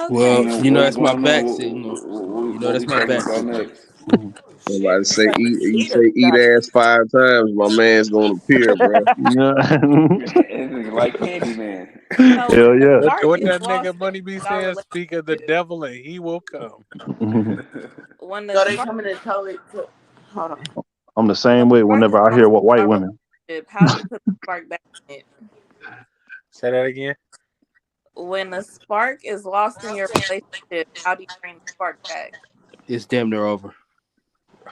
Well, Okay. that's What's my going on? back signal. What That's we my talking back about signal. next? Somebody say So eat. You cheetahs say eat got ass 5 times. My man's gonna appear, bro. Yeah. It's like Candyman. so Hell when the yeah. spark What is that lost nigga in money be our saying? Speak of the relationship, devil and he will come. when the So they spark coming and told it to hold on. I'm the when the same way spark is whenever I hear lost what in white our women. relationship, how do you put the spark back in it? Say that again. When the spark is lost in your relationship, how do you bring the spark back? It's damn near over.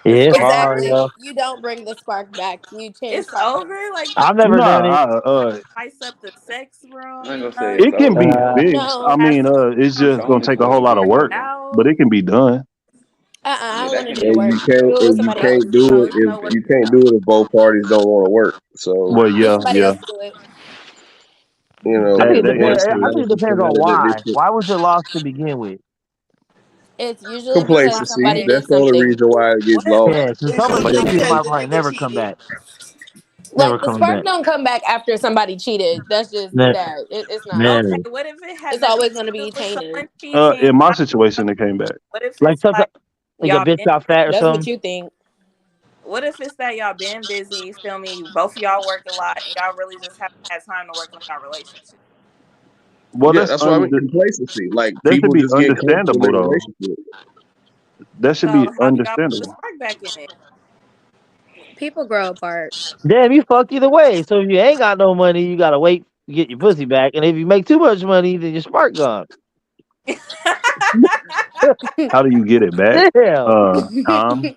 It's Yeah, it's over. hard, Exactly. yo. You don't bring the spark back. You change It's partners. over. Like I've never done it. Nah, spice up the sex I ain't room. gonna say it's it can over, be but Uh, fixed. I No. Have mean, some it's it's just on gonna its take a way. whole lot of figured work, but out. it can be done. I Yeah, don't that want to can do the And be. work. you can't Do it with and you somebody else. can't do So it it's if no work. you can't do it if both parties don't want to work. So Well, Let yeah, somebody yeah. else do it. I think it That depends. that's that's I true. think it the depends on scenario that why. they put. Why was it lost to begin with? It's usually because Complacency. somebody Like, did That's the only something. reason why it gets what? lost. Yeah, because some of the Usually cheaters Complacency. because might the like nigga never come cheated. back. Never Like the coming spark back. don't come back after somebody cheated. That's just Man, that. It's not. Okay, man. what if it has It's nothing always going to to do be with tainted. someone cheating? In my situation, it came back. What if Like it's something like like a y'all bitch been got fat or That's what something. you think. what if it's that y'all been busy, you feel me? Both of y'all work a lot and y'all really just haven't had time to work on y'all relationship. Well, Yeah, that's what I mean. Complacency. Like that should people be just get comfortable in understandable their though. relationship. That should be So how do y'all put the understandable. spark back in it? People grow apart. Damn, you fucked either way. So if you ain't got no money, you gotta wait to get your pussy back. And if you make too much money, then your spark gone. How do you get it back? Damn. Time.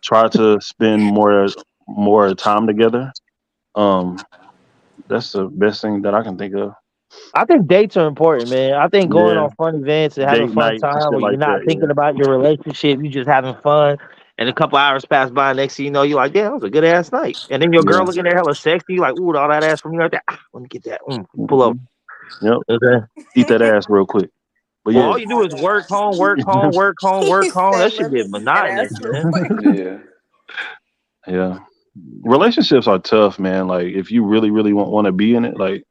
Try to spend more time together. Um, that's the best thing that I can think of. I think dates are important, man. I think going Yeah, on fun events and having date fun nights and time shit where you're like that. not Yeah. thinking about your relationship, you just having fun, and a couple hours pass by, next thing you know, you're like, damn, that was a good ass night. And then your girl Yeah. looking there hella sexy, you like, ooh, all that ass from you right there. Ah, let me get that. Pull Hmm. up. Yep. Okay. Eat that ass real quick. But Well, yeah. all you do is work home, work home, work home, He work home. That said, should "Let get me eat that monotonous, ass real man. quick." Yeah. Yeah. Relationships are tough, man. Like if you really, really want to be in it, like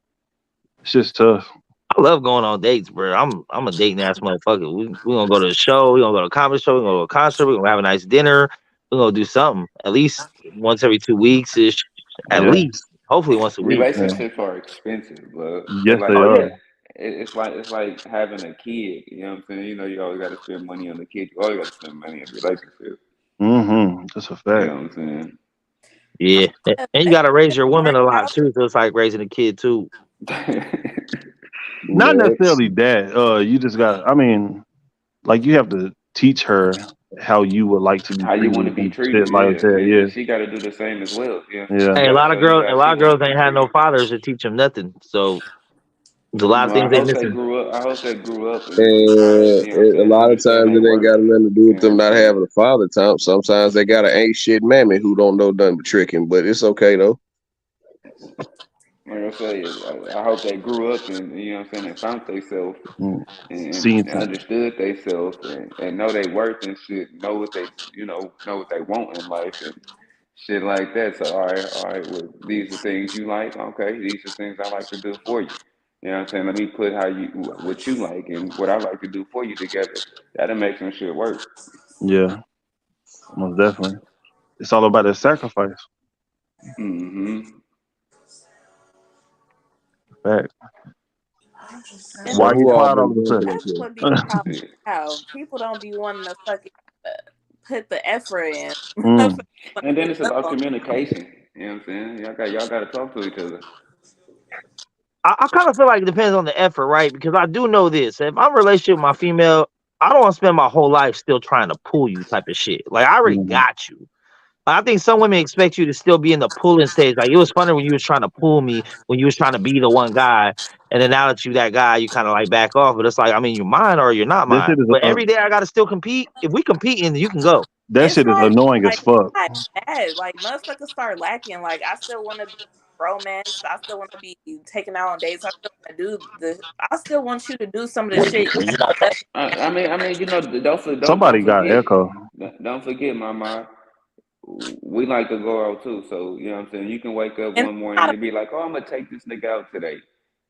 it's just tough. I love going on dates, bro. I'm a dating ass motherfucker. We gonna go to a show. We gonna go to a comedy show. We gonna go to a concert. We gonna have a nice dinner. We gonna do something at least once every 2 weeks ish. At Yeah. least, hopefully once a week. Yeah. Relationships are expensive, but Yes, they like Oh you are. yeah, said, it's like having a kid. You know what I'm saying? You know, you always got to spend money on the kid. You always got to spend money on the relationship. That's a You fact. know what I'm saying? yeah. And you If gotta raise it your woman work a lot out, too. So it's like raising a kid too. Not Next. necessarily that. You just got. I mean, like you have to teach her how you would like to be How you want to treated be and shit treated, like yeah, that. and she got to do the same as well. You know what I'm Yeah. saying? Yeah. She Hey, got to show you a how lot she of want to girls be ain't had no treated. fathers to teach them nothing. So there's a lot of Well, I things they hope they missing. grew up. I hope they grew up and try to, And you know what I'm a saying, lot of understand times they it ain't got worth. nothing to do You with know them what I'm not saying? having a father time. Sometimes they got an ain't shit mammy who don't know nothing but tricking, but it's okay though. Like I say, I hope they grew up and you know what I'm saying, and found themselves Mm. and Seen things. understood themselves and know they worth and shit, know what they know what they want in life and shit like that. So all right, well these are things you like, okay, these are things I like to do for you. You know what I'm saying? Let me put how you what you like and what I like to do for you together. That'll make some shit work. Yeah. Most definitely. It's all about the sacrifice. Mm-hmm. Fact. and So Why are you who all quiet all been of a drinking sudden? up that's here? what be the problem now. People don't be wanting to fucking uh, put the effort in. Motherfuckers Mm. wanna And then give it's up about on communication. You know what I'm saying? Y'all got to talk to each other. I kind of feel like it depends on the effort, right? Because I do know this. If I'm in a relationship with my female, I don't want to spend my whole life still trying to pull you type of shit. Like I already Mm. got you. I think some women expect you to still be in the pulling stage. Like it was funny when you was trying to pull me, when you was trying to be the one guy, and then now that you that guy, you kind of like back off. But it's like, I mean, you're mine or you're not That mine. shit is But every day I gotta still compete. If we competing, you can go. that it's shit is not annoying as like fuck. not bad. Like motherfuckers start lacking. Like I still want to be romance. I still want to be taken out on dates. I still want to do the. I still want you to do some of the shit that does. I mean, don't Somebody got forget, echo. don't forget, Mama. We like to go out too, so you know what I'm saying. You can wake up And one that's morning not a, and be like, "Oh, I'm gonna take this nigga out today."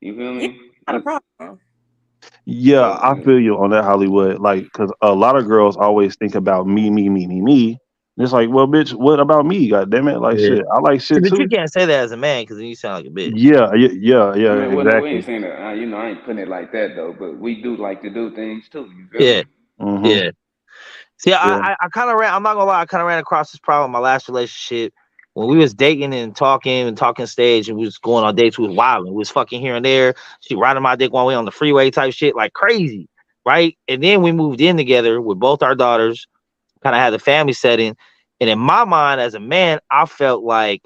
You feel yeah, me? not a problem. Yeah, So I feel you on that, Hollywood. Like, because a lot of girls always think about me, me, me, me, me. And it's like, well, bitch, what about me? God damn it! Like, Yeah. shit, I like See, shit but you too. can't say that as a man because then you sound like a bitch. Yeah, yeah, I mean, well, no, we exactly. ain't saying that. You know, I ain't putting it like that though. But we do like to do things too. You feel Yeah, me? Hmm. yeah. See, Yeah. I kind of ran. I'm not gonna lie. I kind of ran across this problem in my last relationship when we was dating and talking stage, and we was going on dates. We was wilding. We was fucking here and there. She riding my dick one way on the freeway type shit, like crazy, right? And then we moved in together with both our daughters. Kind of had the family setting, and in my mind, as a man, I felt like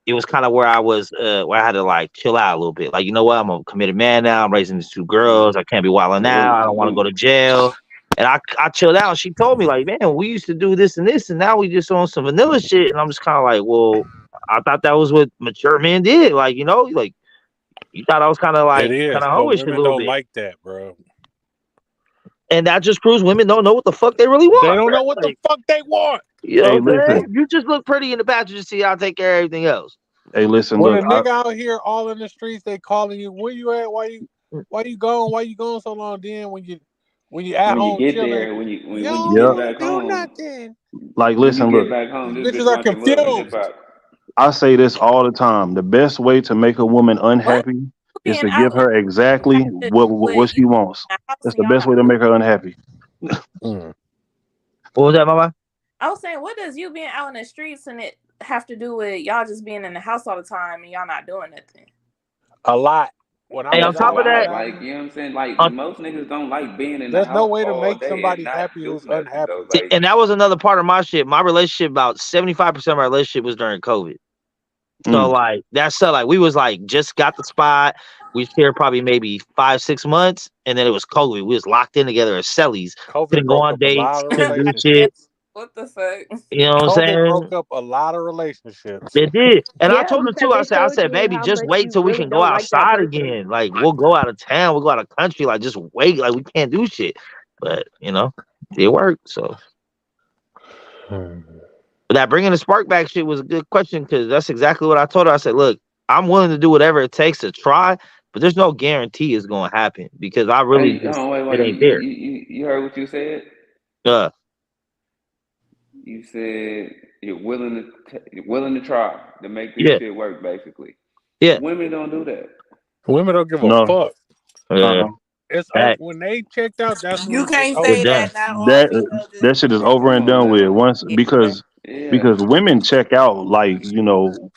it was kind of where I was, where I had to like chill out a little bit. Like, you know what? I'm a committed man now. I'm raising these two girls. I can't be wilding out. I don't want to go to jail. And I chilled out. She told me, like, man, we used to do this, and now we just on some vanilla shit. And I'm just kind of like, well, I thought that was what mature men did. Like, you know, like you thought I was kind of It like is, but hoish a women little don't bit. like that, bro. And that just proves women don't know what the fuck they really want. They don't know bro. what Like, the fuck they want. you Hey, know what I'm saying? listen. You just look pretty in the passenger seat. I'll take care of everything else. Hey, listen. When Look, a nigga out here all in the streets, they calling you. Where you at? Why you going? Why you going so long? Then when you at When you home get chilling, there, when you you when you don't get yeah. want to back do home, nothing. Like, when you listen. get Look, back home, These this bitches bitch are want your love and hip confused. hop. I say this all the time. The best way to make a woman What? unhappy is Being to give out in her exactly what with you she wants. in the house That's and the y'all best not way to doing. make her unhappy. Mm. What was that, mama? I was saying, what does you being out in the streets and it have to do with y'all just being in the house all the time and y'all not doing nothing? A lot. When I Hey, was on That's a top of out lot. that, Like, traveling, you know what I'm saying? Like, on most niggas don't like being in the there's no house way to all make day and somebody not happy do who's nothing though. unhappy. See, Like, and that was another part of my shit. My relationship, about 75% of my relationship was during COVID. So Mm. like that's so like we was like just got the spot. We shared probably maybe 5-6 months, and then it was COVID. We was locked in together as cellies. COVID Couldn't go broke on up a lot dates. of Couldn't do Yeah. shit. relationships. What the fuck? You know what I'm COVID saying? broke up a lot of relationships. It did. And I Yeah, told her because too. I it said, showed you baby, how just much wait you till we really can go don't like that outside person. again. Like we'll go out of town. We'll go out of country. Like just wait. Like we can't do shit. But you know, it worked. So. But that bringing the spark back shit was a good question because that's exactly what I told her. I said, look, I'm willing to do whatever it takes to try, but there's no guarantee it's going to happen because I really hey, just, wait. it ain't there. You heard what you said? Uh, You said you're willing to try to make this yeah, shit work, basically. yeah. Women don't do that. Women don't give a No. fuck. Uh, It's that, when they checked out. That's You when it's can't we're say over. done. that not all That females is that shit is women. over Come and on done with now. once Yeah. because Yeah. women check out like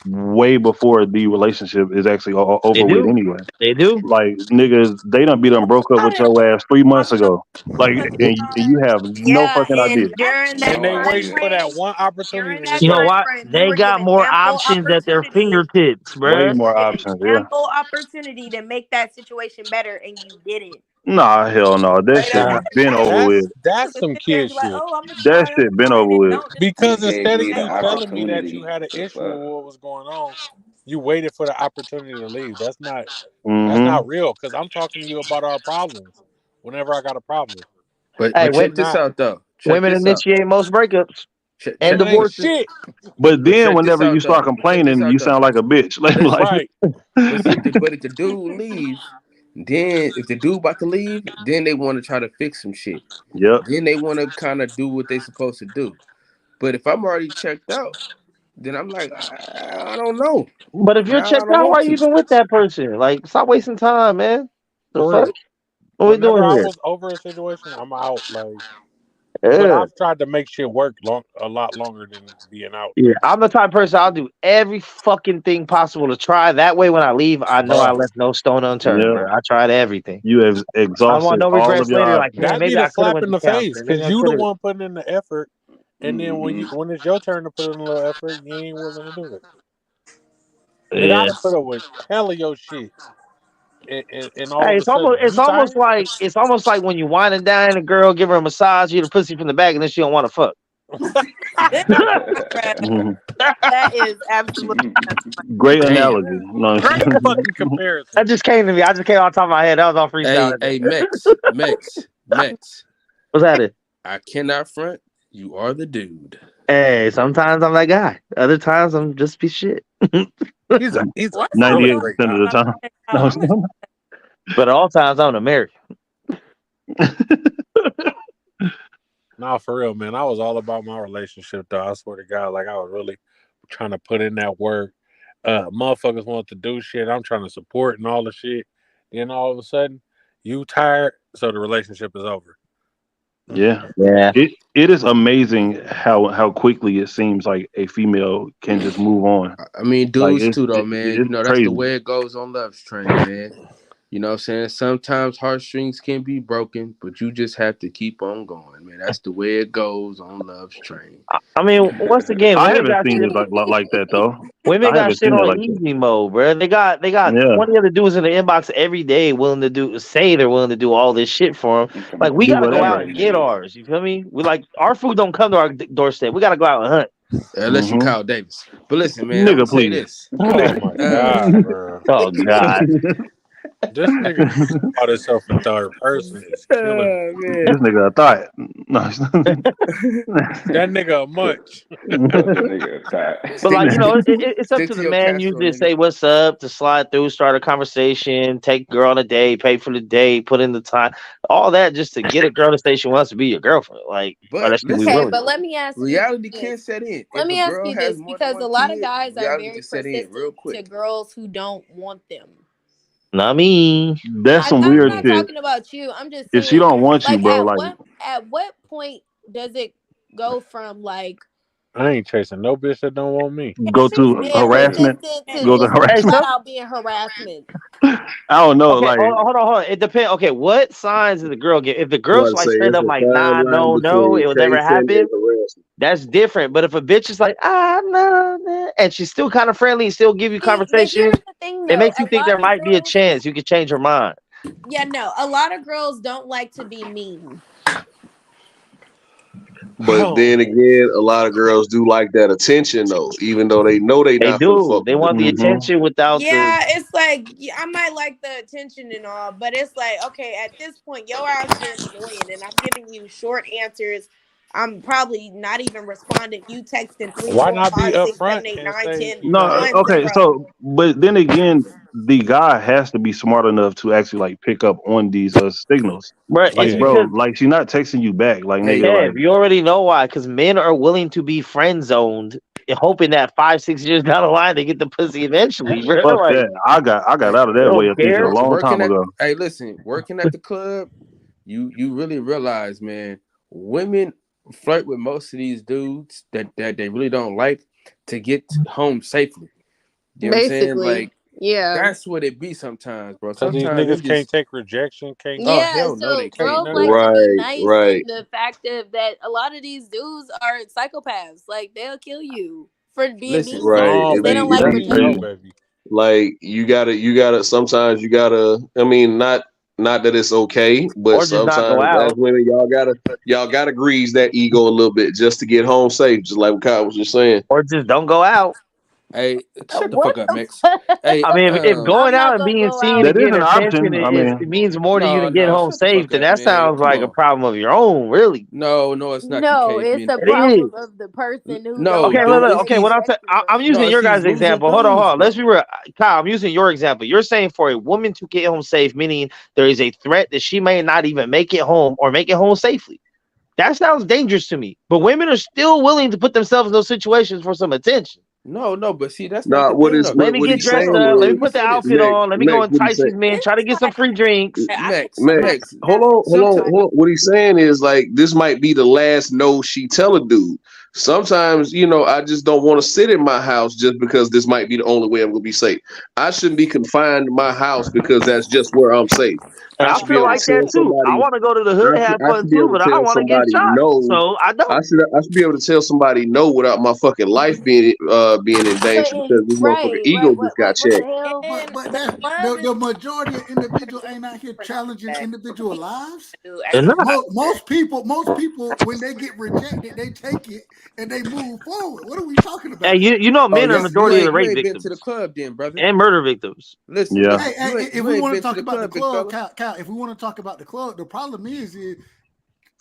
way before the relationship is actually They over with do. anyway. They do. Like niggas, they done broke up I with didn't your ass 3 months ago. Like, because and you have no Yeah, fucking idea. and that's during that And they No time waiting idea. for that frame, one opportunity during to that You know say, time what? frame, you They were got given more ample options at their opportunity. fingertips, Way bruh. more Given options. Yeah. ample opportunity to make that situation better, and you didn't. Nah, hell no. That Say shit that Nah. one more been time. over with. that's to some sit there and kid be like, shit. oh, I'm gonna That try shit been and over then with. don't just You Because gave instead of me the you that hard. telling me that you opportunity. had an The issue fuck? with what was going on, you waited for the opportunity to leave. That's Mm-hmm. not real. Because I'm talking to you about our problems. Whenever I got a problem, But Hey, but you're check this not. out though. Check women this out. initiate most breakups and Check. It ain't But divorces. shit. But but then check this whenever you out start though. Check this complaining, out you though. sound like a bitch. Like, Listen. Right. But see, if the dude leave, then if the dude about to leave, then they want to try to fix some shit. yep. Then they want to kind of do what they supposed to do. But if I'm already checked out, then I'm like, I don't know. But if you're Now I checked don't out, why want are you to. even with that person? Like, stop wasting time, man. The For fuck? real. What we Whenever doing I here? was over a situation, I'm out. Like, but Yeah. I've tried to make shit work a lot longer than being out, Yeah, I'm the type of person I'll do every fucking thing possible to try. That way, when I leave, I know I bruh. left no stone unturned, Yep. bro. I tried everything. You have I want exhausted no all of regrets your later. Like, options. man, That'd be maybe the I could have slap went in to the face, counseling. Maybe because I you could the have. one putting in the effort, and then Mm-hmm. when it's your turn to put in a little effort, you ain't willing to do it. Nigga, I Yeah. done put up with hella your shit, and all Hey, of a sudden, you tired? it's almost like when you wine and dine a girl, give her a massage, you the pussy from the back, and then she don't want to fuck. Mhm. That is absolutely Great Damn. analogy. No. Great fucking comparison. That just came to me. I just came off the top of my head. That was all freestyle. Hey, Mex. What's that? I cannot front. You are the dude. Hey, sometimes I'm that guy. Other times I'm just a piece of shit. He's one a time really you 98% great of guy. the time. No. I'm gonna But at all times I'm an American. Nah, for real, man. I was all about my relationship, though. I swear to God, like I was really trying to put in that work. Motherfuckers want to do shit. I'm trying to support and all the shit. Then all of a sudden, you tired, so the relationship is over. Yeah. Yeah. It is amazing how quickly it seems like a female can just move on. I mean, Like dudes too, though, man. it's That's crazy. the way it goes on Love's Train, man. You know what I'm saying? Sometimes heartstrings can be broken, but you just have to keep on going, man. That's the way it goes on Love's Train. I mean, once again, I women haven't got seen shit. it like that though. Women I got haven't shit seen it on like that. easy mode, bro. They got Yeah. 20 other dudes in the inbox every day willing to say they're willing to do all this shit for them. Like we Do gotta go out whatever. and get ours. You feel me? We like our food don't come to our doorstep. We gotta go out and hunt. Unless you Mhm. Kyle Davis. But listen, man, I'm Nigga, gonna say please. this. Oh my God, bro. Oh God. This nigga called himself a third person is killing me. man. This nigga a thought. No. That nigga a munch. That nigga tired. But like, you know, it's up Stick to to the your man. casserole, You just nigga. say what's up, to slide through, start a conversation, take girl on a date, pay for the date, put in the time, all that just to get a girl to say she wants to be your girlfriend. Like, or But that she be listen, Okay, willing. but let me ask you reality this. can set in. Let If me a ask girl you has this more than because a one lot of kid, guys are reality very just set in real persistent quick. to girls who don't want them. Not me. That's some I'm weird not shit. talking about you. I'm just If she saying, don't want you, like, bro, like at what point does it go from like I ain't chasing no bitch that don't want me. go to being harassment, persistent to go to just Hey, harassment. flat some out being harassment? I don't know, okay, like hold on. It depends. Okay, what signs does the girl get? If the I'm girl's about to like say straight it's up a like, fine nah, line no, between it will never chasing and happen, harassment. that's different. But if a bitch is like, no, and she's still kind of friendly and still give you See, but conversation, here's the thing, it though. makes you A think there lot of might be a girls, chance you could change her mind. yeah, no, a lot of girls don't like to be mean. But then again, a lot of girls do like that attention though, even though they know they They not finna do. fuck They with want the them. attention without the. Yeah, it's like I might like the attention and all, but it's like, okay, at this point, your ass is annoying, and I'm giving you short answers. I'm probably not even responding. You texting 3, Why 4, not be 5, 6, 7, upfront 8, and 9, say, 10 you know, no, times, okay, bro. so but then again, the guy has to be smart enough to actually like pick up on these signals. But Like, it's yeah. bro, because like she's not texting you back. Like, Hey, nigga, like Kev, you already know why. Because men are willing to be friend zoned, hoping that 5, 6 years down the line they get the pussy eventually, bro. fuck Like, that. I got out of they that way don't of thinking a care. long time ago. Hey, listen, working at the club, you really realize, man, women flirt with most of these dudes that they really don't like to get home safely. You know what I'm saying? Basically, Like yeah. that's what it be sometimes, bro. Because these Sometimes they niggas can't just take rejection, can't oh Yeah, hell no so they can't. girls none of like that. to be Right, nice, right. and the fact that a lot of these dudes are psychopaths. Like they'll kill you for being Listen, mean to Right. you No, because they don't baby. like That's No, crazy. rejection. baby. Like you gotta sometimes you gotta I mean not that it's okay, but Or just not go sometimes as out. women y'all gotta grease that ego a little bit just to get home safe, just like what Kyle was just saying. Or just don't go out. hey, shut the What fuck up, the Max. fuck? Hey, I mean, if I'm going out not and gonna being go seen out. and That is getting an attention option. I it mean, means more to you to get no, home shut the safe, fuck then up, that man. sounds Come like a on. problem of your own, really. No, it's not the No, case, it's man. a It problem is. of the person who No, don't Okay, know how look. to it's Okay, take what these rejection, I'm bro. using no, it's your these guys' loser example. Hold dudes, on. Let's bro. be real. Kyle, I'm using your example. You're saying for a woman to get home safe, meaning there is a threat that she may not even make it home or make it home safely. That sounds dangerous to me. But women are still willing to put themselves in those situations for some attention. No, but see, that's not Nah, the thing, though. Let me what get he's Hold dressed saying on, up. bro. Let me Let me is put the say this. outfit Max, on. Let me go Max, what he's entice saying. these men. This Try to is get why some free drinks. I Max, don't know Max, Max. how to hold have on. What he's saying is like this might be the last no she tell a dude. Sometimes, I just don't want to sit in my house just because this might be the only way I'm gonna be safe. I shouldn't be confined to my house because that's just where I'm safe. And I I should be feel able like to that tell too. I somebody. want to go to the hood and have I fun should be too, able but to I don't tell want to get somebody shot. no. So I don't. I should be able to tell somebody no without my fucking life being in danger because this motherfucking ego right. just got What the checked. hell? But The that club is the majority of individuals ain't out here for challenging that. individual lives. They're not. Most people, when they get rejected, they take it and they move forward. What are we talking Hey, about here? Oh, men are the you majority of the you rape ain't been to the victims club, then, brother. and murder victims. Listen, yeah. Hey, you if you we ain't want to been to talk the about the club, big club, fella. Cal, if we want to talk about the club, the problem is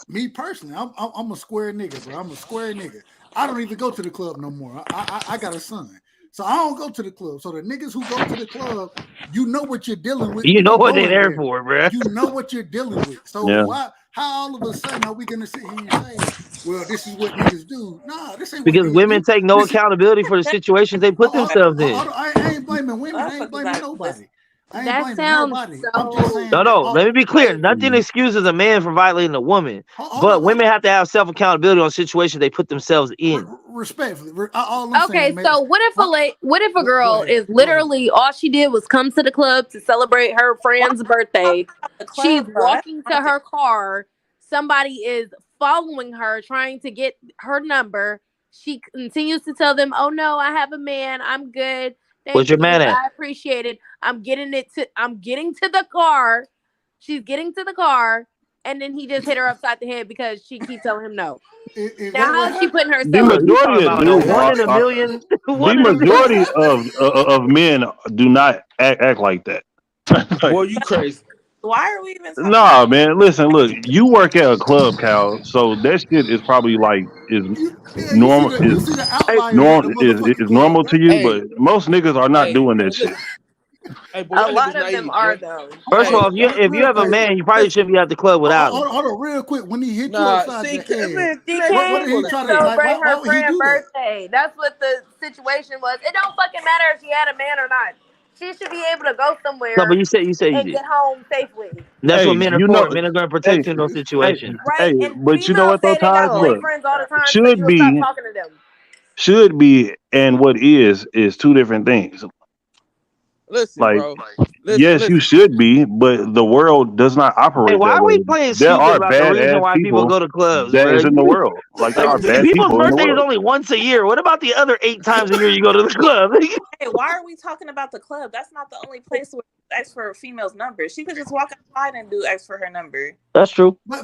me personally, I'm a square nigga, bro. I'm a square nigga. I don't even go to the club no more. I got a son. So I don't go to the club. So the niggas who go to the club, you know what you're dealing with. You when know what go they're in there for, bro. You know what you're dealing with. So Yeah. how all of a sudden are we gonna sit here and say, well, this is what niggas do? Nah, this ain't what Because niggas women do. take no This is- accountability for the situations they put themselves in. I ain't blaming women. I ain't blaming nobody. I ain't That blaming sounds nobody. I'm just so. saying. No, that no. all- Let me be clear. like, Nothing excuses a man for violating a woman, but women have to have self accountability on situations they put themselves in. respectfully. All I'm Okay, saying, man, so what if a girl ahead, is literally all she did was come to the club to celebrate her friend's birthday? She's walking to her car. Somebody is following her, trying to get her number. She continues to tell them, "Oh no, I have a man. I'm good. Thank What's your you. man at? I appreciate it. I'm getting to the car." She's getting to the car, and then he just hit her upside the head because she keeps telling him no. Now how is she putting The herself? majority of dudes one in a are- million. the majority of men do not act like that. Boy, you crazy. Why are we even talking Nah, man. Listen, look. You work at a club, Cal. So that shit is probably like normal. You see the outliers at the motherfucking Is club, normal to right? you, but most niggas are not doing that shit. Hey, boy, A y'all lot niggas of them naive, are boy. though. First of Hey, all, if you have a man, you probably shouldn't be at the club without him. Hold on, real quick. When he hit you Nah, upside see, the head, man, She what came did he to try to celebrate why her would he friend's do that? birthday. That's what the situation was. It don't fucking matter if she had a man or not. She should be able to go somewhere No, but you said you and did. get home safely. That's Hey, what men are you for. know, Men are going to protect you in those situations. Right? And but you know females what though, say they got Taj? Look, boyfriends all the time, so should you will stop be, talking to them. should be, and what is two different things. Listen, Like, bro. yes, you should be, but the world does not Hey, operate why that are way. we playing There stupid are about the bad reason ass why people people go to clubs, that bro? is in the world. Like there are bad People's people in the birthday is world. only once a year. What about the other 8 times a year you go to the club? Hey, why are we talking about the club? That's not the only place where you ask for a female's number. She could just walk outside and do ask for her number. That's true. But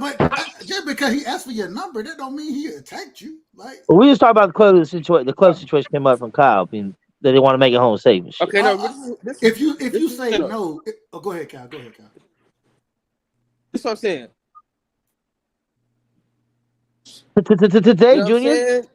just because he asked for your number, that don't mean he attacked you. Like, But we just talked about the club situation. The club situation came up from Kyle, being that they want to make it home safe and shit. Okay, no, if you say no, go ahead, Kyle. Go ahead, Kyle. That's what I'm saying. Today, Junior.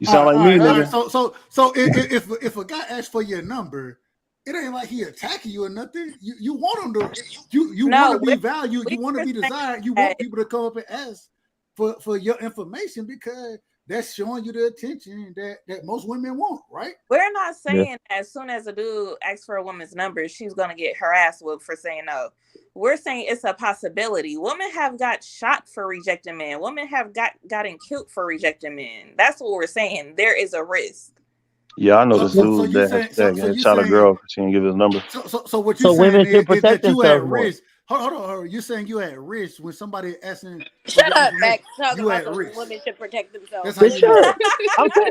You sound like me, nigga. So if a guy asks for your number, it ain't like he attacking you or nothing. You want him to you want to be valued. You want to be desired. You want people to come up and ask for your information because that's showing you the attention that most women want, right? We're not saying as soon as a dude asks for a woman's number, she's gonna get her ass whooped for saying no. We're saying it's a possibility. Women have got shot for rejecting men. Women have gotten killed for rejecting men. That's what we're saying. There is a risk. Yeah, I know this dude that shot a girl because she didn't give his number. So what you saying women should is protect that you at themselves more. risk. Hold on. You're saying you at risk when somebody asking. Shut up, Max. Talking You about at the risk. women should protect themselves. That's how you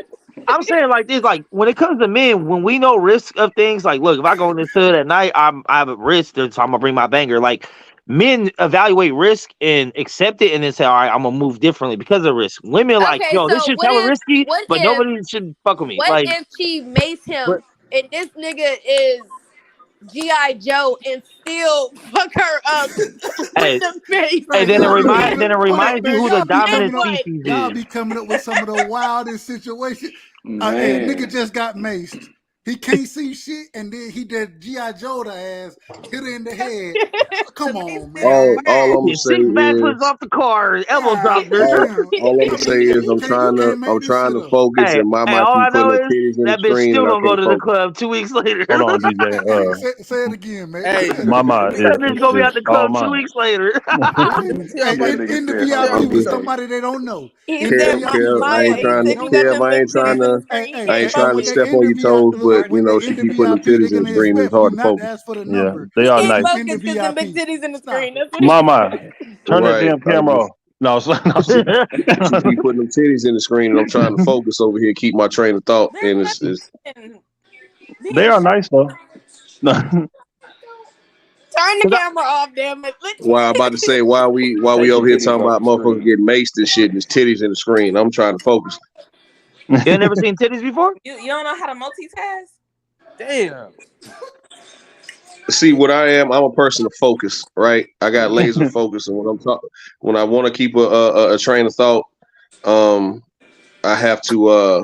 I'm saying like this, like when it comes to men, when we know risk of things, like look, if I go in this hood at night, I have a risk, so I'm gonna bring my banger. Like men evaluate risk and accept it, and then say, all right, I'm gonna move differently because of risk. Women like, Okay, yo, this so shit's what hella if- risky, what but if- nobody should fuck with me. What Like, if she mace him and this nigga is G.I. Joe and still fuck her up hey, with the face? hey, then it reminds you who the dominant Y'all species is. be coming up with some of the wildest situations. A nigga just got maced. He can't see shit, and then he did G.I. Joe the ass, hit her in the head. Come on, man. All I'm gonna say 6 is, backflips off the car, elbow dropped her. all I'm gonna say is, I'm trying to focus, Hey, and my hey, mic all I keep putting know the is titties in the that bitch screen, still and I gonna go can't to the focus. club 2 weeks later. Hold on, DJ. Say it again, man. Hey, Mama That bitch gonna be at the club 2 weeks later. In the VIP with somebody they don't know. Kev, I ain't trying to step on your toes, but you know she keep putting the titties in the screen. It's hard to focus. Yeah, they are nice. Focus because the big titties in the screen. That's what Mama, turn that Right, damn camera off. No, she keep putting them titties in the screen, and I'm trying to focus over here, keep my train of thought, and it's they are nice though. Turn the camera off, damn it. why I'm about to say why we over here talking about motherfuckers getting maced and shit, and there's titties in the screen. I'm trying to focus. You ain't never seen titties before? You don't know how to multitask? Damn. See what I am. I'm a person of focus, right? I got laser focus, and when I want to keep a train of thought, I have to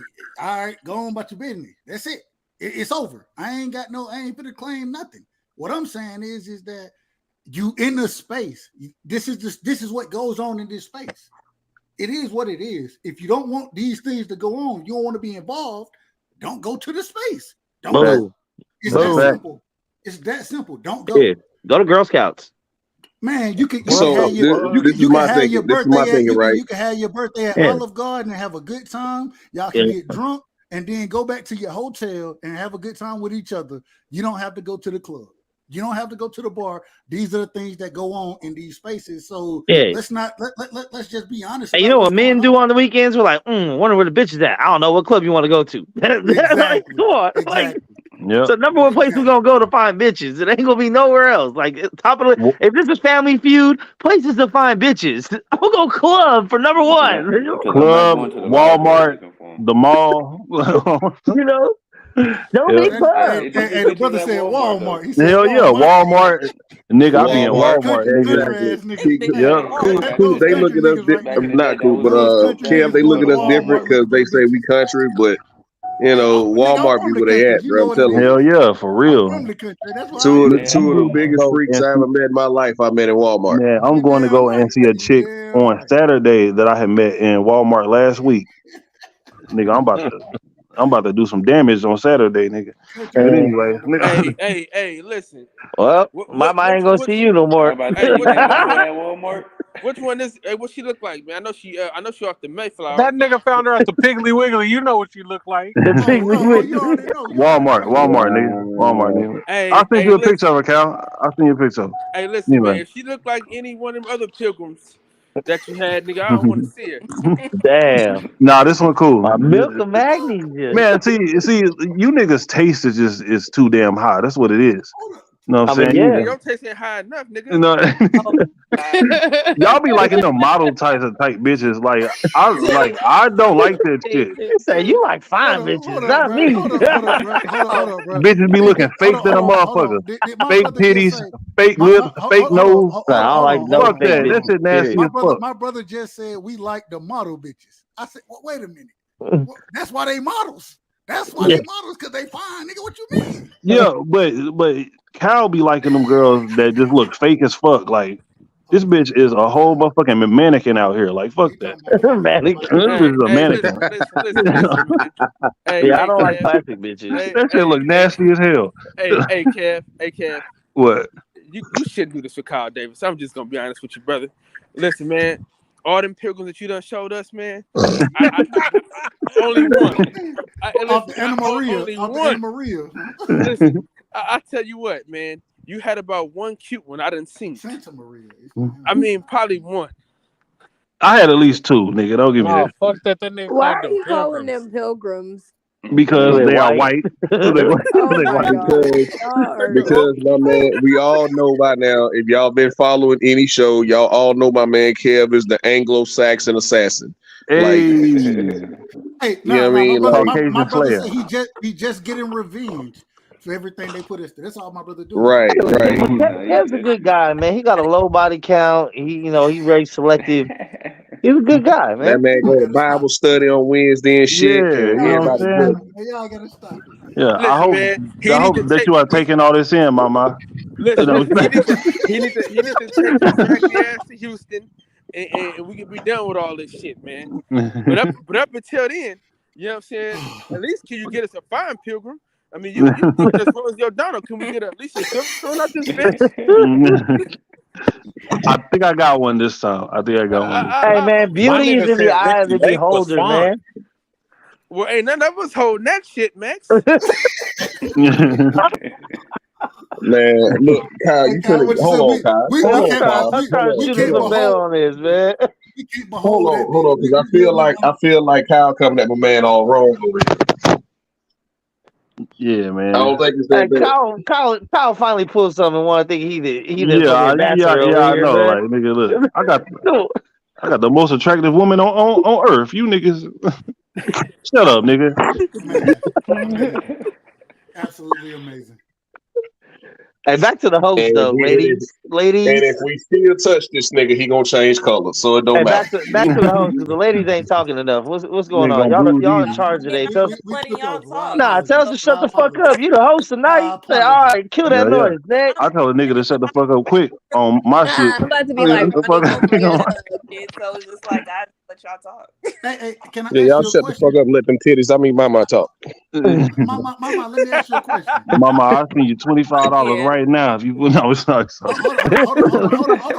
all right, go on about your business. That's it. It's over. I ain't finna claim nothing. What I'm saying is that you in the space. This is what goes on in this space. It is what it is. If you don't want these things to go on, you don't want to be involved, don't go to the space. Don't go. It's that simple. It's that simple. Don't go. Yeah. Go to Girl Scouts. Man, you can have your birthday at Olive Garden and have a good time. Y'all can get drunk and then go back to your hotel and have a good time with each other. You don't have to go to the club. You don't have to go to the bar. These are the things that go on in these spaces. So let's just be honest. Hey, you know what men do on the weekends? We're like, wonder where the bitch is at. I don't know what club you want to go to. Like, come on. Like, so number one place we're gonna go to find bitches. It ain't gonna be nowhere else. Like top of the if this is Family Feud, places to find bitches. I'm gonna go club for number one. Club, Walmart, the mall. You know? No big club. And the brother said Walmart. He said hell yeah, Walmart. Nigga, I be in Walmart. Cool. They look at us not cool, but Cam, they look at us different because they say we country, but you know, Walmart be where they at, bro. I'm telling you. Hell yeah, for real. Two of the biggest freaks I ever met in my life, I met in Walmart. Yeah, I'm going to go and see a chick on Saturday that I had met in Walmart last week. Nigga, I'm about to do some damage on Saturday, nigga. But anyway, nigga. Hey, listen. Well, Mama ain't gonna see you no more. Walmart. Which one is? Hey, what she look like, man? I know she off the Mayflower. That nigga found her at the Piggly Wiggly. You know what she look like. The Piggly Wiggly. Walmart, nigga. Hey, I'll send you a picture of her, Cal. I'll send you a picture of her. Hey, listen, man. If she look like any one of them other pilgrims that you had, nigga, I don't want to see her. Damn. Nah, this one cool. Milk the magnesia. Man, see, you niggas' taste is too damn high. That's what it is. You know what I'm saying? Yeah. Your taste ain't high enough, nigga. You know, y'all be liking the model type bitches. Like I don't like that shit. You say you like fine bitches, not me. Bitches be looking fake than a motherfucker. Fake titties, fake lips, fake nose. I don't like no fuck that. That shit nasty as fuck. My brother just said we like the model bitches. I said, well, wait a minute. That's why they models. That's why they models, because they fine, nigga. What you mean? Yeah, but Cal be liking them girls that just look fake as fuck. Like, this bitch is a whole motherfucking mannequin out here. Like, fuck that. Mannequin. This bitch is a mannequin. Listen, I don't like plastic bitches. That shit look nasty as hell. Hey, Kev. What? You shouldn't do this for Kyle Davis. I'm just gonna be honest with you, brother. Listen, man. All them pilgrims that you done showed us, man. Only one. Off the Anna Maria. Listen, I tell you what, man. You had about one cute one I done seen. Santa Maria. I mean, probably one. I had at least two, nigga. Don't give me that. Fuck that nigga. Why are you calling them pilgrims? Because they are white. Because my man, we all know by now, if y'all been following any show, y'all all know my man Kev is the Anglo-Saxon assassin. Hey, you know what I mean? My brother said he just getting revenge for everything they put us through. That's all my brother do. Right. Kev's a good guy, man. He got a low body count. He's very selective. He's a good guy, man. That man go to Bible study on Wednesday and shit. Yeah, y'all gotta stop. Yeah, Listen, I hope that you are taking all this in, mama. Listen, he needs to take his ass to Houston, and we can be done with all this shit, man. But up until then, you know what I'm saying? At least can you get us a fine pilgrim? I mean, you as far as your Donald, can we get at least a silver out this bitch? I think I got one this time. Hey, man, beauty is in the eye of the beholder, man. Well, ain't none of us holding that shit, Max. Man, look, Kyle, you couldn't hold on, Kyle. We can't on this, man. Hold on, because I feel like Kyle coming at my man all wrong over here. Yeah, man. I don't think it's that bad. Kyle finally pulled something. One thing he did. Yeah, I know. Like, nigga, look, I got the most attractive woman on earth. You niggas, shut up, nigga. Absolutely amazing. Hey, back to the host though, ladies. ladies. And if we still touch this nigga, he gonna change color, so it don't Hey, matter. back to the host. The ladies ain't talking enough. What's going on? Y'all in charge today. Tell us to shut the fuck up. You the host tonight. Say, all right, kill that noise. Next. I told a nigga to shut the fuck up quick on my shit. I'm about to be like, so it's just like I let y'all talk. Hey, can I Yeah, ask y'all you a shut the question? fuck up and let them titties. I mean, mama talk. Mama, let me ask you a question. Mama, I'll send you $25 right now if you put no. Sorry.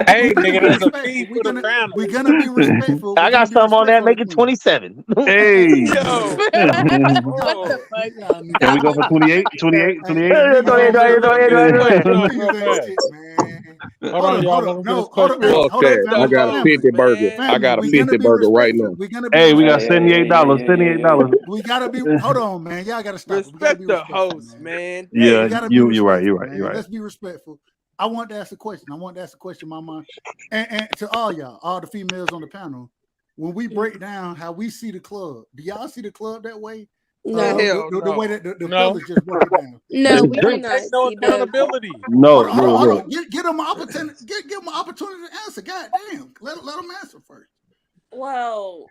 Hey, nigga, that's a fee for the family. We're gonna be respectful. I got something on that. Make it 27. Hey. What the fuck? Can we go for 28? 28? 28? Hold on, y'all. Okay, I got a 50 burger. I got a 50 burger right now. Hey, we got $78. $78. We gotta be. Hold on, man. Y'all gotta stop. Respect the host, man. Yeah, you're right. You're right. Let's be respectful. I want to ask a question. Mama, and to all y'all, all the females on the panel. When we break down how we see the club, do y'all see the club that way? No, the way that the fellas just broke it down. No, we do not. No accountability. No, hold on. Get them an opportunity. Give them an opportunity to answer. God damn, let them answer first. Well,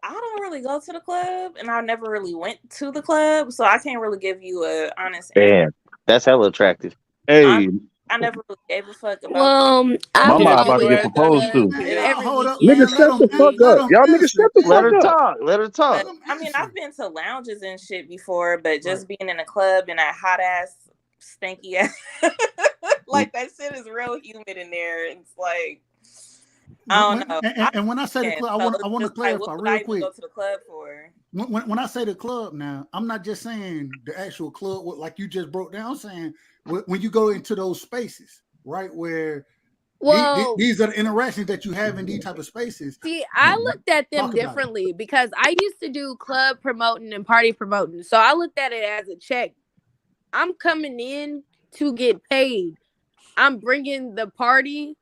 I don't really go to the club, and I never really went to the club, so I can't really give you a honest answer. Damn, that's hella attractive. Hey. I never really gave a fuck about. Well, I'm about to get proposed to. Hold up, nigga, shut the fuck up. Y'all niggas shut the fuck up. Let her talk. I mean, I've been to lounges and shit before, but just being in a club and that hot ass, stanky ass, like that shit is real humid in there. It's like I don't know. And when I say the club, I want to clarify real quick. Go to the club for. When I say the club now, I'm not just saying the actual club like you just broke down. I'm saying when you go into those spaces, right, where these are the interactions that you have in these type of spaces. See, I looked at them differently because I used to do club promoting and party promoting. So I looked at it as a check. I'm coming in to get paid. I'm bringing the party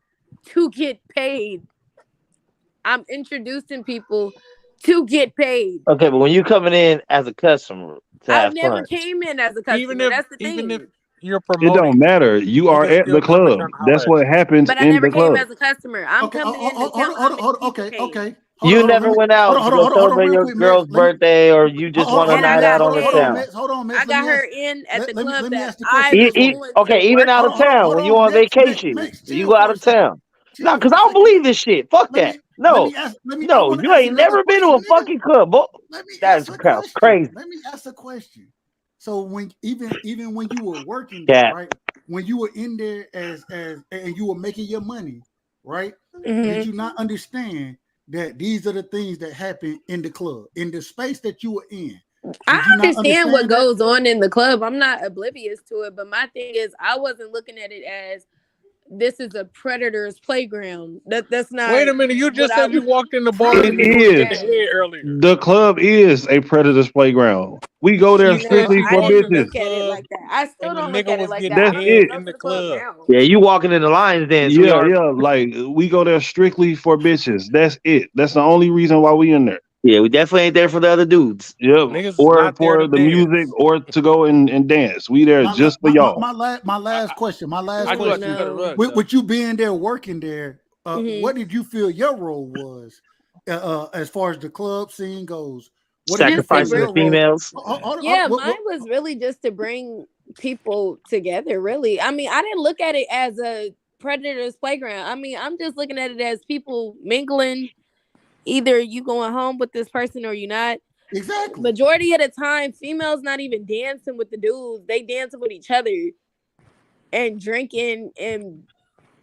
to get paid. I'm introducing people to get paid. Okay, but when you coming in as a customer, I never came in as a customer. That's the thing. Even if you're promoting, it don't matter. You are at the club. That's what happens in the club. But I never came as a customer. I'm coming in to tell okay. You never went out to celebrate your girl's birthday, or you just want a night out on the town. Hold on, I got her in at the club that okay, even out of town when you on vacation, you go out of town. No, because I don't believe this shit. Fuck that. No, you ain't never been to a fucking club. That's crazy. Let me ask a question. So when even when you were working there, right? When you were in there as and you were making your money, right? Did you not understand that these are the things that happen in the club, in the space that you were in? I understand what goes on in the club. I'm not oblivious to it, but my thing is I wasn't looking at it as this is a predator's playground. That's not. Wait a minute! You just said you walked in the bar. It is. Earlier. The club is a predator's playground. We go there strictly for business. Look at it like that. I still don't look at it like that. That's it. In the club. Yeah, you walking in the lines then. So yeah. Like we go there strictly for bitches. That's it. That's the only reason why we in there. Yeah, we definitely ain't there for the other dudes. Yep. Or for the music, or to go and dance. We there just for y'all. My last question. With you being there, working there, what did you feel your role was as far as the club scene goes? Sacrificing the females. Mine was really just to bring people together. Really, I mean, I didn't look at it as a predator's playground. I mean, I'm just looking at it as people mingling. Either you going home with this person or you're not. Exactly. Majority of the time, females not even dancing with the dudes. They dancing with each other and drinking and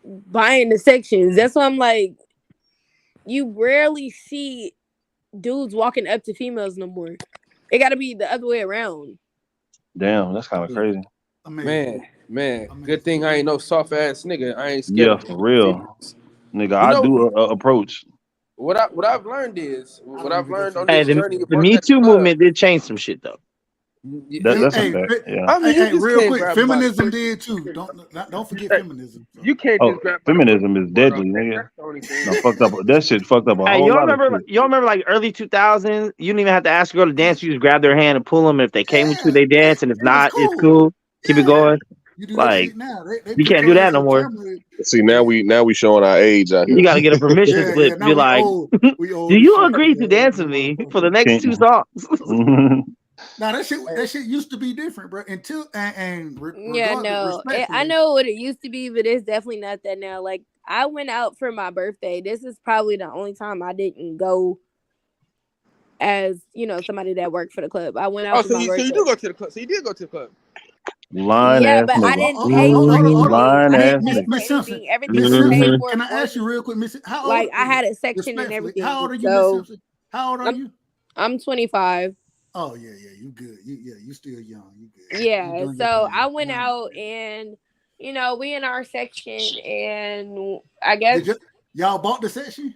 buying the sections. That's why I'm like, you rarely see dudes walking up to females no more. It got to be the other way around. Damn, that's kind of crazy. Man. Good thing I ain't no soft ass nigga. I ain't scared. Yeah, for real. Nigga, I do approach. What I've learned on this journey. The Me Too movement did change some shit though. That's a fact. Yeah. I mean, real quick, feminism did too. Don't forget feminism. You can't just grab feminism is deadly, nigga. No, fucked up. That shit fucked up a whole lot of shit. You remember like early 2000s? You didn't even have to ask a girl to dance. You just grab their hand and pull them. If they came with you, they dance, and if not, it's cool. Keep it going. You do Like, that shit now. They you put can't your do ass that no on more. camera. See, now we showing our age out here. You gotta get a permission Yeah, slip. now Be we like, old. We do old as you shit. agree to Yeah, dance you with me motherfucker. for the next 2 songs? Now that shit used to be different, bro. Until Yeah, no, I respectfully. know what it used to be, but it's definitely not that now. Like, I went out for my birthday. This is probably the only time I didn't go as, you know, somebody that worked for the club. I went out for so my you birthday. do go to the club. So you did go to the club. Lying Yeah, ass but I nigga. didn't pay for anything. Lying I ass didn't pay nigga. for Miss Simpson, anything. Everything Miss was paid Simpson, for. can I for ask you me. real quick, Miss? How old? Like, I had a section and Respectfully, everything. how old are you, Miss So Simpson? How old are you? I'm 25. Oh yeah, you good. You still young. You good. Yeah, You doing so your thing. I went Nah. out and, you know, we in our section and I guess, y'all bought the section?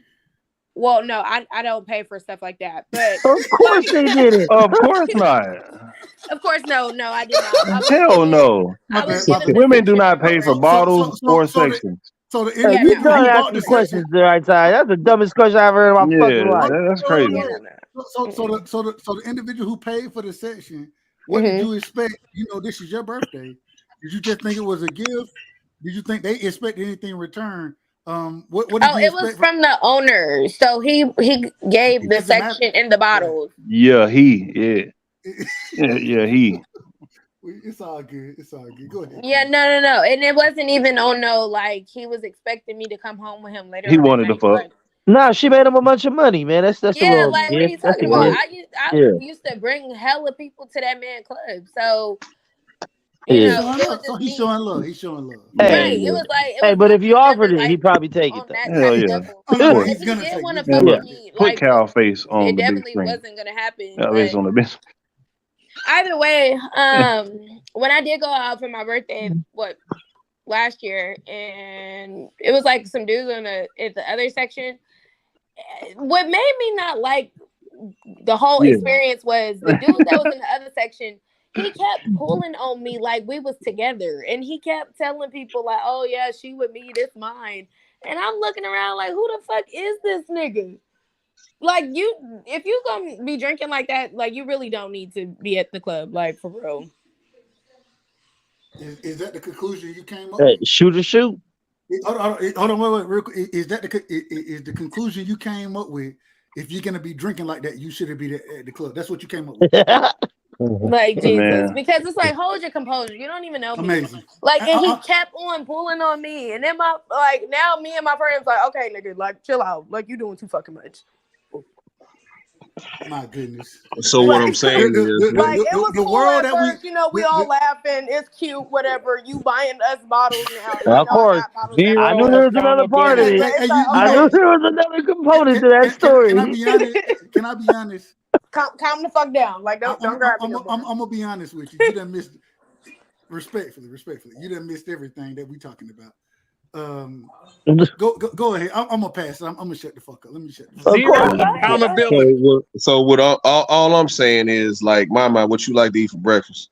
well, no, I don't pay for stuff like that, but Of course they did it. Of course not. Of course, no, I did not. Hell no. Women do not pay for bottles or sections. So the Hey, you individual done who bought asking the questions section, the right time. That's the dumbest question I've ever heard in my fucking life. That's crazy. So the individual who paid for the section, what did you expect? You know, this is your birthday. Did you just think it was a gift? Did you think they expected anything in return? What did you it was from the owner. So he gave the section in the bottles. Yeah, he. It's all good. It's all good. Go ahead. Yeah, no. And it wasn't even on no, like, he was expecting me to come home with him later. He wanted to fuck. Nah, she made him a bunch of money, man. That's the yeah, little, like, what are you that's talking the about? gift. I used to bring hella people to that man club. So, So he's showing love. He's showing love. Right. It was like, hey, but if you offered it, he'd probably take it. Hell yeah. If he did want to fuck with me, Put like, cow face on it the big definitely screen. wasn't gonna happen. Cow face on the big. Either way, when I did go out for my birthday, last year, and it was like some dudes in the other section. What made me not like the whole experience was the dude that was in the other section. He kept pulling on me like we was together, and he kept telling people like, "Oh yeah, she with me, this mine." And I'm looking around like, "Who the fuck is this nigga?" Like, if you gonna be drinking like that, like, you really don't need to be at the club, like, for real. Is that the conclusion you came up with? Shoot. Hold on, wait, real quick. Is that the conclusion you came up with? If you're gonna be drinking like that, you shouldn't be at the club. That's what you came up with. Like, Jesus, because it's like, hold your composure. You don't even know me. Amazing. Like, and he kept on pulling on me, and then now me and my friends like, okay, nigga, like, chill out. Like, you doing too fucking much. My goodness. So what I'm saying is, like, it was the cool world at first, we all laughing. It's cute, whatever. You buying us bottles now. Of course. I knew there was another part of it. I knew there was another component to that story. Can I be honest? Calm the fuck down. Like, don't grab me. I'm gonna be honest with you. You done missed, respectfully. You done missed everything that we talking about. Go ahead. I'm gonna pass. I'm gonna shut the fuck up. Let me shut the fuck up. Accountability. So what all I'm saying is, like, Mama, what you like to eat for breakfast?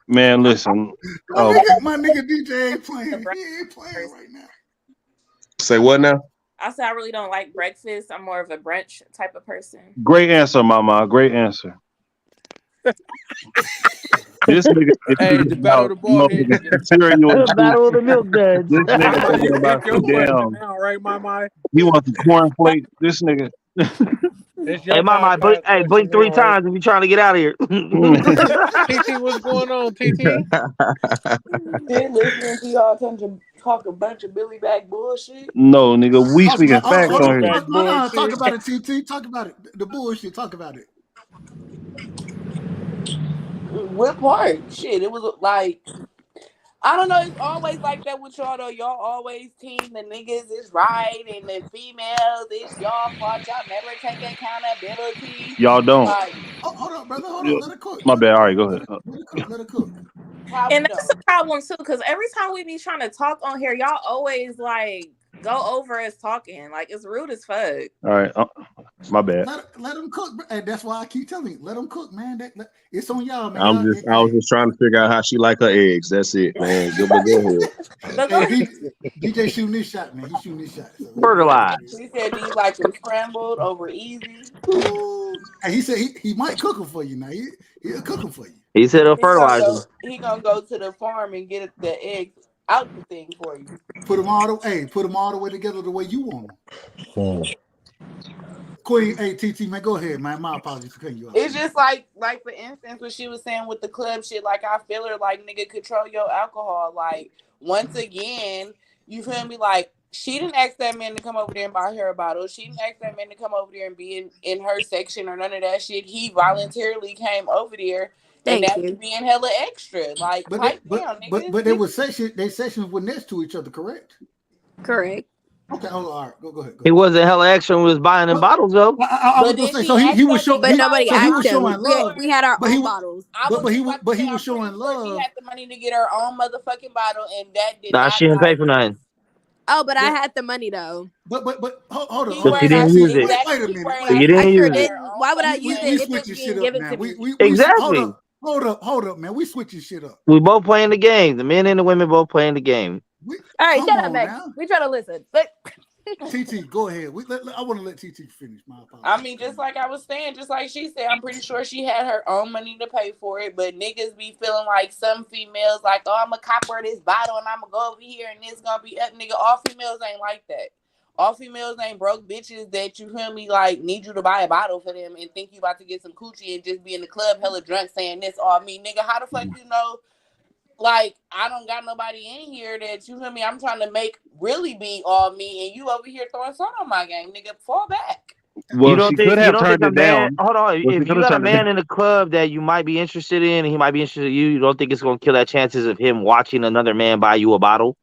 Man, listen. My nigga DJ ain't playing. He ain't playing right now. Say what now? I said I really don't like breakfast. I'm more of a brunch type of person. Great answer, Mama. Great answer. This nigga, the battle of the ball head. The battle of the milk duds. This nigga talking about some damn. Now, right, Mama? He wants the cornflake. This nigga. Hey, Mama, blink 3 times if you're trying to get out of here. TT, what's going on, TT? Been listening to y'all talk a bunch of Billy back bullshit. No, nigga, we speaking facts on here. Talk about it, TT. Talk about it. The bullshit. Talk about it. What part? Shit, it was like, I don't know. It's always like that with y'all though. Y'all always team the niggas is right and the females it's y'all fault. Y'all never take accountability. Y'all don't. Like, hold on, brother. Hold on. Let it cook. My bad. All right, go ahead. Let it cook. And that's the problem too, because every time we be trying to talk on here, y'all always like go over us talking. Like, it's rude as fuck. All right, my bad. Let them cook, and that's why I keep telling you, let them cook, man. It's on y'all, man. I was just trying to figure out how she like her eggs. That's it, man. Go ahead. DJ shooting this shot, man. He's shooting this shot. So. Fertilized. She said these like them scrambled over easy. Oh, And he said he might cook them for you now. He'll cook them for you. He said he'll fertilize them. He gonna go to the farm and get the eggs out the thing for you. Put them all the way together the way you want them. Queen, hey TT, man, go ahead, man. My apologies for cutting you off. It's just like for instance, what she was saying with the club shit. Like I feel her, like nigga, control your alcohol. Like once again, you feel me? Like she didn't ask that man to come over there and buy her a bottle. She didn't ask that man to come over there and be in her section or none of that shit. He voluntarily came over there. And that's being hella extra. Like, but they were sessions were next to each other, correct? Correct. Okay, all right, go ahead. He wasn't hella extra when he was buying them bottles though. I was gonna say, so he was showing, but nobody asked he was showing him. love. We had our own bottles. But he was showing love. She had the money to get her own motherfucking bottle, and that did Nah, not. she didn't pay for nothing. Oh, but I had the money though. But hold on. But you didn't use it. Wait a minute. So you didn't use it. Why would I use it if it's being given to me? Exactly. Hold up, man. We switching shit up. We both playing the game. The men and the women both playing the game. All right, shut up, Max. We try to listen. TT, go ahead. I want to let TT finish. My apologies. I mean, just like I was saying, just like she said, I'm pretty sure she had her own money to pay for it. But niggas be feeling like some females like, oh, I'm a copper this bottle and I'm gonna go over here and it's gonna be up, nigga. All females ain't like that. All females ain't broke bitches that, you feel me, like need you to buy a bottle for them and think you about to get some coochie and just be in the club hella drunk saying this all me, nigga. How the fuck you know? Like, I don't got nobody in here that, you feel me, I'm trying to make really be all me and you over here throwing salt on my game, nigga. Fall back. Well, you don't she think, could have turned it down. Hold on. If you got a man in the club that you might be interested in and he might be interested in you don't think it's going to kill that chances of him watching another man buy you a bottle?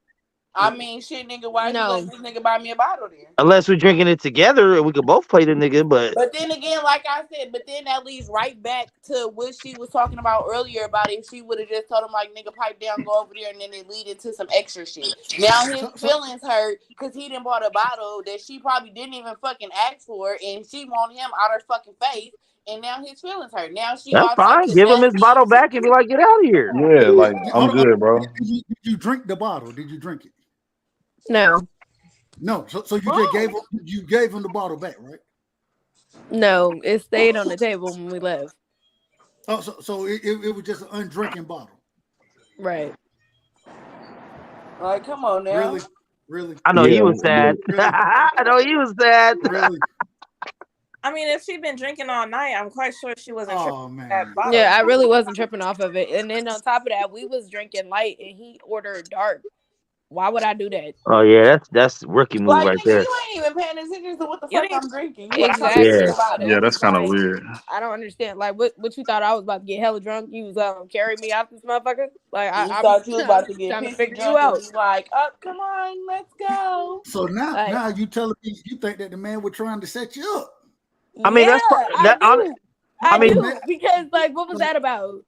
I mean, shit, nigga, why you let this nigga buy me a bottle then? Unless we're drinking it together and we could both play the nigga, but then again, like I said, that leads right back to what she was talking about earlier about if she would have just told him, like, nigga, pipe down, go over there, and then it lead into some extra shit. Now his feelings hurt because he done bought a bottle that she probably didn't even fucking ask for, and she want him out her fucking face. And now his feelings hurt. Now she that's fine. Give him his bottle back and be like, get out of here. Yeah, like I'm good, bro. Did you drink the bottle? Did you drink it? No. So you gave him the bottle back, right? No, it stayed on the table when we left. Oh, so it was just an undrinking bottle. Right. Like, come on now. Really? I know he was sad. Really? I know he was sad. Really? I mean, if she'd been drinking all night, I'm quite sure she wasn't tripping that bottle. Yeah, I really wasn't tripping off of it. And then on top of that, we was drinking light and he ordered dark. Why would I do that? Oh yeah, that's rookie move right there. You ain't even paying attention to what the fuck I'm drinking. Exactly. Yeah, that's kind of weird. I don't understand. Like, what you thought I was about to get hella drunk? You was carrying me out this motherfucker? Like, I thought you was about to get trying to pissy figure drunk you out. and be like, oh, come on, let's go. So now you telling me you think that the man was trying to set you up? I mean, that's I do because like, what was that about?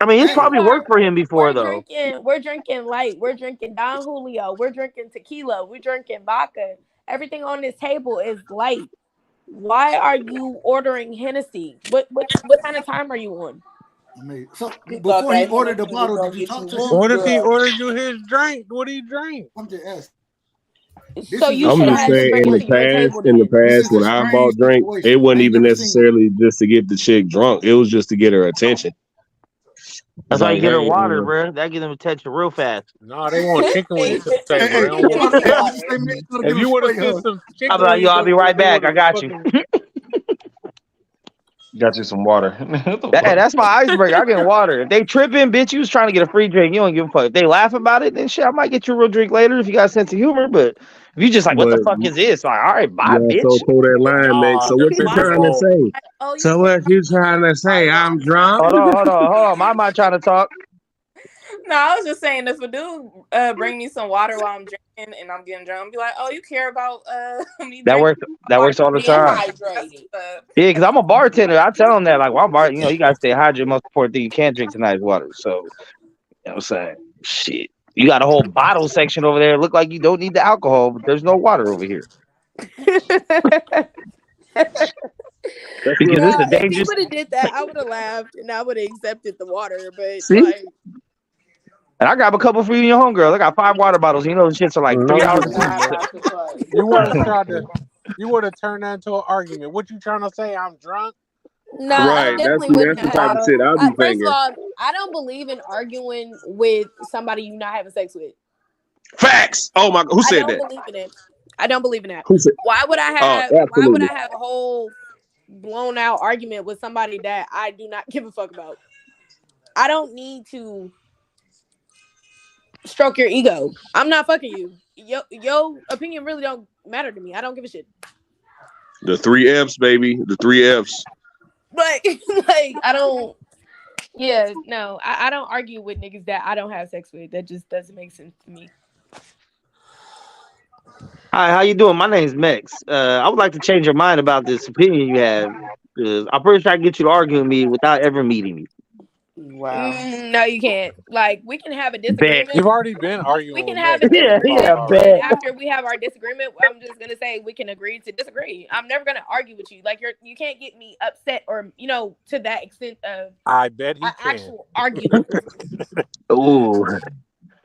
I mean, it's probably worked for him before, though. We're drinking light. We're drinking Don Julio. We're drinking tequila. We're drinking vodka. Everything on this table is light. Why are you ordering Hennessy? What kind of time are you on? I mean, so before he ordered the bottle, did you talk to him? What if he ordered you his drink? What do you drink? I'm just asking. So you I'm just saying, in the past, when I bought drink, it wasn't even necessarily just to get the chick drunk. It was just to get her attention. That's why you get her water, bro. That get them attention real fast. No, they want chicken wings. If you would have said some chicken I'm like, yo, I'll be right back. I got you. Got you some water. That's my icebreaker. I get water. If they tripping, bitch, you was trying to get a free drink. You don't give a fuck. If they laugh about it, then shit, I might get you a real drink later if you got a sense of humor. But if you just like, what the fuck is this? Like, all right, bye, bitch. So pull that line, Nick. So what you trying to say? So what you trying to say? I'm drunk. Hold on. My mind trying to talk. No, I was just saying, if a dude bring me some water while I'm drinking and I'm getting drunk, be like, "Oh, you care about me?" That works all the time. Yeah, because I'm a bartender. I tell them that, like, well, you gotta stay hydrated. Most important thing you can't drink tonight is water. So, you know what I'm saying? Shit, you got a whole bottle section over there. Look like you don't need the alcohol, but there's no water over here. Because it's a dangerous. If you would have did that, I would have laughed and I would have accepted the water. But see? Like, and I grab a couple for you and your homegirl. I got 5 water bottles. You know the shits are like $3. You would have turned that into an argument. What you trying to say? I'm drunk. No, I Right. definitely wouldn't That's the type of have. shit I'll be First of thinking. all, I don't believe in arguing with somebody you're not having sex with. Facts. Oh my God. Who I said don't that? believe in it. I don't believe in that. Who said? Why would I Oh, have? Why would absolutely. I have a whole blown out argument with somebody that I do not give a fuck about? I don't need to stroke your ego. I'm not fucking you. Your opinion really don't matter to me. I don't give a shit. The 3 F's, baby. The 3 F's. But like, I don't. Yeah, no, I don't argue with niggas that I don't have sex with. That just doesn't make sense to me. Hi, how you doing? My name's Mex. I would like to change your mind about this opinion you have. I'm pretty sure I can get you to argue with me without ever meeting me. Wow. No, you can't. Like, we can have a Bet. disagreement. You've already been arguing We can with have Mex. a What are you disagreement, talking and about? then after we have our disagreement, I'm just gonna say we can agree to disagree. I'm never gonna argue with you. Like, you can't get me upset or to that extent of I bet he an can. actual argument. Ooh,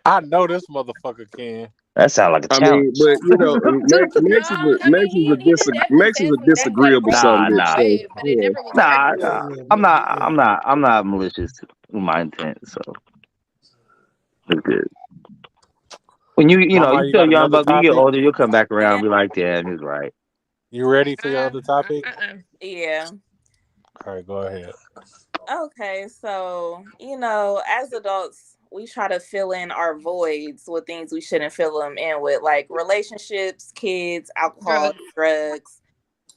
I know this motherfucker can. that sounds like a I challenge. mean, but Mex No, I mean he done definitely Mex is said a some that's like disagreeable crazy son shit bitch. on So wave, but it yeah. never was Nah, argument. I'm not malicious with my intent, so it's good. When you Mama, you tell got young another buck, when you get topic? older, you'll come back around and be like, damn, he's right. You ready for your other topic? Yeah. All right, go ahead. Okay, so as adults, we try to fill in our voids with things we shouldn't fill them in with, like relationships, kids, alcohol, drugs.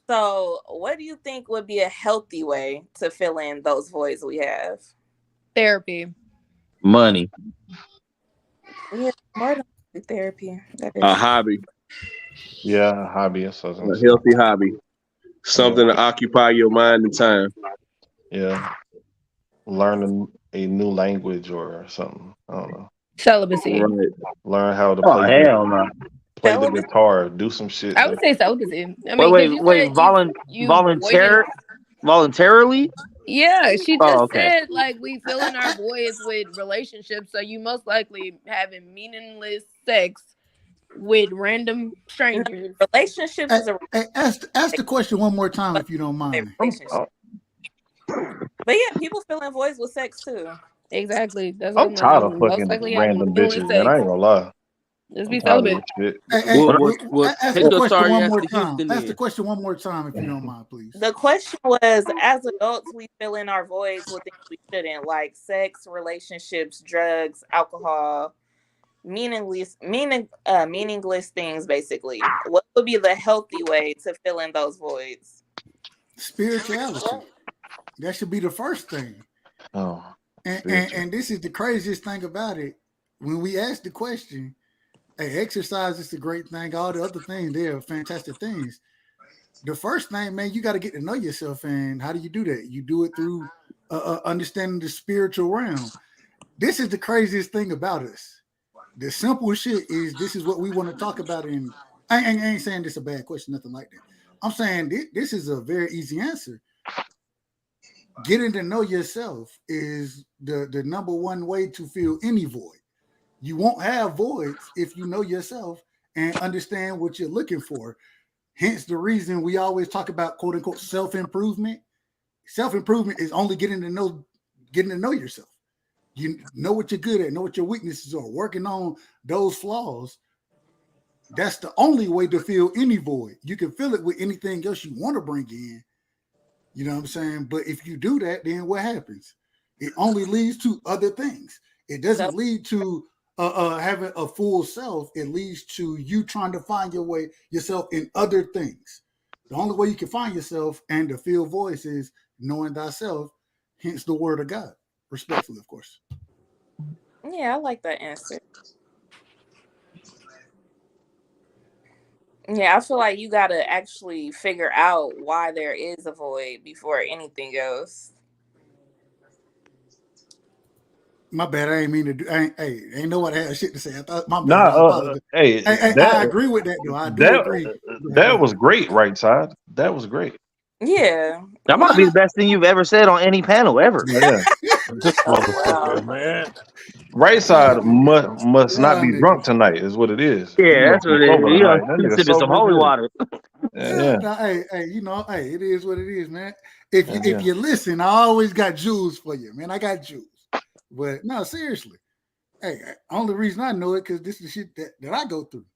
So, what do you think would be a healthy way to fill in those voids we have? Therapy. Money. Yeah, more than therapy. That is. A hobby, Yeah, a hobby or a something. healthy hobby, something to occupy your mind and time. Yeah. Learn a new language or something. I don't know. Celibacy. Right. Learn how to Oh play hell no. play the guitar. Do some shit. I would say celibacy. I mean, Wait. Voluntarily? Yeah, she just Oh, okay. said like we fill in our voids with relationships, so you most likely having meaningless sex with random strangers. Relationships is a Ask the question one more time if you don't mind. relationship. But yeah, people fill in voids with sex too. Exactly. That's I'm what tired of most fucking likely having random meaningless bitches, sex. man. I ain't gonna lie. Just be I'm tired of celibate. this shit. Ask take the your question sorry one ass more to time. Houston Ask then. the question one more time if you don't mind, please. The question was, as adults, we fill in our voids with things we shouldn't, like sex, relationships, drugs, alcohol, meaningless things, basically. What would be the healthy way to fill in those voids? Spirituality. That should be the first thing. Oh. And this is the craziest thing about it. When we ask the question, hey, exercise is a great thing. All the other things, they're fantastic things. The first thing, man, you got to get to know yourself. And how do you do that? You do it through understanding the spiritual realm. This is the craziest thing about us. The simple shit is this is what we want to talk about. And I ain't saying this is a bad question, nothing like that. I'm saying this is a very easy answer. Getting to know yourself is the number one way to fill any void. You won't have voids if you know yourself and understand what you're looking for. Hence the reason we always talk about quote unquote self-improvement. Self-improvement is only getting to know yourself. You know what you're good at, know what your weaknesses are, working on those flaws. That's the only way to fill any void. You can fill it with anything else you want to bring in. You know what I'm saying? But if you do that, then what happens? It only leads to other things. It doesn't lead to having a full self. It leads to you trying to find yourself in other things. The only way you can find yourself and to fill voice is knowing thyself, hence the word of God. Respectfully, of course. Yeah, I like that answer. Yeah, I feel like you got to actually figure out why there is a void before anything else. My bad. I ain't mean to do. Ain't nobody had shit to say. I thought my bad. I agree with that though. I do agree. That was great, right side. That was great. Yeah, That might be the best thing you've ever said on any panel ever. Yeah. This motherfucker, man. Right side must not be nigga. drunk tonight, is what it is. He Yeah, must that's be what it sober is. You tonight. know, That he's nigga sipping some sober holy as hell. water. Yeah. Nah, hey, you know, hey, it is what it is, man. If you Yeah. if you listen, I always got jewels for you, man. I got jewels. But no, seriously. Hey, only reason I know it because this is the shit that I go through.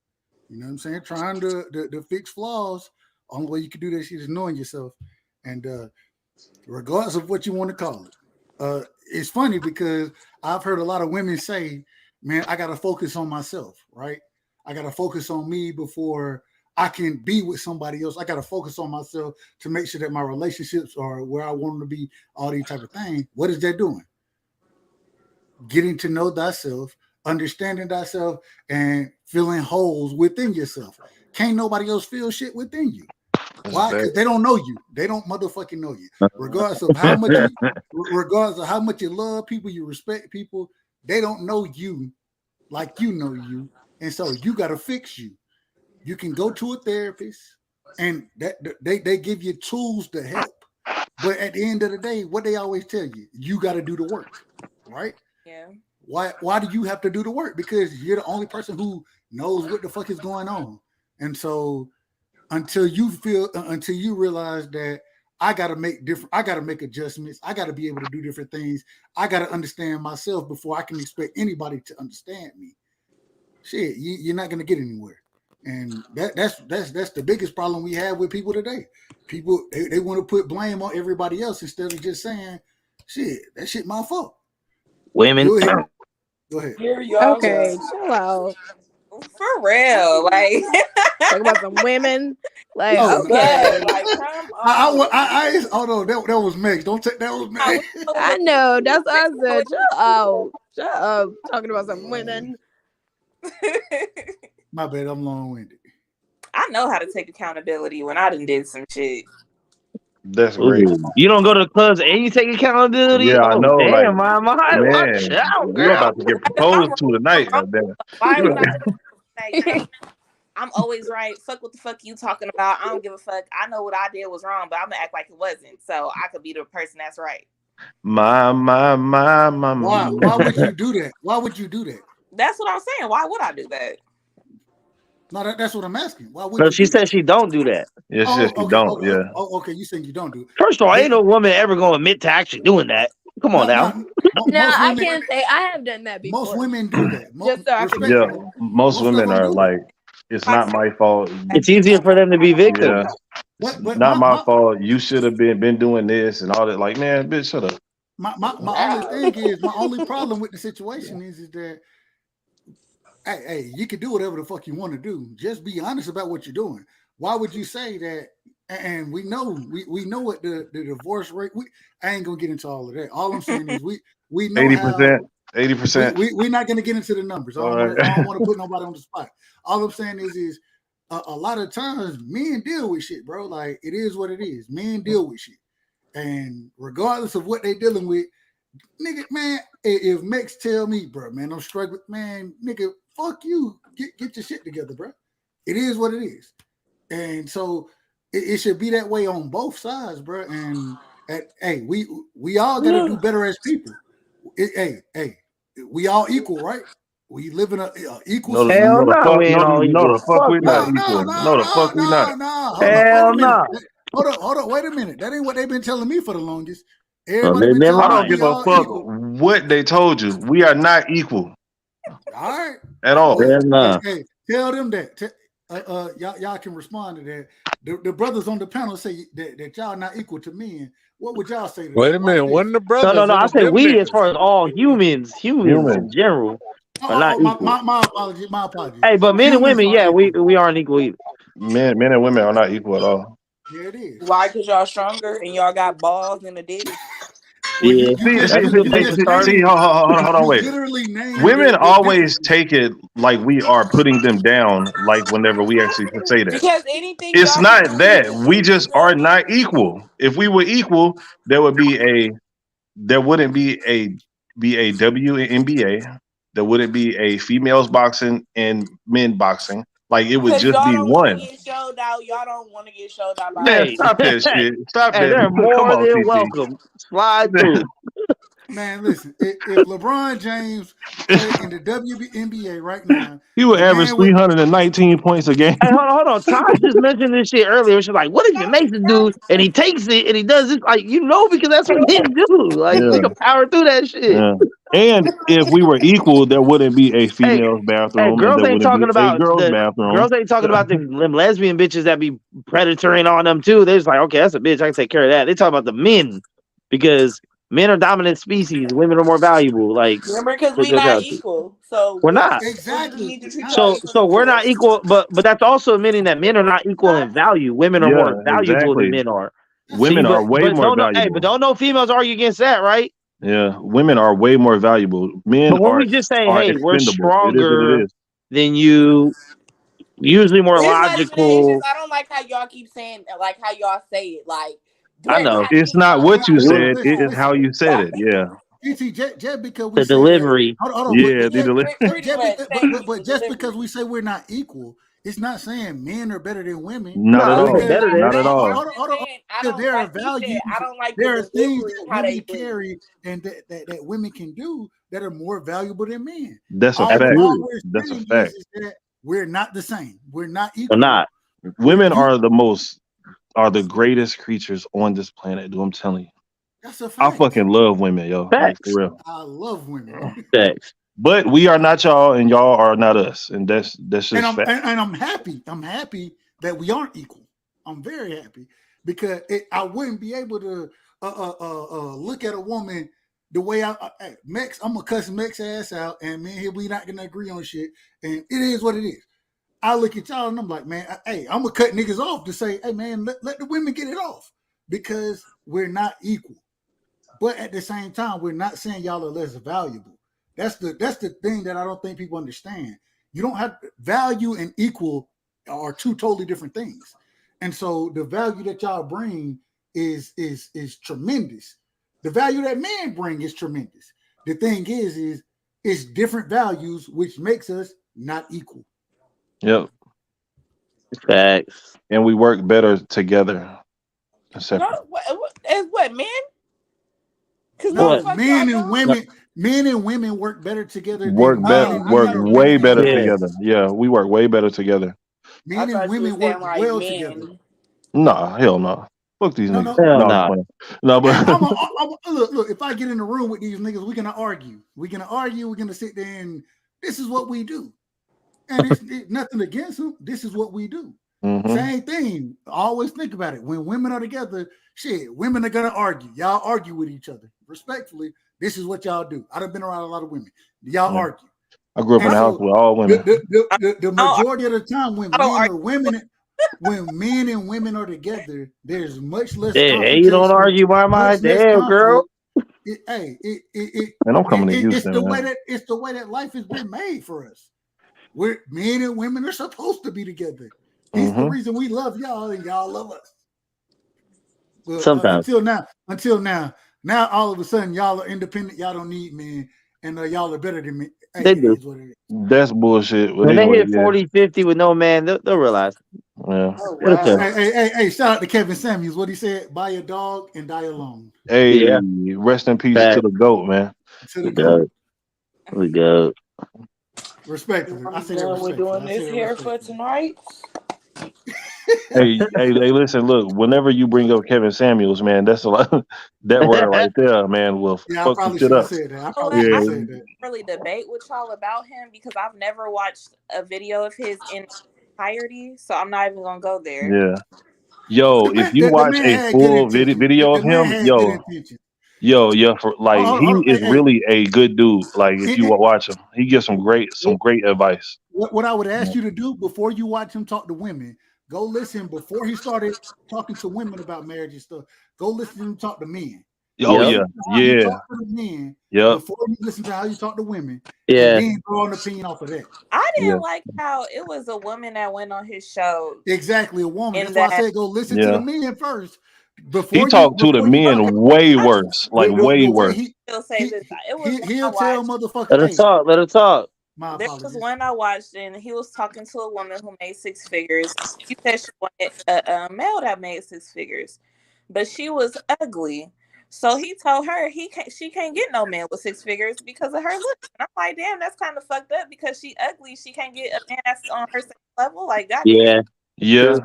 You know what I'm saying? Trying to fix flaws. Only way you can do that shit is knowing yourself. And regardless of what you want to call it. It's funny because I've heard a lot of women say, man, I gotta focus on myself, right? I gotta focus on me before I can be with somebody else. I gotta focus on myself to make sure that my relationships are where I want them to be, all these type of things. What is that doing? Getting to know thyself, understanding thyself, and filling holes within yourself. Can't nobody else fill shit within you. Why? Because they don't know you. They don't motherfucking know you. Regardless of how much you love people, you respect people, they don't know you like you know you. And so you got to fix you. You can go to a therapist and that they give you tools to help. But at the end of the day, what they always tell you, you got to do the work, right? Yeah. Why do you have to do the work? Because you're the only person who knows what the fuck is going on. And so until you realize that I gotta make adjustments, I gotta be able to do different things, I gotta understand myself before I can expect anybody to understand me. Shit, you're not gonna get anywhere. And that's the biggest problem we have with people today. People they want to put blame on everybody else instead of just saying, shit, that shit my fault. Women. Go ahead. Here y'all Okay, go. chill out. For real, like talk about some women. Like, Oh, okay, Like, come I hold on, that was Meg. Don't take that was Meg. I know. That's what I said. Shut up. Talking about some women. My bad, I'm long-winded. I know how to take accountability when I done did some shit. That's great. You don't go to the clubs and you take accountability? Yeah, I know. Damn, Like, watch out, you're girl. about to get proposed to tonight. Goddamn. Why would I say, I'm always right? Fuck what the fuck you talking about. I don't give a fuck. I know what I did was wrong, but I'm gonna act like it wasn't. So I could be the person that's right. My. Why would you do that? Why would you do that? That's what I'm saying. Why would I do that? No, that's what I'm asking. Why would No, you she said she don't do that. Yeah, she said she don't. Yeah. Okay, you saying you don't do it. First of all, ain't no woman ever gonna admit to actually doing that. Come on now. No, I can't say I have done that before. Most women do that. Just so I can Yeah, most women are like, it's not my fault. It's easier for them to be victims. Yeah. Not my fault. You should have been doing this and all that. Like, man, bitch, shut up. My only thing is, my only problem with the situation is that hey, you can do whatever the fuck you want to do. Just be honest about what you're doing. Why would you say that? And we know what the divorce rate. I ain't gonna get into all of that. All I'm saying is we know 80%. We're not gonna get into the numbers. I don't want to put nobody on the spot. All I'm saying is a lot of times men deal with shit, bro. Like, it is what it is. Men deal with shit, and regardless of what they dealing with, nigga, man, if Mex tell me, bro, man, I'm struggling, man, nigga, fuck you. Get your shit together, bro. It is what it is. And so it should be that way on both sides, bro. And hey, we all gotta do better as people. Hey, we all equal, right? We live in a equal No, Hell the fuck, no, the fuck we not equal. No, the fuck we not. Hell no. Hold on, wait a minute. That ain't what they've been telling me for the longest. I don't give a fuck what they told you. We are not equal. All right. At all. Hey, tell them that. Y'all can respond to that. The brothers on the panel say that y'all not equal to men. What would y'all say to Wait that? a minute, when the brothers? No. I say we as far as all humans in general. Not equal. My apologies. Hey, but men and women, yeah, we aren't equal either. Men and women are not equal at all. Yeah, it is. Why? Because y'all stronger and y'all got balls and a dick. Yeah. See, hold on, wait. Women always take it like we are putting them down, like whenever we actually say that. Because anything it's not that. We just are not equal. If we were equal, there wouldn't be a WNBA. There wouldn't be a females boxing and men boxing. Like, it would just be one. Y'all don't want to get showed out. Man, stop that shit. Stop that. They're more than welcome. Slide through. Man, listen. If LeBron James played in the WNBA right now, he would average 319 points a game. Hey, hold on. Todd just mentioned this shit earlier. She's like, what if you make the dude and he takes it and he does this? Like, because that's what he do. Like, we can power through that shit. Yeah. And if we were equal, there wouldn't be a female's bathroom. Hey, girls ain't talking about girls' bathroom. Girls ain't talking about them lesbian bitches that be predatoring on them too. They're just like, okay, that's a bitch. I can take care of that. They talk about the men because men are dominant species. Women are more valuable. Like, remember, because we're not equal, so we're not. Exactly. So we're not equal, but that's also meaning that men are not equal in value. Women are more valuable than men are. Women are way more valuable. Hey, but don't know females argue against that, right? Yeah, women are way more valuable. Men but when are. We just say, hey, we're stronger than you. Usually more logical. I don't like how y'all keep saying, like how y'all say it. Like, I know it's not what you said; it is how you said it. Yeah. Just because we the delivery. But just because we say we're not equal, it's not saying men are better than women. Not at all. Not at all. There are values. There are things that women carry and that women can do that are more valuable than men. That's a fact. That's a fact. We're not the same. We're not equal. We're not. Women are the greatest creatures on this planet. Dude, I'm telling you. That's a fact. I fucking love women, yo. Like, for real. I love women. Facts. But we are not y'all, and y'all are not us, and that's just fact. And I'm happy. I'm happy that we aren't equal. I'm very happy because I wouldn't be able to look at a woman the way Mex. I'm gonna cuss Mex ass out, and man, we not gonna agree on shit, and it is what it is. I look at y'all and I'm like, man, hey, I'm gonna cut niggas off to say, hey, man, let the women get it off because we're not equal. But at the same time, we're not saying y'all are less valuable. That's the thing that I don't think people understand. You don't have value and equal are two totally different things. And so the value that y'all bring is tremendous. The value that men bring is tremendous. The thing is it's different values, which makes us not equal. Yep. Facts. And we work better together. As what, men? No, men and women work better together. Work way better together. Yeah, we work way better together. Men and women work well together. Nah, hell no. Fuck these niggas. No, but look, if I get in the room with these niggas, we're gonna argue. We're gonna sit there and this is what we do. And it's nothing against them. This is what we do. Mm-hmm. Same thing. Always think about it. When women are together, women are gonna argue. Y'all argue with each other. Respectfully, this is what y'all do. I've been around a lot of women. Y'all argue. I grew up in a house with all women. The majority of the time when men and women are together, there's much less. Hey, you don't argue by my damn girl. And I'm coming to Houston. It's the way that life has been made for us. Where men and women are supposed to be together. It's the reason we love y'all and y'all love us. But, sometimes until now, all of a sudden y'all are independent. Y'all don't need men, and y'all are better than me. Hey, they do. That's bullshit. When they hit 40, 50 with no man, they'll realize. Yeah. Oh, wow. Hey, shout out to Kevin Samuels. What he said: buy a dog and die alone. Hey, rest in peace to the GOAT, man. To the GOAT. The GOAT. Respectfully. I say that we're doing this here for tonight. hey, listen, look, whenever you bring up Kevin Samuels, man, that's a lot. That word right there, man, will fuck some shit up. I can't really debate with y'all about him because I've never watched a video of his in entirety, so I'm not even gonna go there. Yeah. Yo, if you watch a full video of him, for like he is really a good dude. Like if you watch him, he gives some great advice. What I would ask you to do before you watch him talk to women, go listen before he started talking to women about marriage and stuff. Go listen to him talk to men. Oh yeah. Before you listen to how you talk to women, and then draw an opinion off of that. I didn't like how it was a woman that went on his show. Exactly, a woman. That's why I said go listen to the men first. He talked to the men way worse, like way worse. He'll say this. He'll tell motherfuckers. Let her talk. There was one I watched, and he was talking to a woman who made six figures. She said she wanted a male that made six figures, but she was ugly. So he told her she can't get no man with 6 figures because of her looks. And I'm like, damn, that's kind of fucked up because she ugly. She can't get a man that's on her same level. Like, goddamn. Yeah.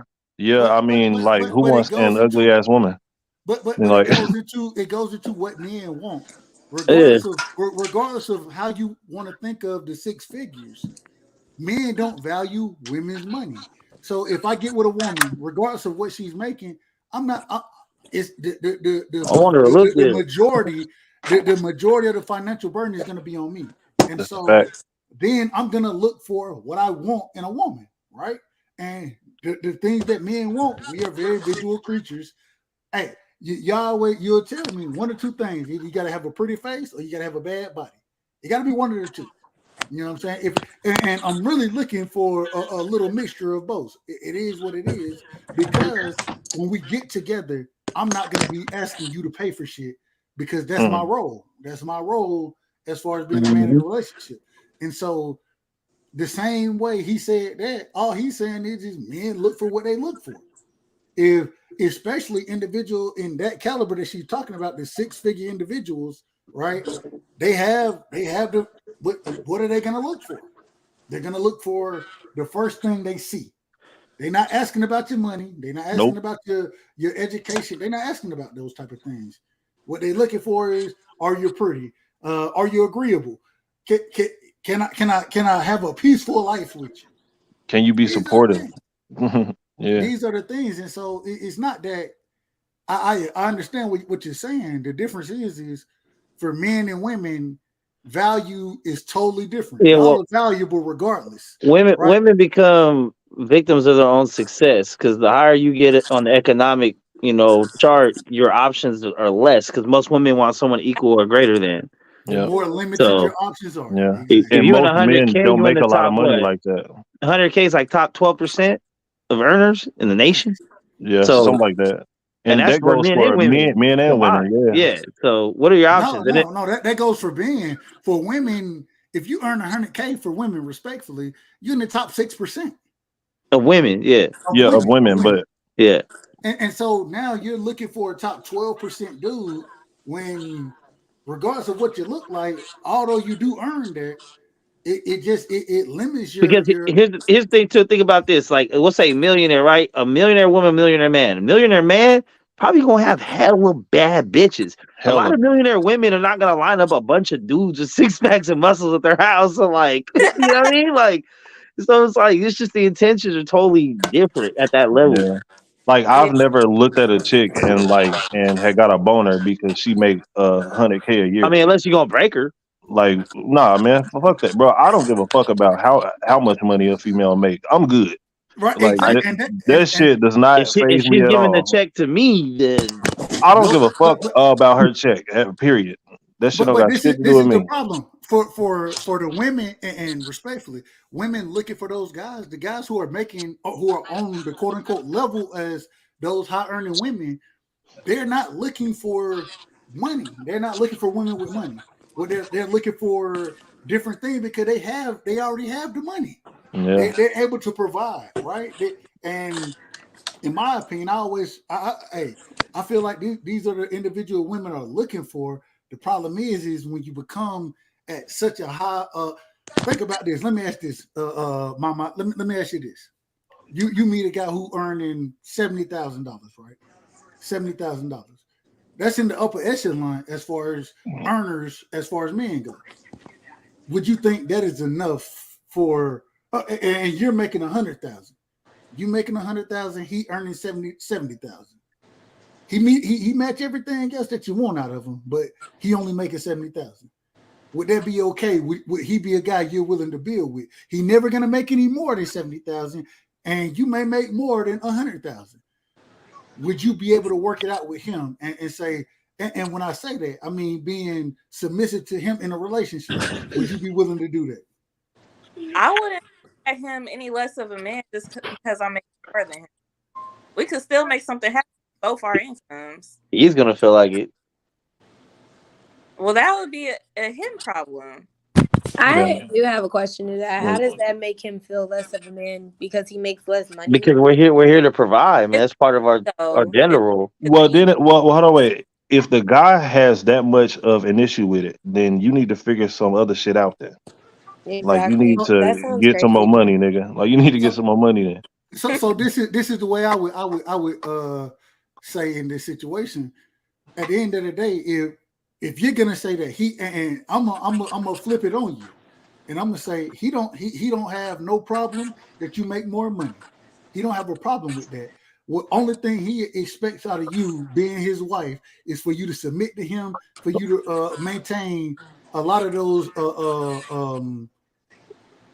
I mean, like, who wants an ugly ass woman? But like, it goes into what men want, regardless of how you want to think of the 6 figures. Men don't value women's money. So if I get with a woman, regardless of what she's making, I'm not. It's the majority. The majority of the financial burden is going to be on me, and so then I'm going to look for what I want in a woman, right? And the things that men want, we are very visual creatures. Hey, you'll tell me one or two things. You got to have a pretty face or you got to have a bad body. It got to be one of the two. You know what I'm saying? And I'm really looking for a little mixture of both. It is what it is, because when we get together, I'm not going to be asking you to pay for shit, because that's my role. That's my role as far as being a man in a relationship. And so the same way he said that, all he's saying is men look for what they look for. If especially individual in that caliber that she's talking about, the 6-figure individuals, right? They have the what are they going to look for? They're going to look for the first thing they see. They're not asking about your money. They're not asking about your education. They're not asking about those type of things. What they're looking for is, are you pretty? Are you agreeable? Can I have a peaceful life with you? Can you be supportive? These are the things. And so it's not that I understand what you're saying. The difference is for men and women, value is totally different. All are valuable regardless. Women become victims of their own success, because the higher you get it on the economic, chart, your options are less, because most women want someone equal or greater than. The more limited your options are. Yeah. If and you're most men don't make a lot of money what? like that. 100K is like top 12% of earners in the nation. Yeah, something like that. And that's that goes men for and women. men and women. Yeah. So what are your options? No, that goes for men. For women, if you earn 100K for women, respectfully, you're in the top 6% of women. Of women, but and so now you're looking for a top 12% dude, when regardless of what you look like, although you do earn that, it limits your. Because here's the thing to think about this. Like, we'll say millionaire, right? A millionaire woman, millionaire man. A millionaire man probably gonna have hella bad bitches. A lot of millionaire women are not gonna line up a bunch of dudes with 6-packs and muscles at their house. So, like, you know what I mean? Like, so it's like, it's just the intentions are totally different at that level. Yeah. Like, I've never looked at a chick and had got a boner because she makes 100K a year. I mean, unless you're gonna break her. Like, nah, man, fuck that, bro. I don't give a fuck about how much money a female make. I'm good. Right. Like, that shit does not faze me at all. If she's giving the check to me, then I don't give a fuck about her check. Period. That shit don't got shit to do with me. This is the problem for the women, and respectfully, women looking for those guys, the guys who are on the quote unquote level as those high earning women. They're not looking for money. They're not looking for women with money. Well, they're looking for different things because they already have the money. Yeah. They're able to provide, right? And in my opinion, I feel like these are the individual women are looking for. The problem is when you become at such a high. Think about this. Let me ask this, Mama. Let me ask you this. You meet a guy who earning $70,000, right? $70,000. That's in the upper echelon as far as earners, as far as men go. Would you think that is enough for? And you're making 100,000. You making 100,000. He earning 70,000. He match everything else that you want out of him, but he only making 70,000. Would that be okay? Would he be a guy you're willing to build with? He never gonna make any more than 70,000, and you may make more than 100,000. Would you be able to work it out with him and say, and when I say that, I mean being submissive to him in a relationship? Would you be willing to do that? I wouldn't at him any less of a man just because I'm making more than him. We could still make something happen both our incomes. He's gonna feel like it. Well, that would be a him problem. I do have a question to that. How does that make him feel less of a man because he makes less money? Because we're here to provide, man. That's part of our general. Well, hold on, wait. if the guy has that much of an issue with it, then you need to figure some other shit out there. Like you Exactly. need That to sounds get some more crazy. money, nigga. Like you need to get some more money then. So this is the way I would say in this situation. At the end of the day, if you're gonna say that he and I'm gonna flip it on you, and I'm gonna say he don't have no problem that you make more money. He don't have a problem with that. What only thing he expects out of you being his wife is for you to submit to him, for you to maintain a lot of those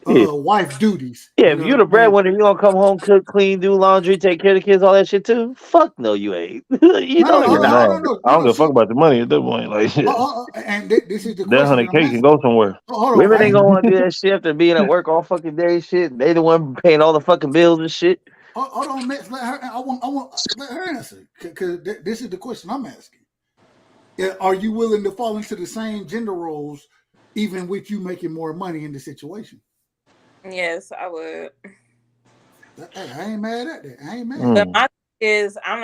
wife duties. Yeah, You if know you what the I'm saying? breadwinner, you gonna come home, cook, clean, do laundry, take care of the kids, all that shit too? Fuck no, you ain't. You know you're not. I don't give a fuck about the money at that point. Like And this is the that question that $100K I'm can asking. go somewhere. Hold on, Women ain't gonna want to do that shit after being at work all fucking day. Shit, they the one paying all the fucking bills and shit. Hold on, Max. Let her. I want let her answer because this is the question I'm asking. Are you willing to fall into the same gender roles, even with you making more money in the situation? Yes, I would. I ain't mad at that. I ain't mad. But my thing is, I'm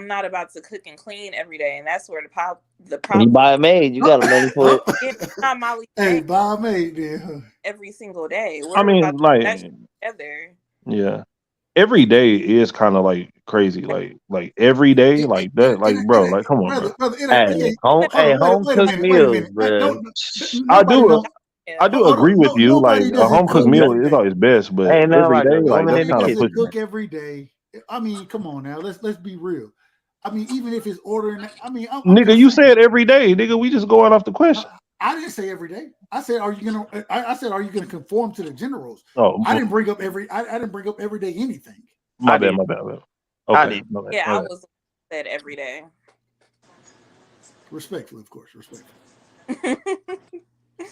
not about to cook and clean every day, and that's where the You problem. buy a maid, you got money for it. It's not my Hey, buy a maid there. every single day. I We're about mean, to like, that shit together. yeah, every day is kind of like crazy. Like every day, like that. Like, bro, like, come on, bro. Brother, Hey, home wait a cooked minute. meals, bro. I Nobody don't. do agree with you. Like Nobody a doesn't home cooked cook meal every is day. always best, but Ain't nothing every like day, a like woman that's in the kind of Doesn't pushing. cook every day. I mean, come on now. Let's be real. I mean, even if it's ordering, I mean, I'm Nigga, just you saying. said every day, nigga. We just going off the question. I didn't say every day. I said, are you gonna? I said, are you gonna conform to the gender roles? Oh, I didn't bring up I didn't bring up every day anything. my bad. Okay, my bad. Yeah, my I bad. was said every day. Respectfully, of course,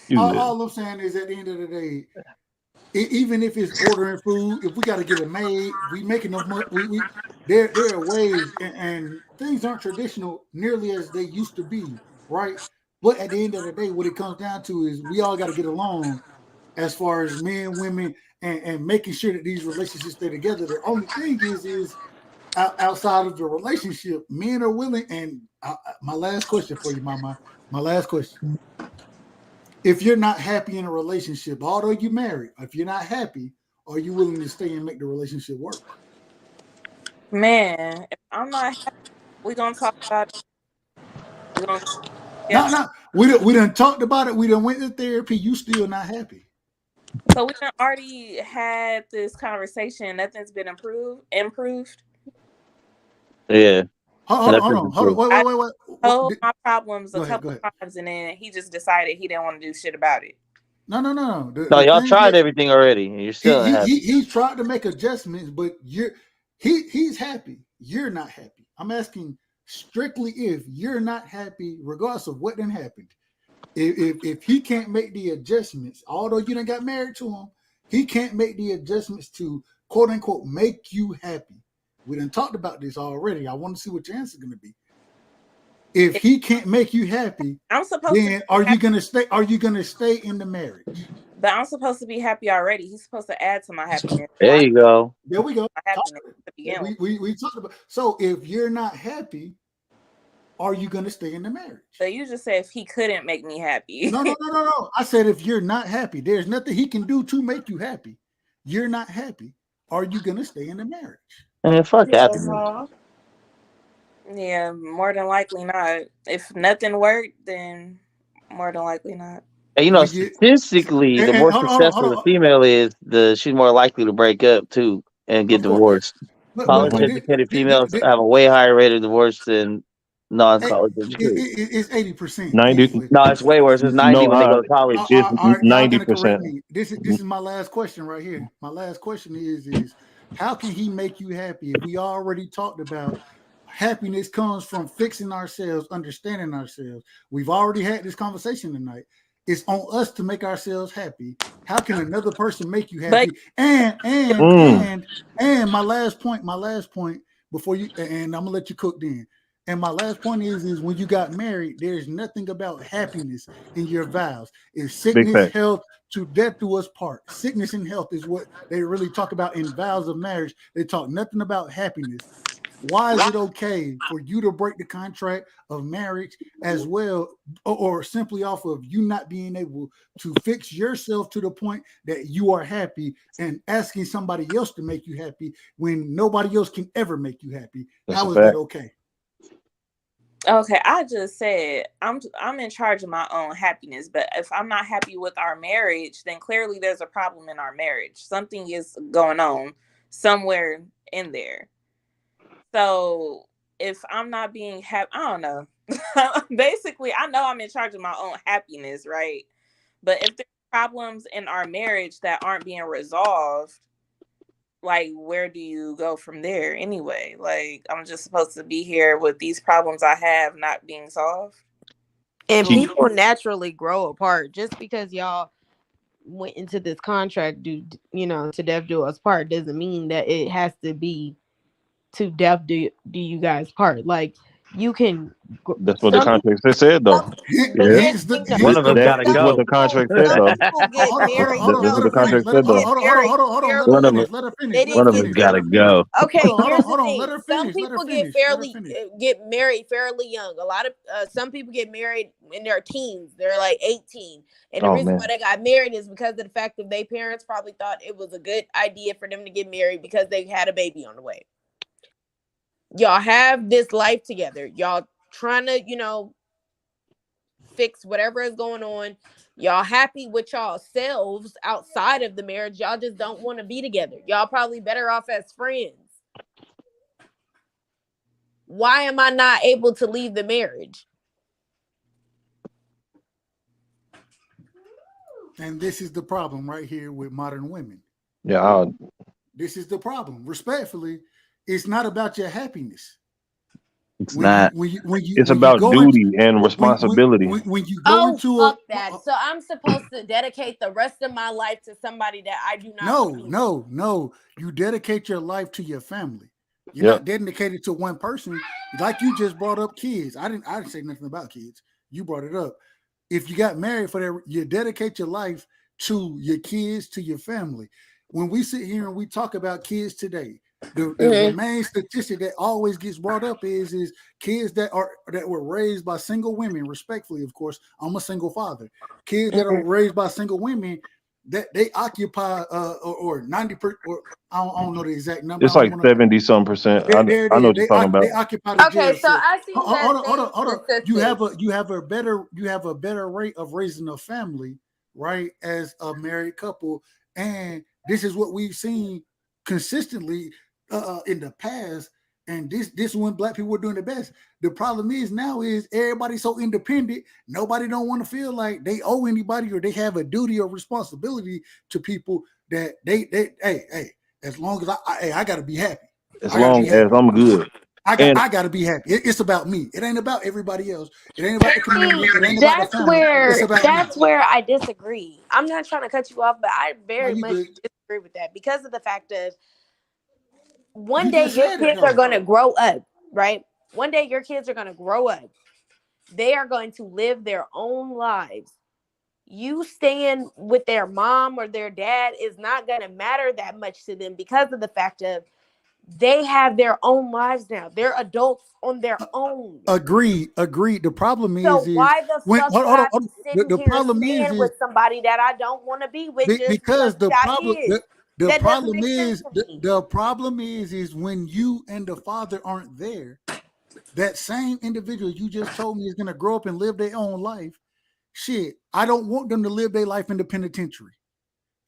You good. all I'm saying is, at the end of the day, even if it's ordering food, if we got to get it made, we make enough money. There are ways, and things aren't traditional nearly as they used to be, right? But at the end of the day, what it comes down to is we all got to get along, as far as men, women, and making sure that these relationships stay together. The only thing is outside of the relationship, men are willing. And my last question for you, Mama. My last question. If you're not happy in a relationship, although you're married, if you're not happy, are you willing to stay and make the relationship work? Man, if I'm not happy, we're gonna talk about it. We're gonna No. We done talked about it. We done went to therapy. You still not happy. So we done already had this conversation. Nothing's been improved. Yeah. Hold on. Wait. I told my problems Go a ahead, couple times, and then he just decided he didn't want to do shit about it. No. No, y'all tried everything already, and you're still happy. He's tried to make adjustments, but he's happy. You're not happy. I'm asking strictly if you're not happy, regardless of what done happened. If he can't make the adjustments, although you done got married to him, he can't make the adjustments to quote unquote make you happy. We done talked about this already. I want to see what your answer is going to be. If he can't make you happy, then are you gonna stay? Are you gonna stay in the marriage? But I'm supposed to be happy already. He's supposed to add to my happiness. There you go. There we go. My happiness to begin with. We talked about. So if you're not happy, are you gonna stay in the marriage? So you just said if he couldn't make me happy. No. I said if you're not happy, there's nothing he can do to make you happy. You're not happy. Are you gonna stay in the marriage? Fuck happiness. Yeah, more than likely not. If nothing worked, then more than likely not. And statistically, the more successful the female is, she's more likely to break up too and get divorced. College-educated females have a way higher rate of divorce than non-college educated. It's 80%. 90. No, it's way worse. It's 90 when they go to college. It's 90%. This is my last question right here. My last question is how can he make you happy if we already talked about happiness comes from fixing ourselves, understanding ourselves? We've already had this conversation tonight. It's on us to make ourselves happy. How can another person make you happy? And my last point before you, and I'm gonna let you cook then. And my last point is when you got married, there's nothing about happiness in your vows. It's sickness, health, to death do us part. Sickness and health is what they really talk about in vows of marriage. They talk nothing about happiness. Why is it okay for you to break the contract of marriage as well, or simply off of you not being able to fix yourself to the point that you are happy and asking somebody else to make you happy when nobody else can ever make you happy? How is that okay? Okay, I just said I'm in charge of my own happiness, but if I'm not happy with our marriage, then clearly there's a problem in our marriage. Something is going on somewhere in there. So if I'm not being happy, I don't know. Basically, I know I'm in charge of my own happiness, right? But if there's problems in our marriage that aren't being resolved, like, where do you go from there anyway? Like, I'm just supposed to be here with these problems I have not being solved. And people naturally grow apart. Just because y'all went into this contract, to death do us part, doesn't mean that it has to be to death do you guys part. Like, you can. That's what the contract said, though. One of them gotta go. That's what the contract said, though. That's what the contract said, though. Hold on. Let her finish. One of them gotta go. Okay, hold here's on. the thing. Let her Some finish. people get married fairly young. A lot of some people get married in their teens. They're like 18, and the reason why they got married is because of the fact that their parents probably thought it was a good idea for them to get married because they had a baby on the way. Y'all have this life together. Y'all trying to, fix whatever is going on. Y'all happy with y'all selves outside of the marriage. Y'all just don't want to be together. Y'all probably better off as friends. Why am I not able to leave the marriage? And this is the problem right here with modern women. Yeah. This is the problem. Respectfully, it's not about your happiness. It's not. It's about duty and responsibility. When you go into fuck that. So I'm supposed to dedicate the rest of my life to somebody that I do not. No. You dedicate your life to your family. You're not dedicated to one person. Like you just brought up kids. I didn't say nothing about kids. You brought it up. If you got married for that, you dedicate your life to your kids, to your family. When we sit here and we talk about kids today, the main statistic that always gets brought up is kids that were raised by single women. Respectfully, of course, I'm a single father. Kids that are raised by single women, that they occupy or 90%, or I don't know the exact number. It's like 70-some%. I know what you're talking about. They occupy the okay, so I see hold on. You have a better rate of raising a family, right, as a married couple, and this is what we've seen consistently in the past, and this is when Black people were doing the best. The problem is now is everybody's so independent. Nobody don't want to feel like they owe anybody or they have a duty or responsibility to people that they hey, as long as I gotta be happy. As long as I'm good. I gotta be happy. It's about me. It ain't about everybody else. It ain't about the community. It ain't that's about the family. where I disagree. I'm not trying to cut you off, but I very much disagree with that because of the fact of one day your kids are going to grow up, right? One day your kids are going to grow up. They are going to live their own lives. You staying with their mom or their dad is not going to matter that much to them because of the fact of they have their own lives now. They're adults on their own. Agreed. The problem is, why the fuck would I be sitting here staying with somebody that I don't want to be with? Because the problem is when you and the father aren't there, that same individual you just told me is going to grow up and live their own life. Shit, I don't want them to live their life in the penitentiary.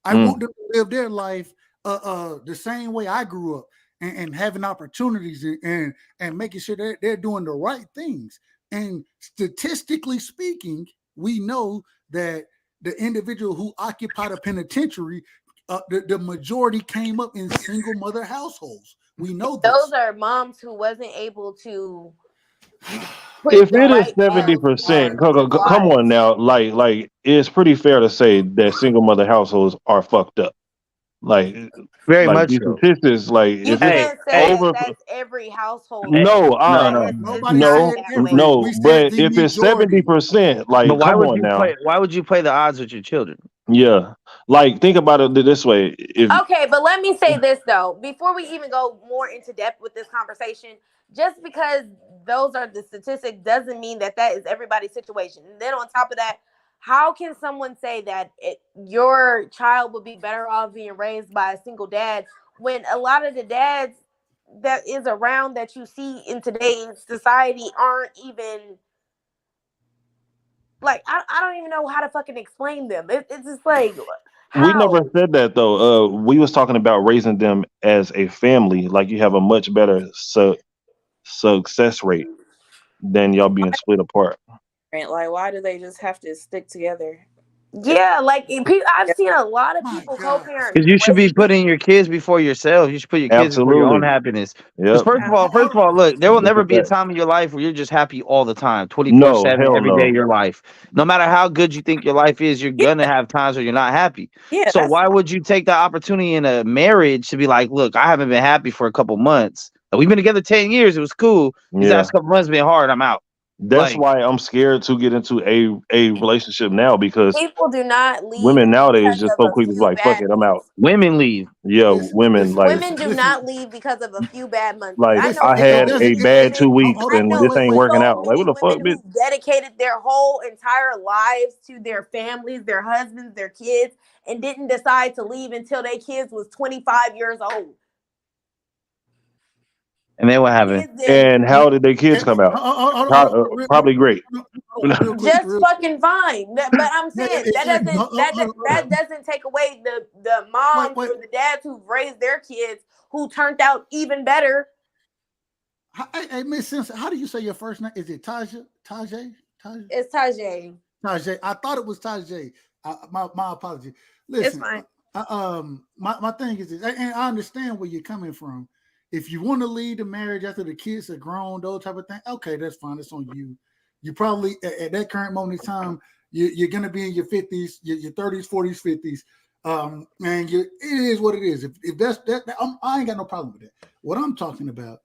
I want them to live their life the same way I grew up and having opportunities and making sure that they're doing the right things. And statistically speaking, we know that the individual who occupied a penitentiary, the majority came up in single mother households. We know this. Those are moms who wasn't able to. If it is 70%, come on now, like it's pretty fair to say that single mother households are fucked up. Like very much so. Statistics, like you can't say that's every household. No. But if it's 70%, like but why would you play the odds with your children? Yeah, like think about it this way: if Okay, but let me say this though, before we even go more into depth with this conversation, just because those are the statistics doesn't mean that that is everybody's situation. And then on top of that, how can someone say that your child would be better off being raised by a single dad when a lot of the dads that is around that you see in today's society aren't even like I don't even know how to fucking explain them. It's just like we never how said that though, we was talking about raising them as a family. Like you have a much better success rate than y'all being split apart. Like, why do they just have to stick together? Yeah, like I've seen a lot of people co-parent. Because you should be putting your kids before yourself. You should put your kids before your own Absolutely. happiness. Because Yep. first of all, look, there will That's a never be a fact. time in your life where you're just happy all the time, No, 24/7, hell every day of no. your life. No matter how good you think your life is, you're gonna have times where you're not happy. Yeah, So why would you take the opportunity in a marriage to be like, look, I haven't been happy for a couple months. We've been together 10 years. It was cool. These Yeah. last couple months been hard. I'm out. That's Like, why I'm scared to get into a relationship now because people do not leave women nowadays because just of so a quick to be few like, fuck bad it, I'm out. women leave. Yeah, women like women do not leave because of a few bad months. like I know I had plenty a of bad 2 women. weeks I and know this ain't working so out. Like many what the fuck, women bitch? who dedicated their whole entire lives to their families, their husbands, their kids, and didn't decide to leave until their kids was 25 years old. And then what happened? And how did their kids come out? Probably great. Just fucking fine. But I'm saying that doesn't take away the moms or the dads who raised their kids who turned out even better. Hey, Miss Simpson, how do you say your first name? Is it Tajay? It's Tajay. Tajay. I thought it was Tajay. My apology. Listen, it's fine. My thing is this, and I understand where you're coming from. If you want to lead the marriage after the kids are grown, those type of thing, okay, that's fine. It's on you. You probably at that current moment in time, you're going to be in your 50s, your 30s, 40s, 50s. And it is what it is. If that's that, I ain't got no problem with that. What I'm talking about,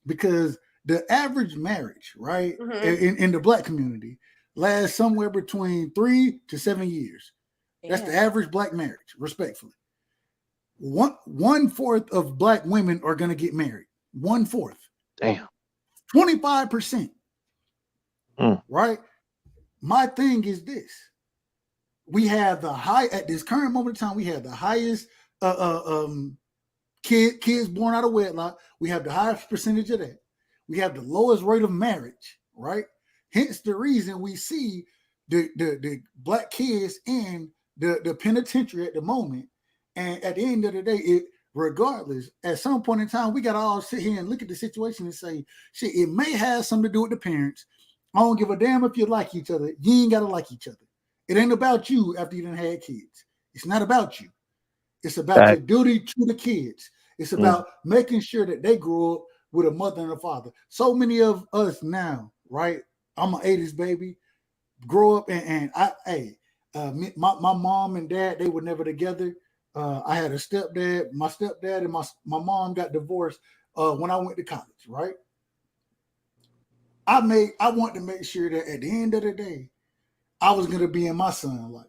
because the average marriage, right, in the Black community lasts somewhere between 3 to 7 years. That's the average Black marriage, respectfully. 1/4 of Black women are going to get married. 1/4. Damn. 25%. Right? My thing is this. We have at this current moment in time, we have the highest kids born out of wedlock. We have the highest percentage of that. We have the lowest rate of marriage, right? Hence the reason we see the Black kids in the penitentiary at the moment. And at the end of the day, regardless, at some point in time, we got to all sit here and look at the situation and say, shit, it may have something to do with the parents. I don't give a damn if you like each other. You ain't got to like each other. It ain't about you after you done had kids. It's not about you. It's about your duty to the kids. It's about making sure that they grow up with a mother and a father. So many of us now, right? I'm an 80s baby. Grow up and my mom and dad, they were never together. I had a stepdad. My stepdad and my mom got divorced when I went to college, right? I want to make sure that at the end of the day, I was going to be in my son's life.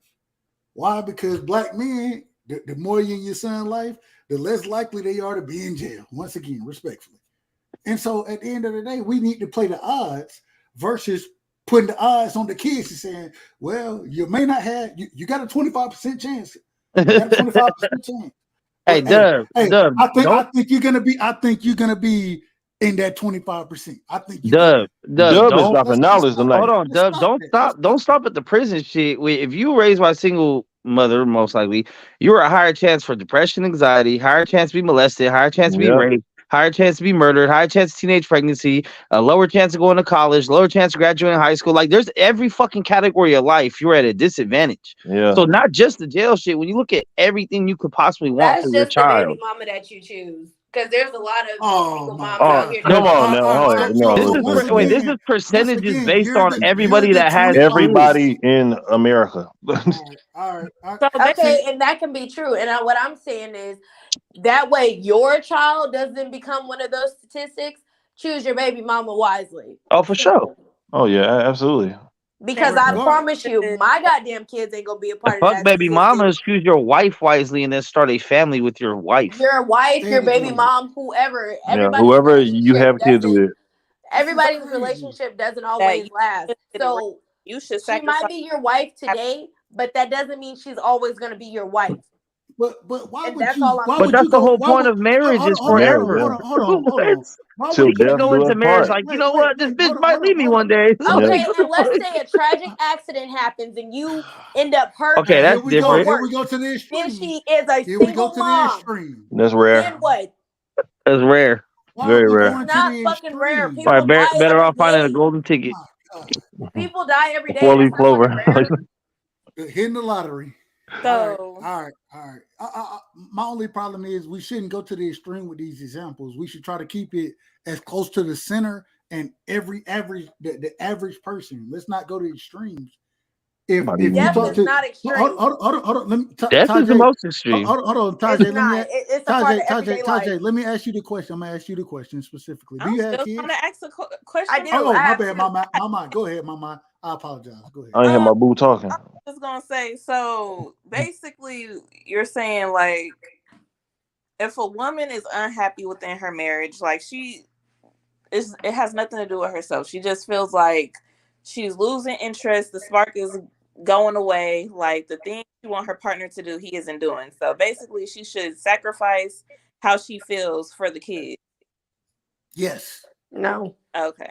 Why? Because Black men, the more you're in your son's life, the less likely they are to be in jail. Once again, respectfully. And so at the end of the day, we need to play the odds versus putting the odds on the kids and saying, well, you may not have, you got a 25% chance. You got a 25% chance. Hey, Dub, I think you're gonna be in that 25%. I think Dub is dropping knowledge tonight. Hold on, Dub. Don't stop at the prison shit. If you were raised by a single mother, most likely, you were a higher chance for depression, anxiety, higher chance to be molested, higher chance to be raped, higher chance to be murdered, higher chance of teenage pregnancy, a lower chance of going to college, lower chance of graduating high school. Like there's every fucking category of life you're at a disadvantage. Yeah. So not just the jail shit. When you look at everything you could possibly want for your child. That's just the baby mama that you choose. Because there's a lot of single moms out here. Come on now. This is percentages based on everybody that has everybody in America. All right. Okay, and that can be true. And what I'm saying is that way your child doesn't become one of those statistics. Choose your baby mama wisely. Oh, for sure. Oh yeah, absolutely. Because I promise you, my goddamn kids ain't gonna be a part of Fuck that baby decision. mama, choose your wife wisely and then start a family with your wife. Your wife, your baby mom, whoever, whoever you have kids with. Everybody's relationship doesn't always last. So you should she might be your wife today, but that doesn't mean she's always gonna be your wife. But why And would that's you? all I'm Why saying. would But that's you the go? whole Why point would, of marriage is hold forever. on. Why Till would You death can't go do us into marriage part. like, you know what, this bitch might leave me one day. Okay, and let's say a tragic accident happens and you end up hurt. Okay, and that's you different. Here we go to the extreme. Then she is a Here we go single to the mom. extreme. That's rare. Then what? That's rare. Why Very are we rare. going It's to not the fucking rare. extreme? People All right, die better every off finding a day. golden ticket. People die every day. Four leaf That's not fucking clover. rare. Hitting the lottery. So all right. My only problem is we shouldn't go to the extreme with these examples. We should try to keep it as close to the center and the average person. Let's not go to extremes. If you talk to, not extreme. hold on. Let me, Death is the most extreme. Hold on, Tajay. It's not. It's a part of everyday life. Tajay, let me ask you the question. I'm gonna ask you the question specifically. Do I'm you have still kids? trying to ask a question. I do. Oh, I my have bad, two. Mama. Go ahead, Mama. I apologize. Go ahead. I ain't hear my boo talking. I was gonna say, so basically you're saying like if a woman is unhappy within her marriage, like it has nothing to do with herself. She just feels like she's losing interest, the spark is going away, like the thing she wants her partner to do, he isn't doing. So basically she should sacrifice how she feels for the kid. Yes. No. Okay.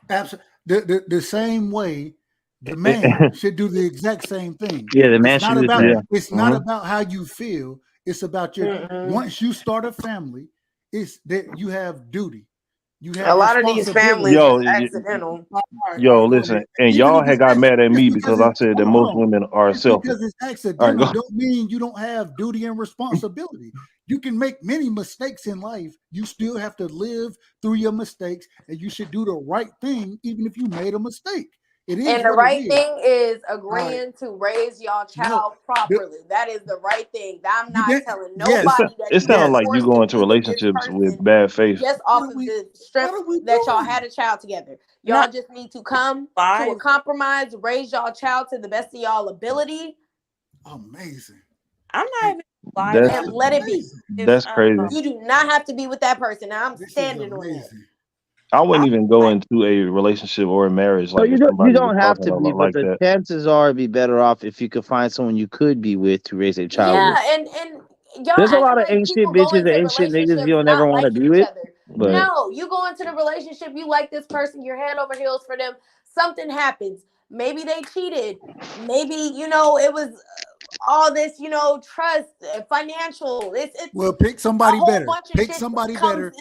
Absolutely. The same way the man should do the exact same thing. Yeah, the man should do the same. It's not about how you feel. It's about once you start a family, it's that you have duty. You have a lot of these families Yo, is accidental. Yo, listen, and y'all had got mad at me because I said that most women are selfish. Because it's accidental don't mean you don't have duty and responsibility. You can make many mistakes in life. You still have to live through your mistakes, and you should do the right thing even if you made a mistake. It is and the right thing is agreeing to raise y'all child properly. That is the right thing. I'm not telling nobody that it sounds like you go into relationships with bad faith. just off of the strength that y'all had a child together. Y'all just need to come to a compromise, raise y'all child to the best of y'all ability. Amazing. I'm not even lying. And let it be. That's crazy. You do not have to be be with that person. I'm standing on it. I wouldn't even go into a relationship or a marriage like you don't have to be, but the chances are it'd be better off if you could find someone you could be with to raise a child with. Yeah, and y'all There's a lot of like ancient bitches and ancient niggas you'll never want to be with. But no, you go into the relationship, you like this person, you're head over heels for them. Something happens. Maybe they cheated. Maybe, it was all this, trust, financial. Well, pick somebody better. Pick somebody better.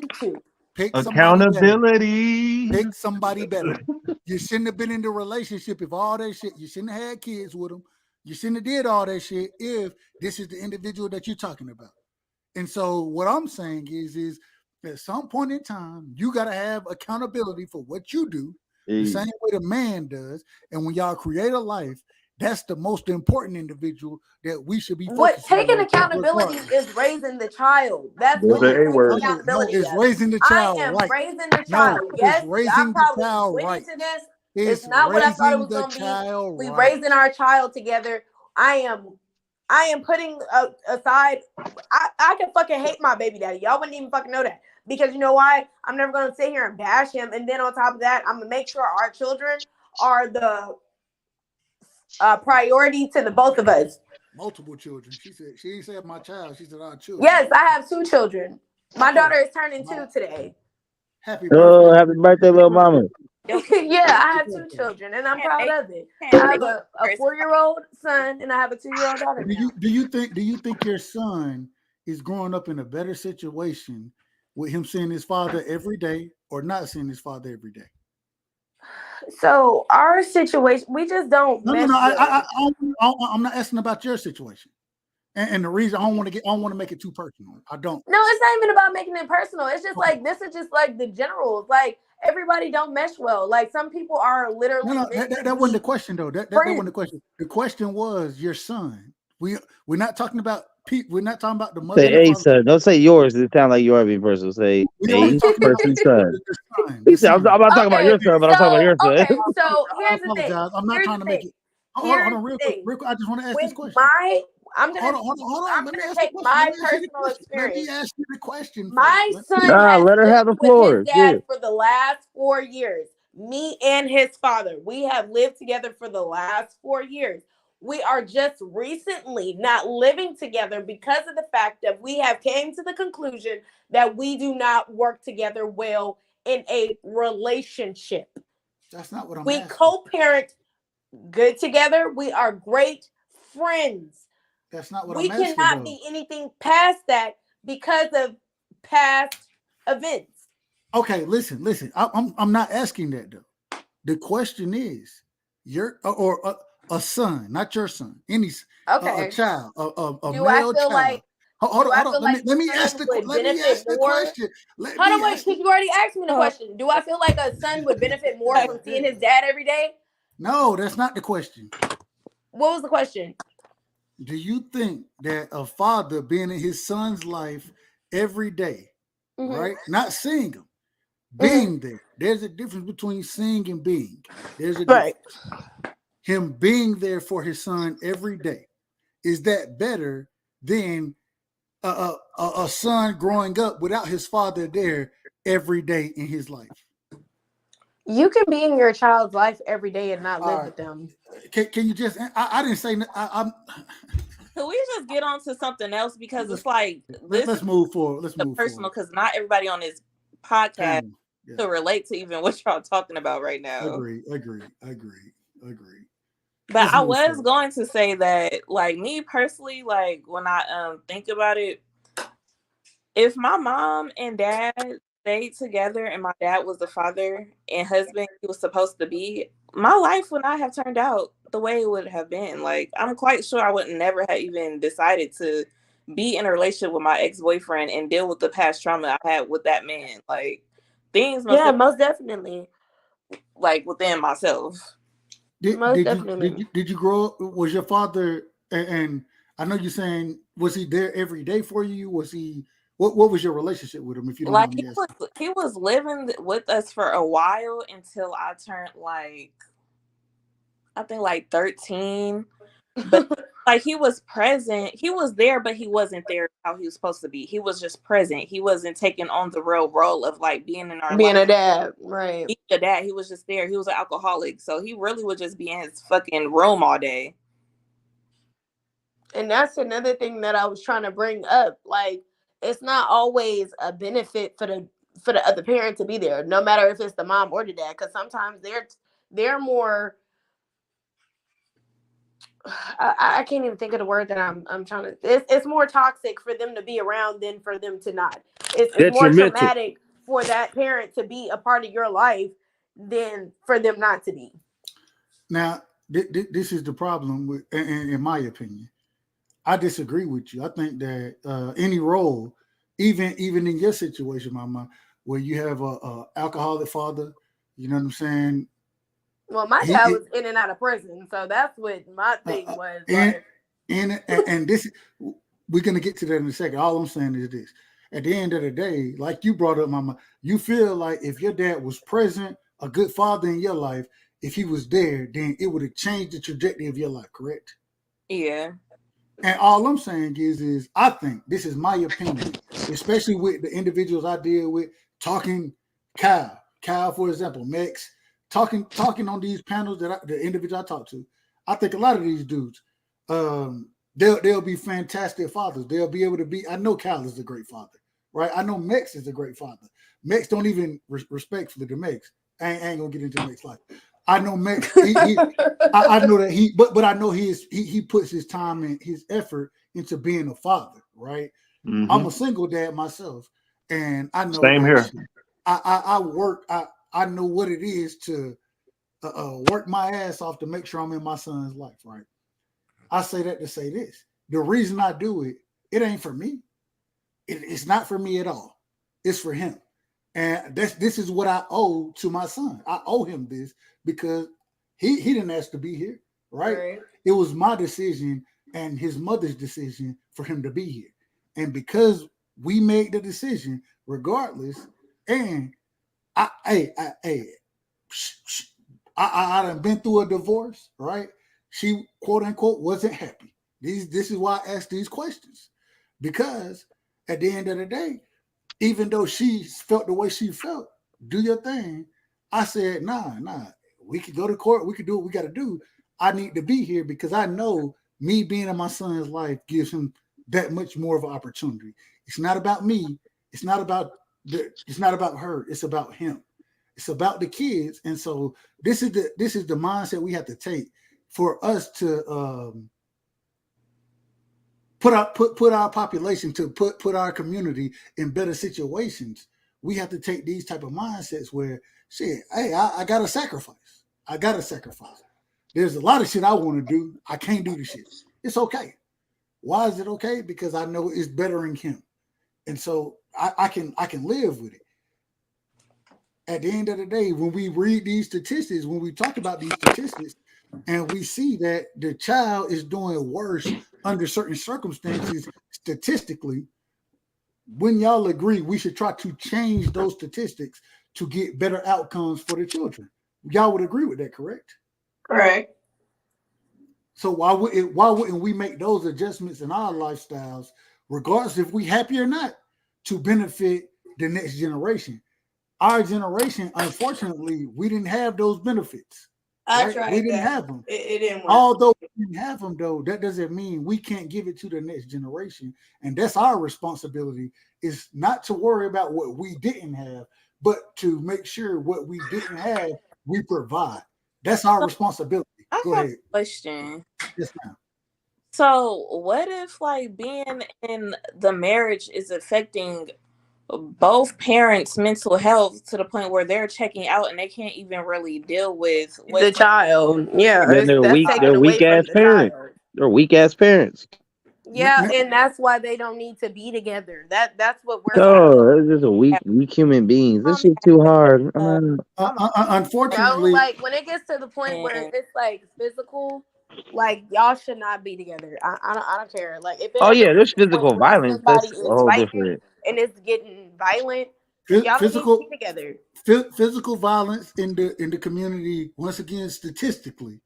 Pick accountability. Pick somebody better. You shouldn't have been in the relationship if all that shit. You shouldn't have had kids with them. You shouldn't have did all that shit if this is the individual that you're talking about. And so what I'm saying is at some point in time, you got to have accountability for what you do, the same way the man does. And when y'all create a life, that's the most important individual that we should be. What taking accountability is raising the child. That's what accountability is raising the child. I am right. raising the child. Yes, raising I probably the child went right. into this. It's not what I thought it was going to be. We raising our child together. I am putting aside. I can fucking hate my baby daddy. Y'all wouldn't even fucking know that. Because you know why? I'm never going to sit here and bash him. And then on top of that, I'm going to make sure our children are the priority to the both of us. Multiple children. She didn't say my child. She said our children. Yes, I have 2 children. My daughter is turning 2 today. Happy birthday. Happy birthday, little mama. Yeah, I have 2 children, and I'm proud of it. I have a 4-year-old son, and I have a 2-year-old daughter. Do you think your son is growing up in a better situation with him seeing his father every day or not seeing his father every day? So our situation, we just don't. No. I'm not asking about your situation, and the reason I don't want to make it too personal. I don't. No, it's not even about making it personal. It's just like this is just like the generals. Like everybody don't mesh well. Like some people are literally. No, that wasn't the question though. That wasn't the question. The question was your son. We're not talking about We're not talking about the mother. Say a son. Don't say yours. It sounds like you are being personal. Say a person's son. He said, I'm not talking about your son, but I'm talking about your son. Okay, so here's the thing. I'm not trying to make it. Hold on, real quick. I just want to ask this question. I'm gonna take my personal experience. Let me ask you the question. My son has let her have the floor. With his dad for the last 4 years. Me and his father. We have lived together for the last 4 years. We are just recently not living together because of the fact that we have came to the conclusion that we do not work together well in a relationship. That's not what I'm We asking. co-parent good together. We are great friends. That's not what we I'm asking. We cannot be anything past that because of past events. Okay, listen. I'm not asking that though. The question is, a son, not your son, a child, a male child. Like, hold on. Let me ask the question. Hold on, wait, because you already asked me the question. Do I feel like a son would benefit more from seeing his dad every day? No, that's not the question. What was the question? Do you think that a father being in his son's life every day, right? Not seeing him, being there. There's a difference between seeing and being. There's a difference. Him being there for his son every day. Is that better than a son growing up without his father there every day in his life? You can be in your child's life every day and not live with them. Can you just? I didn't say. I'm. Can we just get on to something else because it's like let's move forward. Let's move personal because not everybody on this podcast to relate to even what y'all talking about right now. Agree. But I was going to say that, like, me personally, like, when I think about it, if my mom and dad stayed together and my dad was the father and husband he was supposed to be, my life would not have turned out the way it would have been. Like, I'm quite sure I would never have even decided to be in a relationship with my ex-boyfriend and deal with the past trauma I had with that man. Like, things most definitely. Like, within myself. Did you grow up? Was your father, and I know you're saying, was he there every day for you? Was he, what was your relationship with him? If you don't mind me asking? He was living with us for a while until I turned like, I think like 13. But like he was present. He was there, but he wasn't there how he was supposed to be. He was just present. He wasn't taking on the real role of like being in our life. a dad, right? Being a dad. He was just there. He was an alcoholic, so he really would just be in his fucking room all day. And that's another thing that I was trying to bring up. Like, it's not always a benefit for the other parent to be there, no matter if it's the mom or the dad, because sometimes they're more. I can't even think of the word that I'm trying to. It's more toxic for them to be around than for them to not. It's more traumatic for that parent to be a part of your life than for them not to be. Now, this is the problem with, in my opinion. I disagree with you. I think that any role, even in your situation, Mama, where you have a alcoholic father, you know what I'm saying? Well, my dad was in and out of prison, so that's what my thing was. And this, we're gonna get to that in a second. All I'm saying is this: at the end of the day, like you brought up, Mama, you feel like if your dad was present, a good father in your life, if he was there, then it would have changed the trajectory of your life, correct? Yeah. And all I'm saying is I think, this is my opinion, especially with the individuals I deal with, talking Kyle, for example, Mex, talking on these panels that the individuals I talk to, I think a lot of these dudes, they'll be fantastic fathers. They'll be able to be. I know Kyle is a great father, right? I know Mex is a great father. Mex don't even respectfully to Mex. I ain't gonna get into Mex life. I know Mex. I know that but I know he puts his time and his effort into being a father, right? Mm-hmm. I'm a single dad myself, and I know. Same here. I work. I know what it is to work my ass off to make sure I'm in my son's life, right? I say that to say this. The reason I do it, it ain't for me. It's not for me at all. It's for him. And this is what I owe to my son. I owe him this because he didn't ask to be here, right? It was my decision, and his mother's decision for him to be here. And because we made the decision, regardless, and I done been through a divorce, right? She quote unquote wasn't happy. This is why I asked these questions, because at the end of the day, even though she felt the way she felt, do your thing. I said, nah. We could go to court. We could do what we got to do. I need to be here because I know me being in my son's life gives him that much more of an opportunity. It's not about me. It's not about her. It's about him. It's about the kids. And so this is the mindset we have to take for us to put our population, to put our community in better situations. We have to take these type of mindsets where, shit, hey, I gotta sacrifice. There's a lot of shit I want to do. I can't do the shit. It's okay. Why is it okay? Because I know it's bettering him. And so I can live with it. At the end of the day, when we read these statistics, when we talk about these statistics, and we see that the child is doing worse under certain circumstances statistically, when y'all agree we should try to change those statistics to get better outcomes for the children. Y'all would agree with that, correct? Correct. So why wouldn't we make those adjustments in our lifestyles, regardless if we happy or not, to benefit the next generation? Our generation, unfortunately, we didn't have those benefits. I tried. We didn't have them. It didn't work. Although we didn't have them, though, that doesn't mean we can't give it to the next generation. And that's our responsibility, is not to worry about what we didn't have, but to make sure what we didn't have, we provide. That's our responsibility. Go ahead. A question. Yes, ma'am. So what if like being in the marriage is affecting both parents' mental health to the point where they're checking out and they can't even really deal with the child? Yeah, Then they're weak ass parents. They're weak ass parents. Yeah, and that's why they don't need to be together. That's what we're. Oh, they're just weak human beings. This shit too hard. Unfortunately, like when it gets to the point where it's like physical, like y'all should not be together. I don't care. Like if there's physical violence. That's a whole different. And it's getting violent. Y'all physical need to be together. Physical violence in the community, once again, statistically.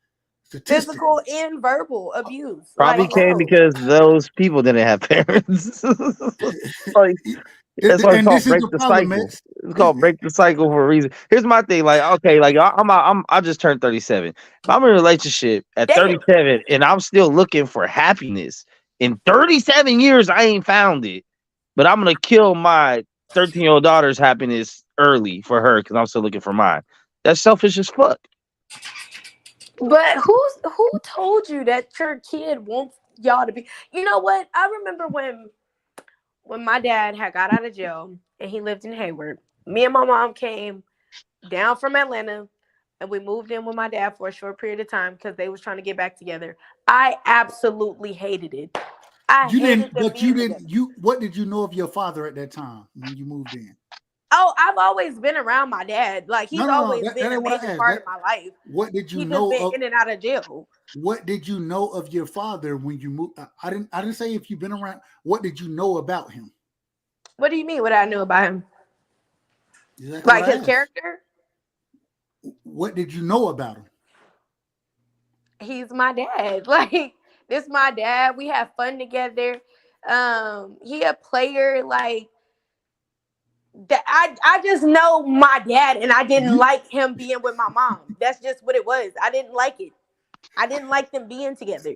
Physical and verbal abuse. Probably came because those people didn't have parents. Like, that's why it's called break the cycle. It's called break the cycle for a reason. Here's my thing. Like, okay, like I just turned 37. If I'm in a relationship at 37 and I'm still looking for happiness, in 37 years I ain't found it. But I'm gonna kill my 13-year-old daughter's happiness early for her because I'm still looking for mine. That's selfish as fuck. But who told you that your kid wants y'all to be? You know what? I remember when my dad had got out of jail and he lived in Hayward. Me and my mom came down from Atlanta and we moved in with my dad for a short period of time because they was trying to get back together. I absolutely hated it. What did you know of your father at that time when you moved in? Oh, I've always been around my dad. Like he's always been a major part of my life. What did you He's know? Been in and out of jail. What did you know of your father when you moved? I didn't say if you've been around. What did you know about him? What do you mean? What I know about him? Exactly like his character. What did you know about him? He's my dad. Like this, my dad. We have fun together. He a player. Like. That I just know my dad, and I didn't like him being with my mom. That's just what it was. I didn't like it. I didn't like them being together.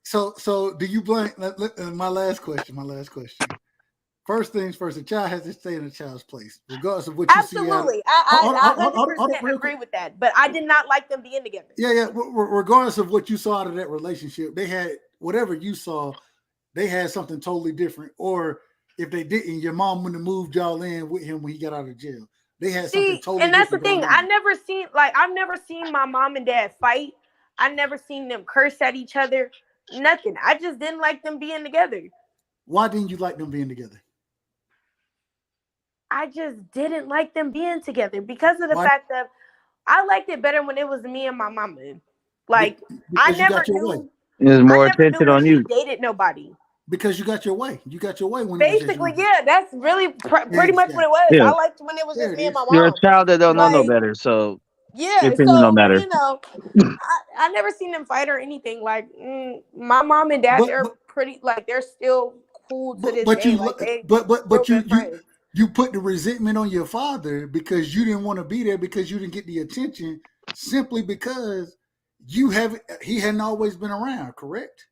So do you blame? My last question. First things first. A child has to stay in a child's place, regardless of what you see. Absolutely, I 100% agree with that. But I did not like them being together. Yeah. Regardless of what you saw out of that relationship, they had whatever you saw. They had something totally different, or if they didn't, your mom wouldn't have moved y'all in with him when he got out of jail. They had something totally different. And that's the thing. I've never seen my mom and dad fight. I never seen them curse at each other. Nothing. I just didn't like them being together. Why didn't you like them being together? I just didn't like them being together because of the fact that I liked it better when it was me and my mama. Like I never knew. There's more attention on you. Dated nobody. Because you got your way. You got your way when basically, yeah, that's really pretty much what it was. Yeah. I liked when it was just me and my mom. You're a child that don't know no better, so yeah, your opinion don't matter. You know, I never seen them fight or anything. Like my mom and dad, they're pretty like they're still cool to this day. But you put the resentment on your father because you didn't want to be there because you didn't get the attention simply because he hadn't always been around, correct?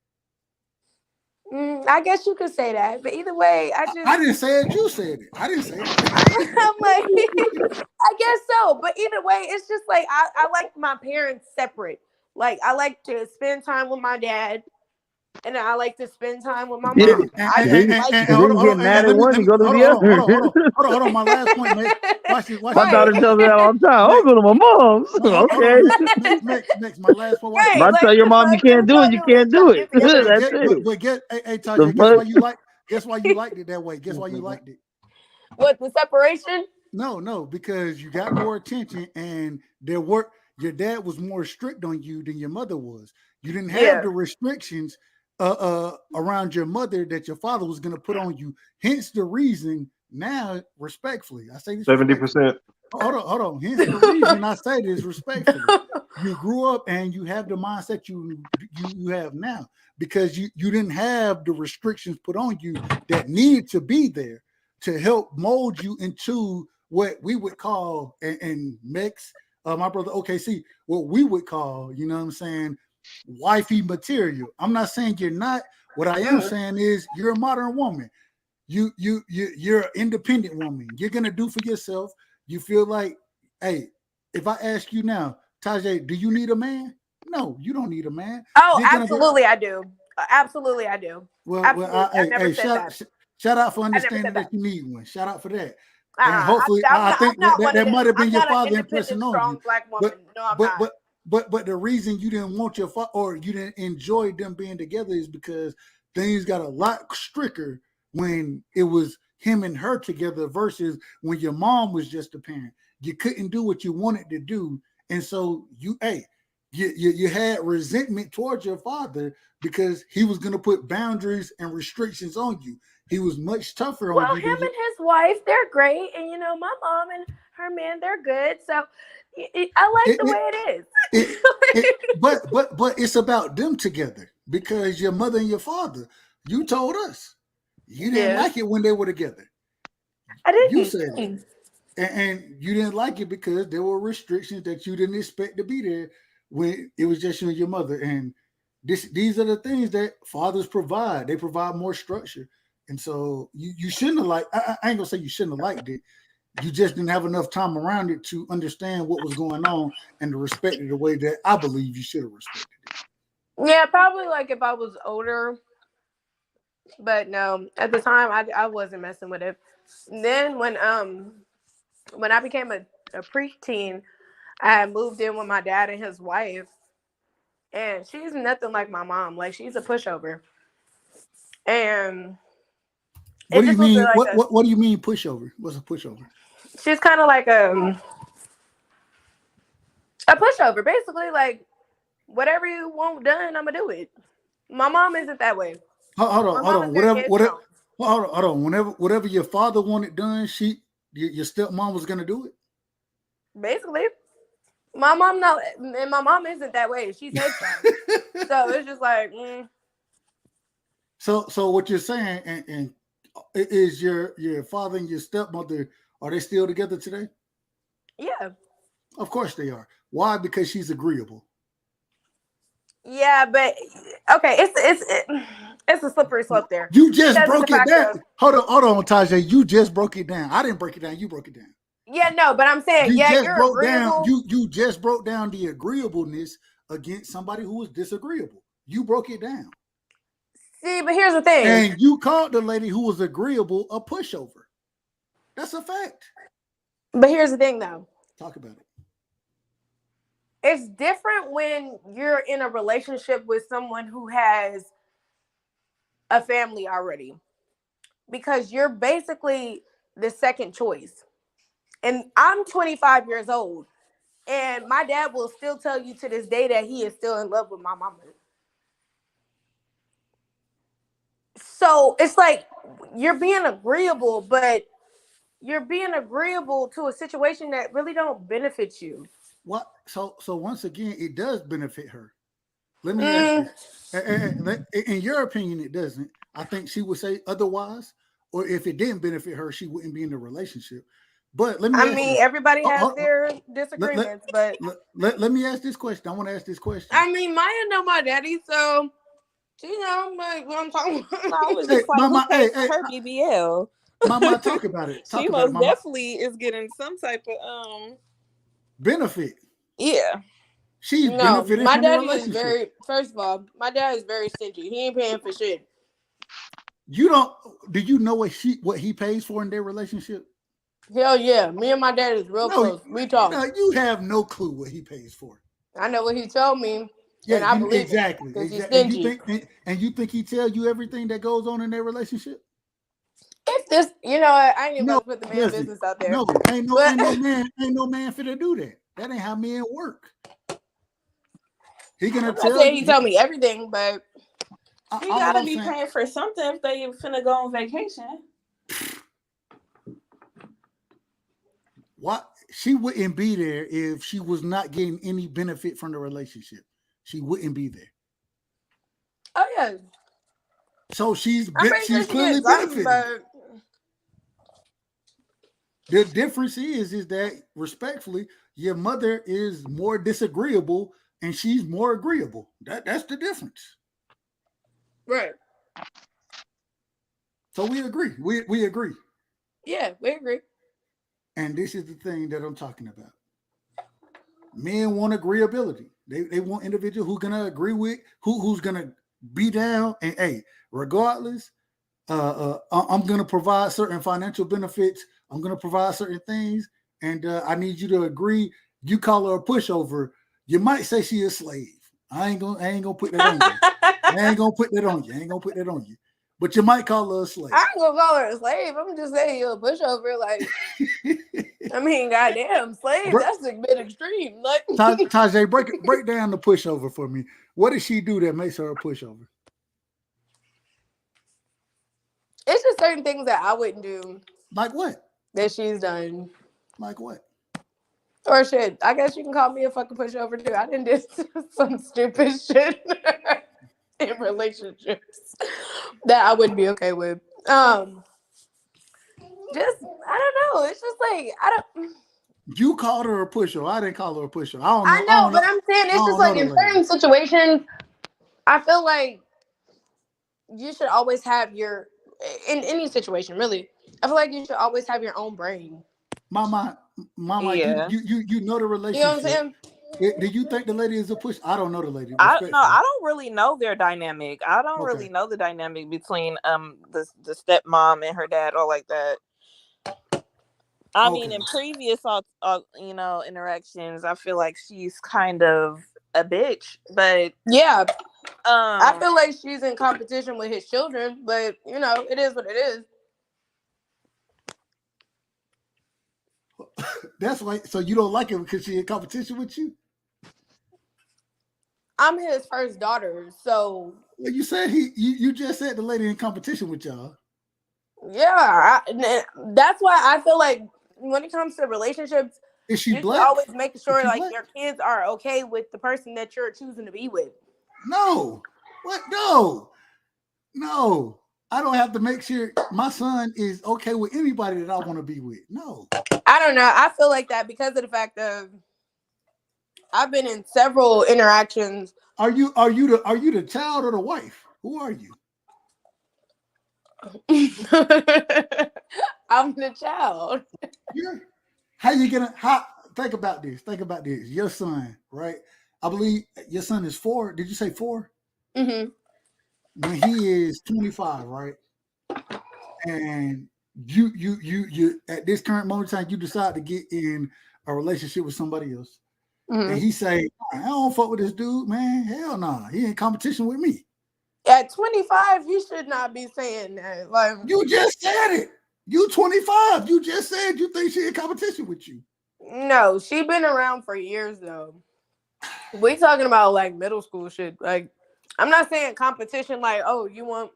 I guess you could say that, but either way, I didn't say it. You said it. I didn't say it. I'm like, I guess so, but either way, it's just like I like my parents separate. Like I like to spend time with my dad, and I like to spend time with my mom. Hold on, my last point, mate. My daughter tells me that all the time. I'll go to my mom's. Okay. Next, my last point. If I tell your mom you can't do it, you can't do it. That's it. But Tasha, guess why you liked it that way? Guess why you liked it? What, the separation? No, because you got more attention and your dad was more strict on you than your mother was. You didn't have the restrictions around your mother that your father was going to put on you. Hence the reason now, respectfully, I say this 70%. Hold on. Hence the reason I say this respectfully. You grew up and you have the mindset you have now because you didn't have the restrictions put on you that needed to be there to help mold you into what we would call and Mex, my brother OKC, what we would call, you know what I'm saying, wifey material. I'm not saying you're not. What I am saying is you're a modern woman. You're an independent woman. You're gonna do for yourself. You feel like, hey, if I ask you now, Tajay, do you need a man? No, you don't need a man. Oh, absolutely, I do. Absolutely, I do. Well, I never said that. Shout out for understanding that you need one. Shout out for that. And hopefully, I think that might have been your father impressing on you. Black woman. But the reason you didn't want your father or you didn't enjoy them being together is because things got a lot stricter when it was him and her together versus when your mom was just a parent. You couldn't do what you wanted to do, and so you had resentment towards your father because he was going to put boundaries and restrictions on you. He was much tougher on you. Well, him and his wife, they're great, and my mom and her man, they're good. So I like the way it is. But it's about them together because your mother and your father. You told us you didn't like it when they were together. I didn't. You said it. And you didn't like it because there were restrictions that you didn't expect to be there when it was just you and your mother. And these are the things that fathers provide. They provide more structure. And so you shouldn't have liked, I ain't gonna say you shouldn't have liked it. You just didn't have enough time around it to understand what was going on and to respect it the way that I believe you should have respected it. Yeah, probably like if I was older. But no, at the time I wasn't messing with it. And then when I became a preteen, I had moved in with my dad and his wife. And she's nothing like my mom. Like she's a pushover. And what do you mean? Like what do you mean pushover? What's a pushover? She's kind of like a pushover, basically. Like whatever you want done, I'm gonna do it. My mom isn't that way. Hold on. Whatever your father wanted done, your stepmom was gonna do it. Basically, my mom isn't that way. She's headstrong. So it's just like. So what you're saying, and is your father and your stepmother, are they still together today? Yeah. Of course they are. Why? Because she's agreeable. Yeah, but okay, it's a slippery slope there. You just broke it down. Hold on, Tajay. You just broke it down. I didn't break it down. You broke it down. Yeah, no, but I'm saying you're agreeable. You just broke down the agreeableness against somebody who was disagreeable. You broke it down. See, but here's the thing. And you called the lady who was agreeable a pushover. That's a fact. But here's the thing, though. Talk about it. It's different when you're in a relationship with someone who has a family already. Because you're basically the second choice. And I'm 25 years old. And my dad will still tell you to this day that he is still in love with my mama. So it's like you're being agreeable, but you're being agreeable to a situation that really don't benefit you. What? So once again, it does benefit her. Let me ask this. In your opinion, it doesn't. I think she would say otherwise. Or if it didn't benefit her, she wouldn't be in the relationship. But let me ask you, everybody has their disagreements, but let me ask this question. I want to ask this question. I mean, Maya know my daddy, so she know like what I'm talking about. I was just like, Mama, who pays her BBL? Mama, talk about it. She most definitely is getting some type of benefit. Yeah. She's no, benefiting my from the daddy is relationship. very. First of all, my dad is very stingy. He ain't paying for shit. You don't? Do you know what he pays for in their relationship? Hell yeah, me and my dad is real close. We talk. No, you have no clue what he pays for. I know what he told me. Yeah, and I believe exactly. Because he's Exactly. stingy. And you think he tell you everything that goes on in their relationship? If this, I ain't even about to put the man listen, business out there. No, ain't no man fit to do that. That ain't how men work. He gonna tell you. He tell me everything, but he gotta be paying for something if they finna go on vacation. What? She wouldn't be there if she was not getting any benefit from the relationship. She wouldn't be there. Oh yeah. So she's sure clearly benefiting. But... The difference is that respectfully, your mother is more disagreeable and she's more agreeable. That's the difference. Right. So we agree. We agree. Yeah, we agree. And this is the thing that I'm talking about. Men want agreeability. They want individual who's gonna agree with, who's gonna be down. And hey, regardless, I'm gonna provide certain financial benefits. I'm gonna provide certain things, and I need you to agree. You call her a pushover, you might say she a slave. I ain't gonna put that on you. I ain't gonna put that on you. But you might call her a slave. I ain't gonna call her a slave. I'm just saying you're a pushover. Like, I mean, goddamn, slave. That's a bit extreme. Like, Tajay, break down the pushover for me. What does she do that makes her a pushover? It's just certain things that I wouldn't do. Like what? That she's done. Like what? Or shit. I guess you can call me a fucking pushover too. I didn't do some stupid shit in relationships that I wouldn't be okay with. Just I don't know. It's just like I don't. You called her a pushover. I didn't call her a pushover. I know, but I'm saying it's just like in certain situations. I feel like you should always have your in any situation. Really, I feel like you should always have your own brain. Mama, yeah. you know the relationship. You know what I'm saying? Do you think the lady is a push? I don't know the lady. I don't really know their dynamic. I don't really know the dynamic between the stepmom and her dad or like that. I mean, in previous interactions, I feel like she's kind of a bitch, but yeah, I feel like she's in competition with his children, but it is what it is. That's why. So you don't like it because she's in competition with you? I'm his first daughter, so. Well, you said you just said the lady in competition with y'all. Yeah, that's why I feel like when it comes to relationships, is she black? Always making sure like your kids are okay with the person that you're choosing to be with. No, what? No. I don't have to make sure my son is okay with anybody that I want to be with. No. I don't know. I feel like that because of the fact of I've been in several interactions. Are you the child or the wife? Who are you? I'm the child. Yeah. Think about this. Your son, right? I believe your son is 4. Did you say 4? Mm-hmm. When he is 25, right? And you at this current moment in time, you decide to get in a relationship with somebody else. Mm-hmm. And he say, I don't fuck with this dude, man. Hell nah. He in competition with me. At 25, you should not be saying that. Like, you just said it. You 25. You just said you think she in competition with you. No, she been around for years though. We talking about like middle school shit. Like, I'm not saying competition like, oh, you want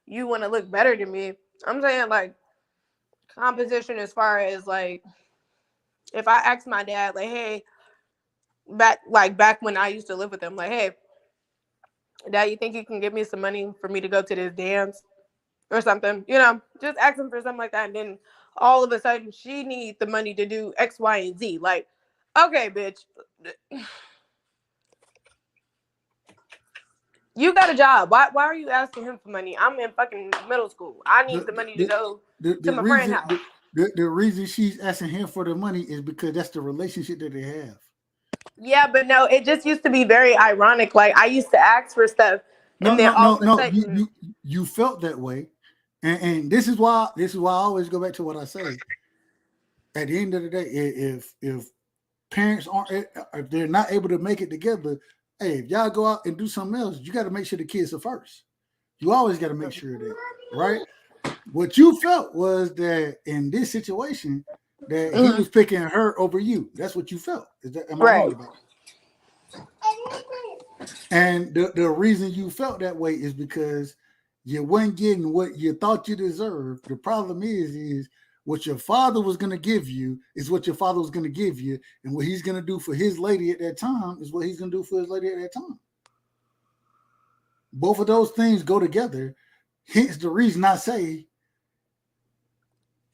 you want to look better than me. I'm saying like composition as far as like if I ask my dad like, hey, back when I used to live with him, like, hey, Dad, you think you can give me some money for me to go to this dance or something? You know, just ask him for something like that. And then all of a sudden she needs the money to do X, Y, and Z. Like, okay, bitch. You got a job. Why are you asking him for money? I'm in fucking middle school. I need the money to go to my friend's house. The reason she's asking him for the money is because that's the relationship that they have. Yeah, but no, it just used to be very ironic. Like I used to ask for stuff, and then all of a sudden, you felt that way, and this is why I always go back to what I say. At the end of the day, if parents aren't, if they're not able to make it together, hey, if y'all go out and do something else, you got to make sure the kids are first. You always got to make sure that, right? What you felt was that in this situation, that he was picking her over you. That's what you felt. Is that am I wrong about it? And the reason you felt that way is because you weren't getting what you thought you deserved. The problem is what your father was going to give you is what your father was going to give you, and what he's going to do for his lady at that time is what he's going to do for his lady at that time. Both of those things go together. Hence the reason I say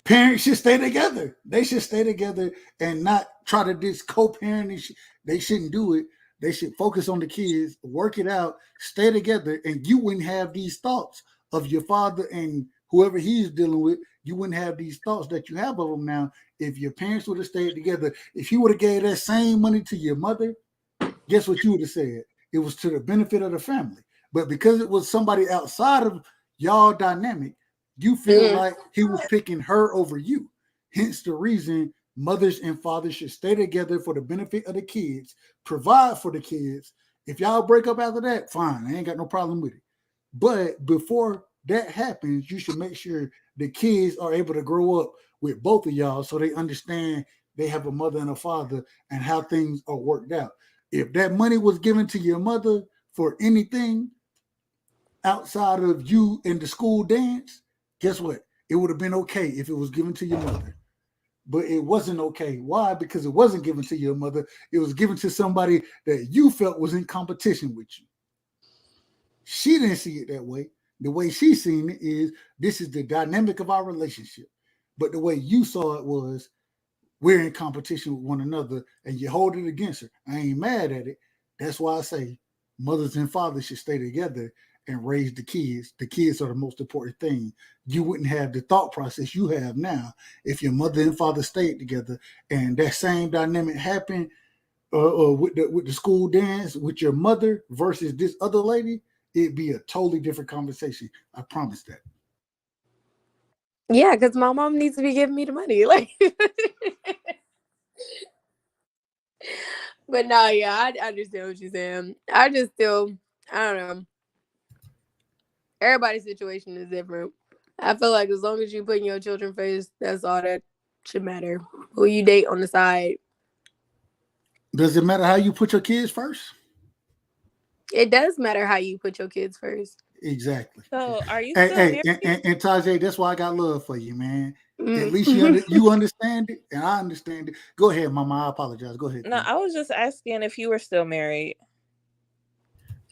parents should stay together. They should stay together and not try to just co-parent. They shouldn't do it. They should focus on the kids, work it out, stay together, and you wouldn't have these thoughts of your father and whoever he's dealing with. You wouldn't have these thoughts that you have of them now if your parents would have stayed together. If you would have gave that same money to your mother, guess what you would have said? It was to the benefit of the family. But because it was somebody outside of y'all dynamic, you feel like he was picking her over you. Hence the reason mothers and fathers should stay together for the benefit of the kids, provide for the kids. If y'all break up after that, fine. I ain't got no problem with it. But before that happens, you should make sure the kids are able to grow up with both of y'all so they understand they have a mother and a father and how things are worked out. If that money was given to your mother for anything outside of you in the school dance, guess what? It would have been okay if it was given to your mother. But it wasn't okay. Why? Because it wasn't given to your mother. It was given to somebody that you felt was in competition with you. She didn't see it that way. The way she seen it is, this is the dynamic of our relationship. But the way you saw it was, we're in competition with one another, and you hold it against her. I ain't mad at it. That's why I say mothers and fathers should stay together and raise the kids. The kids are the most important thing. You wouldn't have the thought process you have now if your mother and father stayed together, and that same dynamic happened with the school dance with your mother versus this other lady. It'd be a totally different conversation. I promise that. Yeah, because my mom needs to be giving me the money. Like, but no, yeah, I understand what you're saying. I don't know. Everybody's situation is different. I feel like as long as you put in your children first, that's all that should matter. Who you date on the side. Does it matter how you put your kids first? It does matter how you put your kids first. Exactly. So are you and still Tajay, that's why I got love for you, man. At least you understand it, and I understand it. Go ahead, Mama. I apologize. Go ahead. No, I was just asking if you were still married.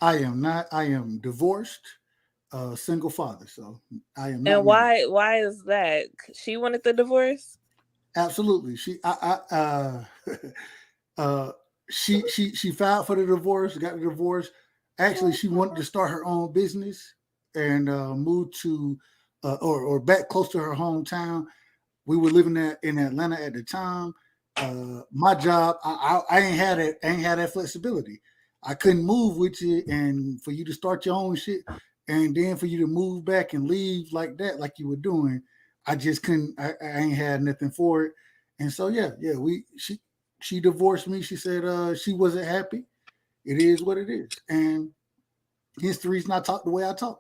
I am not. I am divorced, single father. So I am not. And why? Why is that? She wanted the divorce. Absolutely. She filed for the divorce. Got the divorce. Actually, she wanted to start her own business and move to or back close to her hometown. We were living in Atlanta at the time. My job, I ain't had that flexibility. I couldn't move with you, and for you to start your own shit, and then for you to move back and leave like that, like you were doing, I just couldn't. I ain't had nothing for it, and so she divorced me. She said she wasn't happy. It is what it is, and hence the reason I talk the way I talk.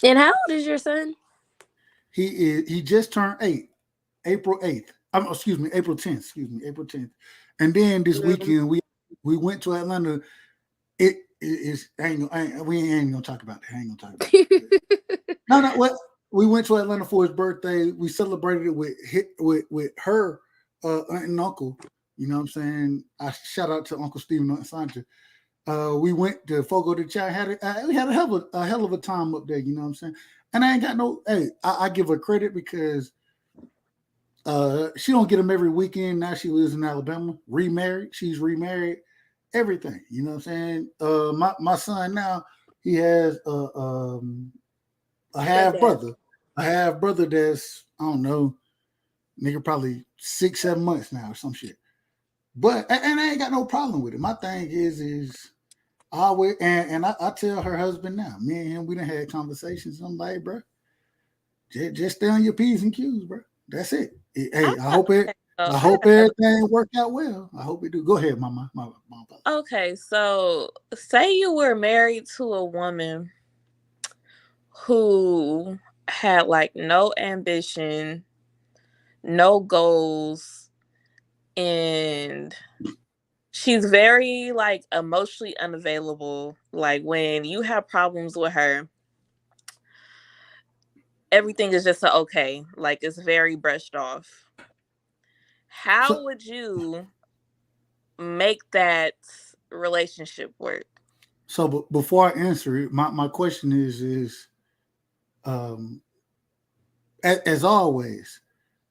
And how old is your son? He just turned 8, April 8th. April 10th. April 10th. And then this weekend we went to Atlanta. we ain't gonna talk about that. I ain't gonna talk about that. No. What we went to Atlanta for his birthday. We celebrated it with her aunt and uncle. You know what I'm saying? I shout out to Uncle Stephen and Sandra. We went to Fogo de Chao. We had a hell of a time up there. You know what I'm saying? And I ain't got no. Hey, I give her credit because she don't get them every weekend. Now she lives in Alabama, remarried. She's remarried. Everything. You know what I'm saying? My son now, he has a half brother. A half brother that's, I don't know, nigga, probably 6-7 months now or some shit. But and I ain't got no problem with it. My thing is I always and I tell her husband now, me and him, we done had conversations. I'm like, bro, just stay on your P's and Q's, bro. That's it. Hey, I hope everything worked out well. I hope it do. Go ahead, mama. Okay, so say you were married to a woman who had like no ambition, no goals, and she's very like emotionally unavailable. Like when you have problems with her, everything is just okay. Like it's very brushed off. How would you make that relationship work? So before I answer it, my question is as always,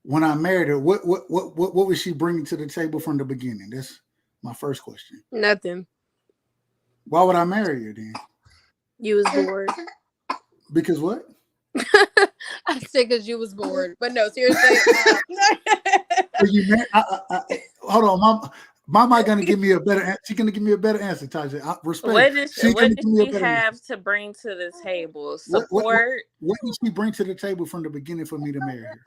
when I married her, what was she bringing to the table from the beginning? That's my first question. Nothing. Why would I marry her then? You was bored. Because what? I said because you was bored. But no, seriously. Hold on, Mama gonna give me a better answer. She's gonna give me a better answer, Taja. Respect. What did she have to bring to the table? Support. What did she bring to the table from the beginning for me to marry her?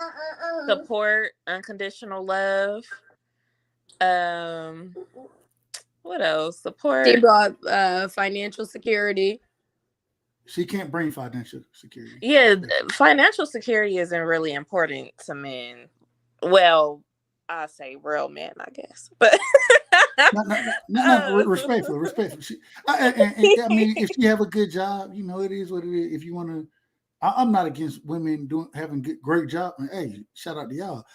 Support, unconditional love. What else? Support. She brought financial security. She can't bring financial security. Yeah, financial security isn't really important to men. Well, I say real men, I guess, but no, respectful. I mean, if she have a good job, you know, it is what it is. If you want to, I'm not against women having great job. Hey, shout out to y'all.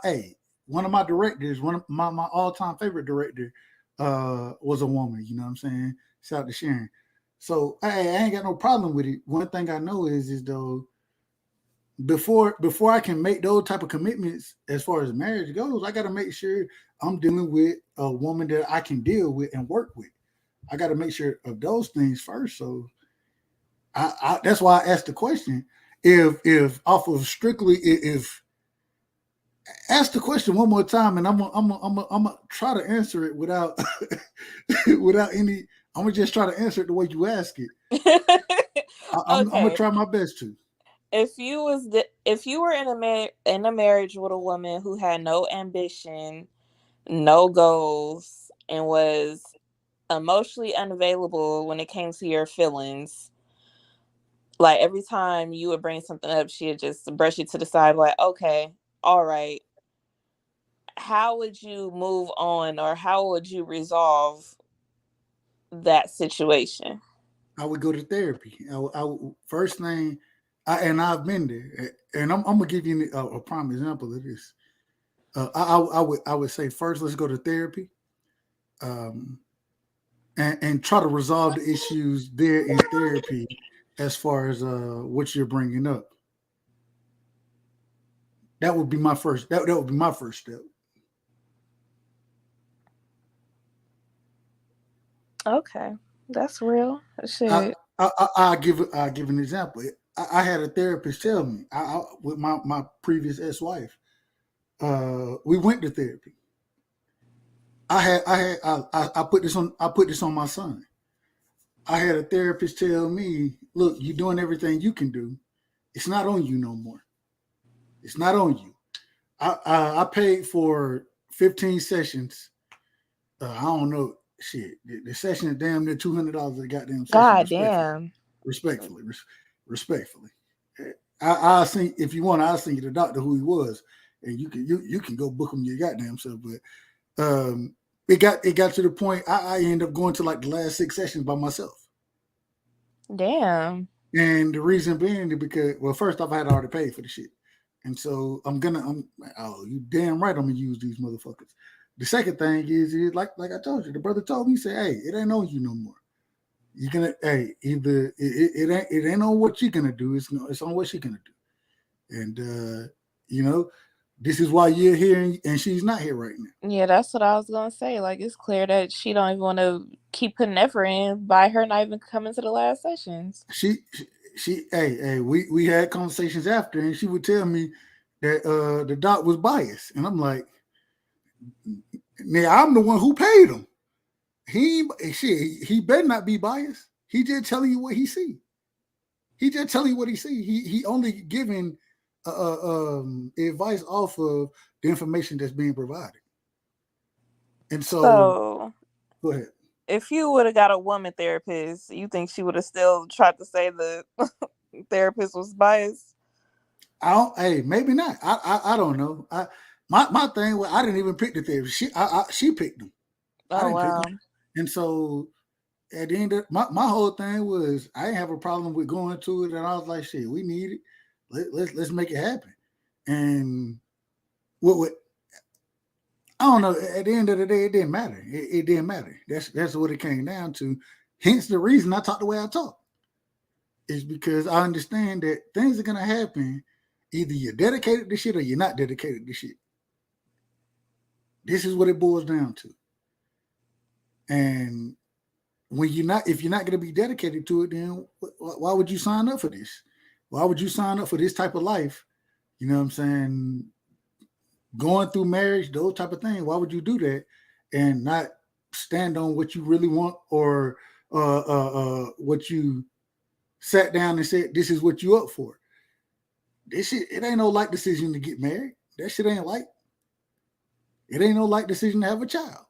Hey, one of my directors, one of my all-time favorite director, was a woman. You know what I'm saying? Shout out to Sharon. So I ain't got no problem with it. One thing I know is though, before I can make those type of commitments as far as marriage goes, I got to make sure I'm dealing with a woman that I can deal with and work with. I got to make sure of those things first. So I that's why I asked the question. If off of strictly, if ask the question one more time, and I'm gonna try to answer it without without any. I'm gonna just try to answer it the way you ask it. I'm gonna try my best to. If you were in a marriage with a woman who had no ambition, no goals, and was emotionally unavailable when it came to your feelings, like every time you would bring something up, she'd just brush it to the side, like, okay, all right. How would you move on, or how would you resolve that situation? I would go to therapy. First thing, I've been there, and I'm gonna give you a prime example of this. I would say first, let's go to therapy, and try to resolve the issues there in therapy as far as what you're bringing up. That would be my first. That would be my first step. Okay, that's real. Shit. I'll give an example. I had a therapist tell me with my previous ex-wife. We went to therapy. I put this on my son. I had a therapist tell me, look, you're doing everything you can do. It's not on you no more. It's not on you. I paid for 15 sessions. I don't know. Shit, the session is damn near $200 a goddamn session. God damn. Respectfully. I'll send, if you want, I'll send you the doctor who he was, and you can go book him your goddamn self. But it got to the point I end up going to like the last 6 sessions by myself. Damn. And the reason being is because, well, first off, I had already paid for the shit. And so you damn right I'm gonna use these motherfuckers. The second thing is like I told you, the brother told me, say, hey, it ain't on you no more. You're gonna, either it ain't on what you're gonna do, it's on what she's gonna do. And this is why you're here and she's not here right now. Yeah, that's what I was gonna say. Like, it's clear that she don't even want to keep putting effort in by her not even coming to the last sessions. We had conversations after, and she would tell me that the doc was biased, and I'm like, now I'm the one who paid him. He better not be biased. He just telling you what he see. He just telling you what he see. He only giving advice off of the information that's being provided. And so go ahead. If you would have got a woman therapist, you think she would have still tried to say the therapist was biased? Maybe not. I don't know. My thing was I didn't even pick the therapist. She picked them. Oh, wow. Pick them. And so at the end of my whole thing was I didn't have a problem with going to it, and I was like, shit, we need it. Let's make it happen. And what I don't know. At the end of the day, it didn't matter. It didn't matter. That's what it came down to. Hence the reason I talk the way I talk is because I understand that things are gonna happen. Either you're dedicated to shit or you're not dedicated to shit. This is what it boils down to. And when if you're not gonna be dedicated to it, then why would you sign up for this? Why would you sign up for this type of life? You know what I'm saying? Going through marriage, those type of things. Why would you do that and not stand on what you really want or what you sat down and said, this is what you up for? This shit, it ain't no light decision to get married. That shit ain't light. It ain't no light decision to have a child.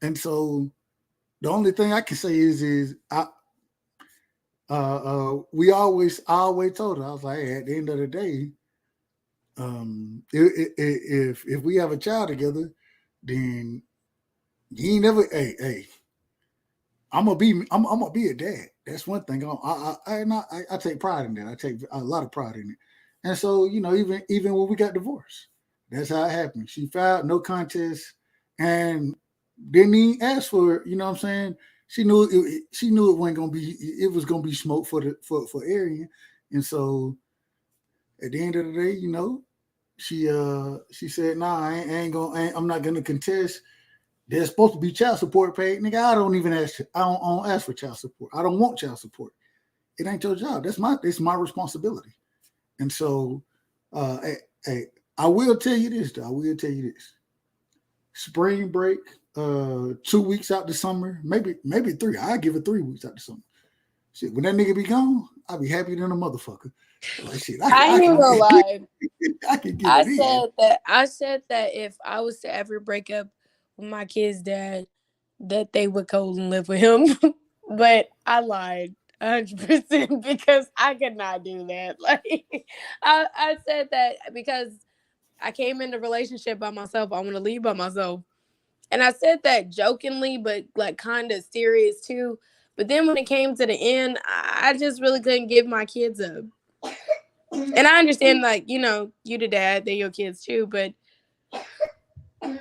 And so the only thing I can say is I always told her, I was like, hey, at the end of the day, if we have a child together, then you ain't never. Hey, I'm gonna be a dad. That's one thing. I take pride in that. I take a lot of pride in it. And so even when we got divorced, that's how it happened. She filed no contest and didn't even ask for it. You know what I'm saying? She knew it wasn't gonna be. It was gonna be smoke for Arian. And so at the end of the day, she said, nah, I'm not gonna contest. There's supposed to be child support paid. Nigga, I don't even ask. I don't ask for child support. I don't want child support. It ain't your job. It's my responsibility. And so I will tell you this, though. I will tell you this. Spring break, 2 weeks out the summer, maybe 3. I give it 3 weeks out the summer. Shit, when that nigga be gone, I'll be happier than a motherfucker. Like, shit, I ain't gonna lie. I can get I said that if I was to ever break up with my kid's dad, that they would go and live with him. But I lied 100% because I could not do that. Like I said that because I came into a relationship by myself. I want to leave by myself. And I said that jokingly, but like kind of serious too. But then when it came to the end, I just really couldn't give my kids up. And I understand, like, you the dad, they're your kids too, but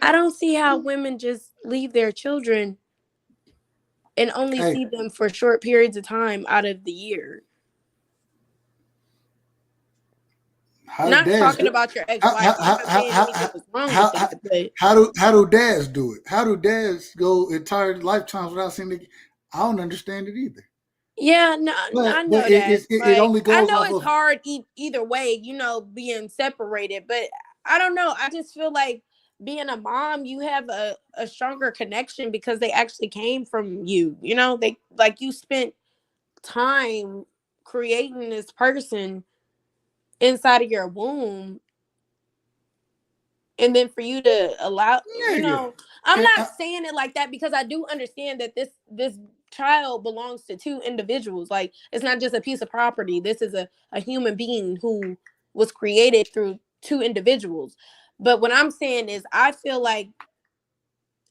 I don't see how women just leave their children and only see them for short periods of time out of the year. Not talking about your ex-wife. How do dads do it? How do dads go entire lifetimes without seeing the? I don't understand it either. Yeah, no, I know that. It only goes. I know it's hard either way, being separated. But I don't know. I just feel like being a mom, you have a stronger connection because they actually came from you. They you spent time creating this person inside of your womb, and then for you to allow, I'm not saying it like that because I do understand that this child belongs to two individuals. Like, it's not just a piece of property. This is a human being who was created through two individuals. But what I'm saying is I feel like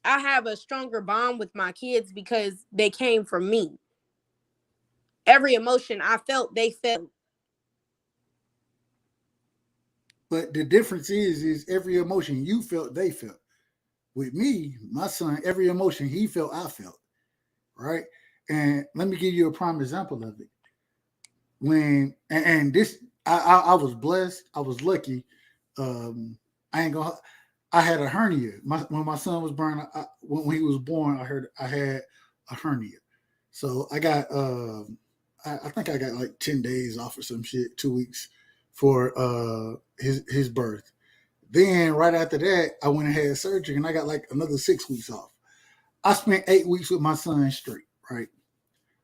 I have a stronger bond with my kids because they came from me. Every emotion I felt, they felt. But the difference is every emotion you felt, they felt. With me, my son, every emotion he felt, I felt. Right? And let me give you a prime example of it. When and this, I was blessed. I was lucky. I had a hernia. When my son was born, when he was born, I had a hernia. So I got, I think I got like 10 days off or some shit, 2 weeks for his birth. Then right after that, I went and had surgery, and I got like another 6 weeks off. I spent 8 weeks with my son straight. Right?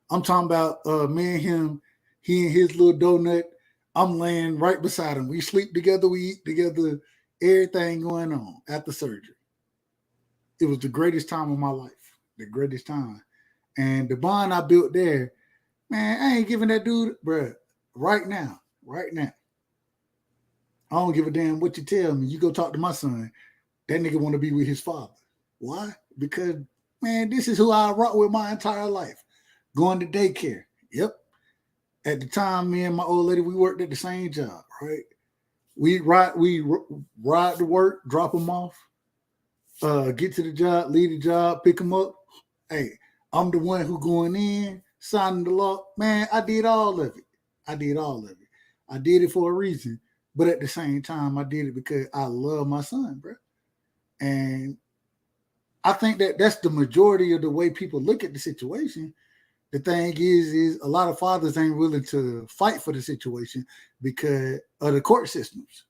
I'm talking about me and him. He and his little donut. I'm laying right beside him. We sleep together. We eat together. Everything going on after surgery. It was the greatest time of my life. The greatest time. And the bond I built there, man, I ain't giving that dude, bro, right now. I don't give a damn what you tell me. You go talk to my son. That nigga want to be with his father. Why? Because, man, this is who I rock with my entire life. Going to daycare. Yep. At the time, me and my old lady, we worked at the same job, right? We ride to work, drop them off, get to the job, leave the job, pick them up. Hey, I'm the one who going in, signing the law. Man, I did all of it. I did it for a reason. But at the same time, I did it because I love my son, bro. And I think that's the majority of the way people look at the situation. The thing is a lot of fathers ain't willing to fight for the situation because of the court systems.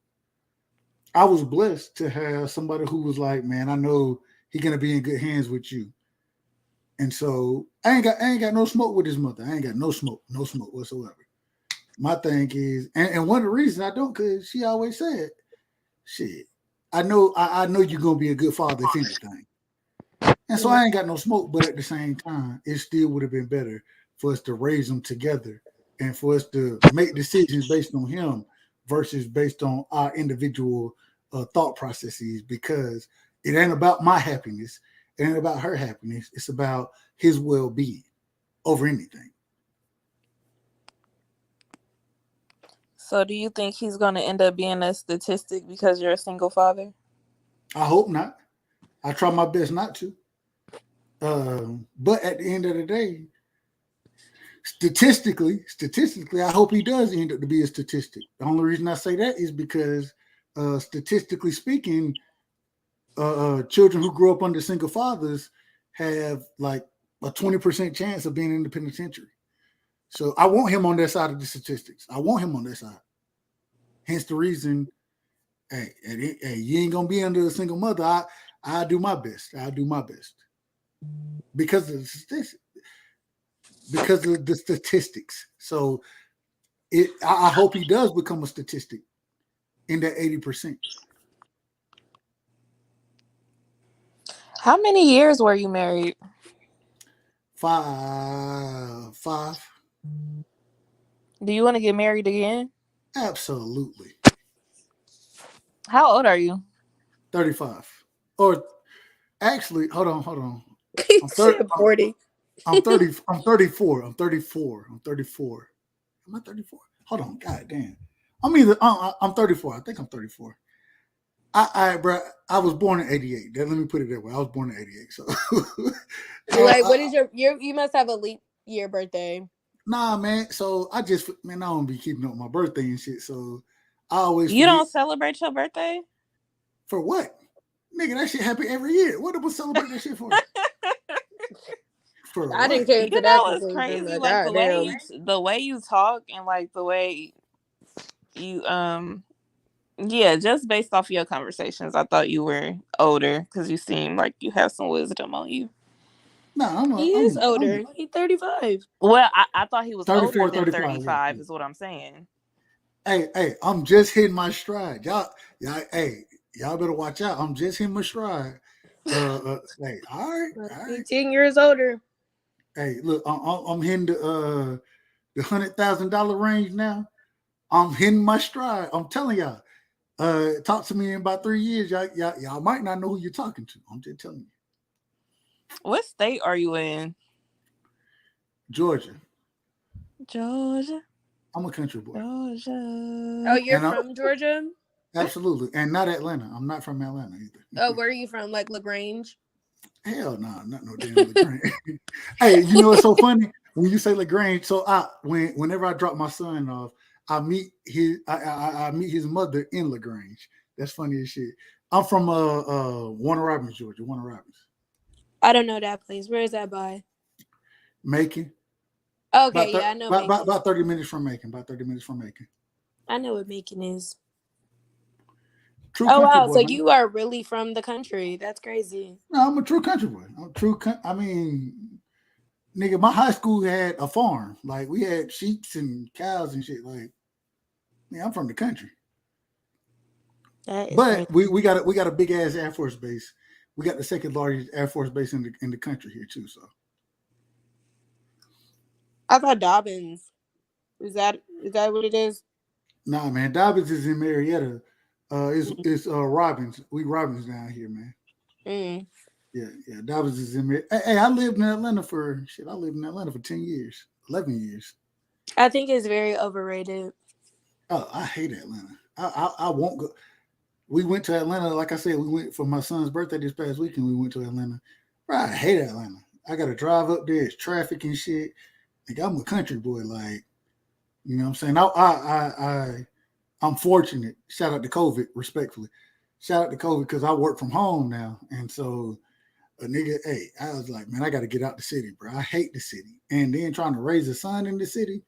I was blessed to have somebody who was like, man, I know he's gonna be in good hands with you. And so I ain't got no smoke with his mother. I ain't got no smoke whatsoever. My thing is, and one of the reasons I don't, because she always said, shit, I know you're gonna be a good father if anything. And so I ain't got no smoke, but at the same time, it still would have been better for us to raise them together and for us to make decisions based on him versus based on our individual thought processes, because it ain't about my happiness. It ain't about her happiness. It's about his well-being over anything. So do you think he's going to end up being a statistic because you're a single father? I hope not. I try my best not to. But at the end of the day, statistically, I hope he does end up to be a statistic. The only reason I say that is because statistically speaking, children who grow up under single fathers have like a 20% chance of being in the penitentiary. So I want him on that side of the statistics. I want him on that side. Hence the reason, hey, you ain't gonna be under a single mother. I do my best. Because of the statistics. So I hope he does become a statistic in that 80%. How many years were you married? 5. Do you want to get married again? Absolutely. How old are you? 35. Or actually, hold on. I'm 40. I'm 30. I'm 34. Am I 34? Hold on. God damn. I'm 34. I think I'm 34. Bro, I was born in 88. Let me put it that way. I was born in 88. So what is you must have a leap year birthday. Nah, man. So I don't be keeping up with my birthday and shit. So I always You don't celebrate your birthday? For what? Nigga, that shit happen every year. What am I celebrate that shit for? I didn't care. You know it's crazy, like the way you talk and like the way you yeah, just based off your conversations, I thought you were older because you seem like you have some wisdom on you. No, he is older. He's 35. Well, I thought he was 34, older than 35 is what I'm saying. Hey, I'm just hitting my stride. Y'all better watch out. I'm just hitting my stride. Hey, all right. 10 years older. Hey, look, I'm hitting the $100,000 range now. I'm hitting my stride. I'm telling y'all. Talk to me in about 3 years. Y'all might not know who you're talking to. I'm just telling you. What state are you in? Georgia. Georgia. I'm a country boy. Georgia. Oh, you're from Georgia? Absolutely. And not Atlanta. I'm not from Atlanta either. Oh, where are you from? Like LaGrange? Hell no, not no damn LaGrange. Hey, you know what's so funny? When you say LaGrange, so whenever I drop my son off, I meet his mother in LaGrange. That's funny as shit. I'm from Warner Robins, Georgia. Warner Robins. I don't know that place. Where is that by? Macon. Okay, I know. About 30 minutes from Macon. About 30 minutes from Macon. I know what Macon is. True oh wow! boy, So man. you are really from the country? That's crazy. No, I'm a true country boy. I mean, nigga, my high school had a farm. Like we had sheep and cows and shit. Like, yeah, I'm from the country. But we got a big ass Air Force base. We got the second largest Air Force base in the country here too. So I thought Dobbins. Is that what it is? Nah, man, Dobbins is in Marietta. It's Robbins. We Robbins down here, man. Mm. Yeah. Dobbins is in Marietta. Hey, I lived in Atlanta for 10 years, 11 years. I think it's very overrated. Oh, I hate Atlanta. I won't go. We went to Atlanta, like I said, we went for my son's birthday this past weekend. We went to Atlanta. Bro, I hate Atlanta. I got to drive up there. It's traffic and shit. Like, I'm a country boy. Like, you know what I'm saying? I'm fortunate. Shout out to COVID, respectfully. Shout out to COVID because I work from home now. And so, a nigga, hey, I was like, man, I got to get out the city, bro. I hate the city. And then trying to raise a son in the city,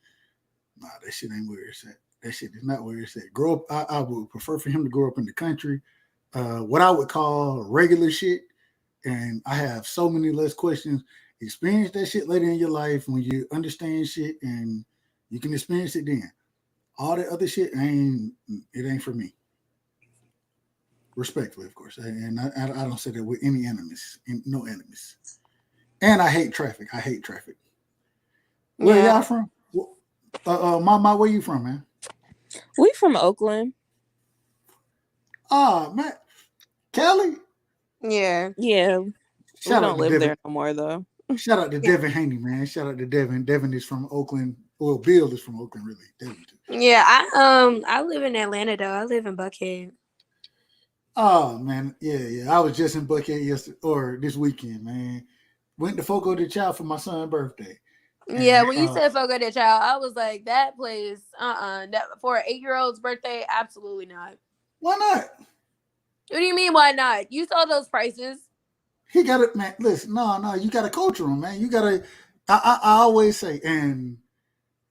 nah, that shit ain't where it's at. That shit is not where it's at. Grow up, I would prefer for him to grow up in the country, what I would call regular shit. And I have so many less questions. Experience that shit later in your life when you understand shit and you can experience it then. All that other shit ain't for me. Respectfully, of course. And I don't say that with any enemies, no enemies. And I hate traffic. Where y'all from? Mama, where you from, man? We from Oakland. Oh, man. Kelly? Yeah. We don't live there no more, though. Shout out to Devin Haney, man. Shout out to Devin. Devin is from Oakland. Well, Bill is from Oakland, really. Devin too. Yeah, I live in Atlanta, though. I live in Buckhead. Oh, man. Yeah. I was just in Buckhead this weekend, man. Went to Fogo de Chao for my son's birthday. Yeah, when you said Fogo de Chao, I was like, that place, that for an 8-year-old's birthday, absolutely not. Why not? What do you mean, why not? You saw those prices. He got it, man. Listen, no, you got to culture him, man. You got to, I always say, and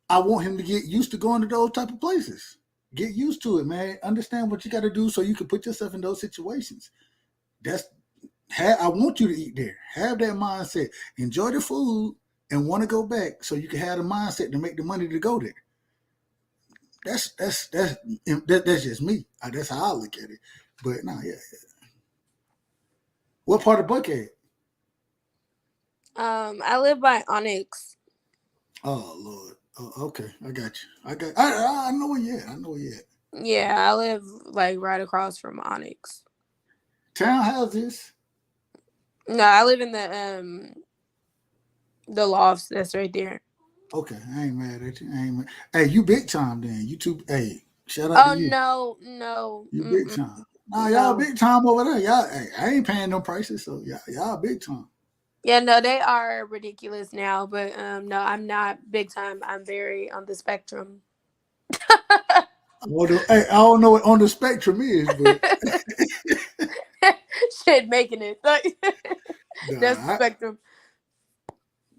I want him to get used to going to those type of places. Get used to it, man. Understand what you got to do so you can put yourself in those situations. I want you to eat there. Have that mindset. Enjoy the food and want to go back so you can have the mindset to make the money to go there. That's just me. That's how I look at it. But no, yeah. What part of Buckhead? I live by Onyx. Oh Lord. Oh, okay. I got you. I know where you at. Yeah, I live like right across from Onyx. Townhouses? No, I live in the lofts that's right there. Okay, I ain't mad at you. Hey, you big time then. You too. Hey, shout out to you. Oh no. You big time. Nah, y'all big time over there. Y'all, hey, I ain't paying no prices, so y'all big time. Yeah, no, they are ridiculous now, but no, I'm not big time. I'm very on the spectrum. I don't know what on the spectrum is, but shit, making it like that's the spectrum.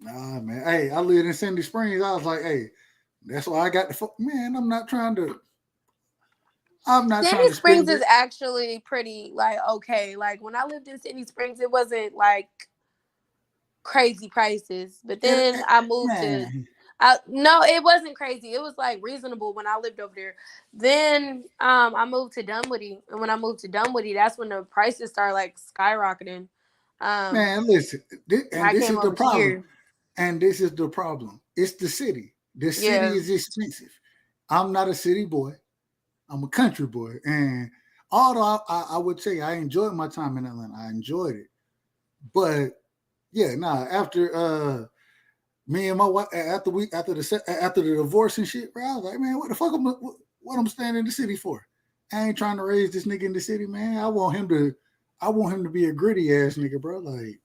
Nah, man. Hey, I lived in Sandy Springs. I was like, hey, that's why I got the man. Sandy Springs is actually pretty like okay. Like when I lived in Sandy Springs, it wasn't like crazy prices. But then I moved no, it wasn't crazy. It was like reasonable when I lived over there. Then I moved to Dunwoody, and when I moved to Dunwoody, that's when the prices started like skyrocketing. Man, listen, this is the problem. Here. And this is the problem. It's the city. The city is expensive. I'm not a city boy. I'm a country boy. And although I would say I enjoyed my time in Atlanta, I enjoyed it. But Yeah, nah. After me and my wife after the divorce and shit, bro, I was like, man, what the fuck what I'm staying in the city for? I ain't trying to raise this nigga in the city, man. I want him to be a gritty ass nigga, bro. Like,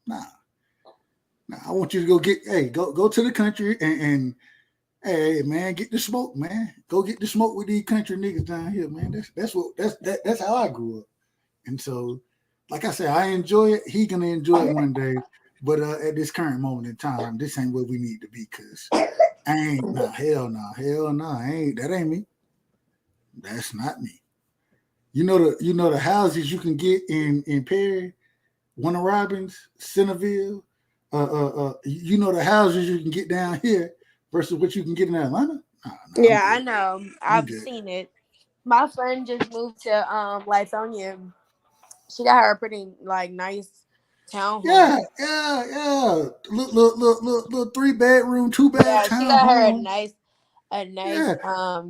nah. I want you to go to the country and hey man, get the smoke, man. Go get the smoke with these country niggas down here, man. That's how I grew up. And so, like I said, I enjoy it. He gonna enjoy it one day. But at this current moment in time, this ain't where we need to be, cause hell no, that ain't me. That's not me. You know the houses you can get in Perry, Warner Robins, Centerville. You know the houses you can get down here versus what you can get in Atlanta. Yeah, I know. I've seen it. My friend just moved to Lithonia. She got her a pretty nice townhome. Yeah. Little 3-bedroom, 2-bath townhome. She got her a nice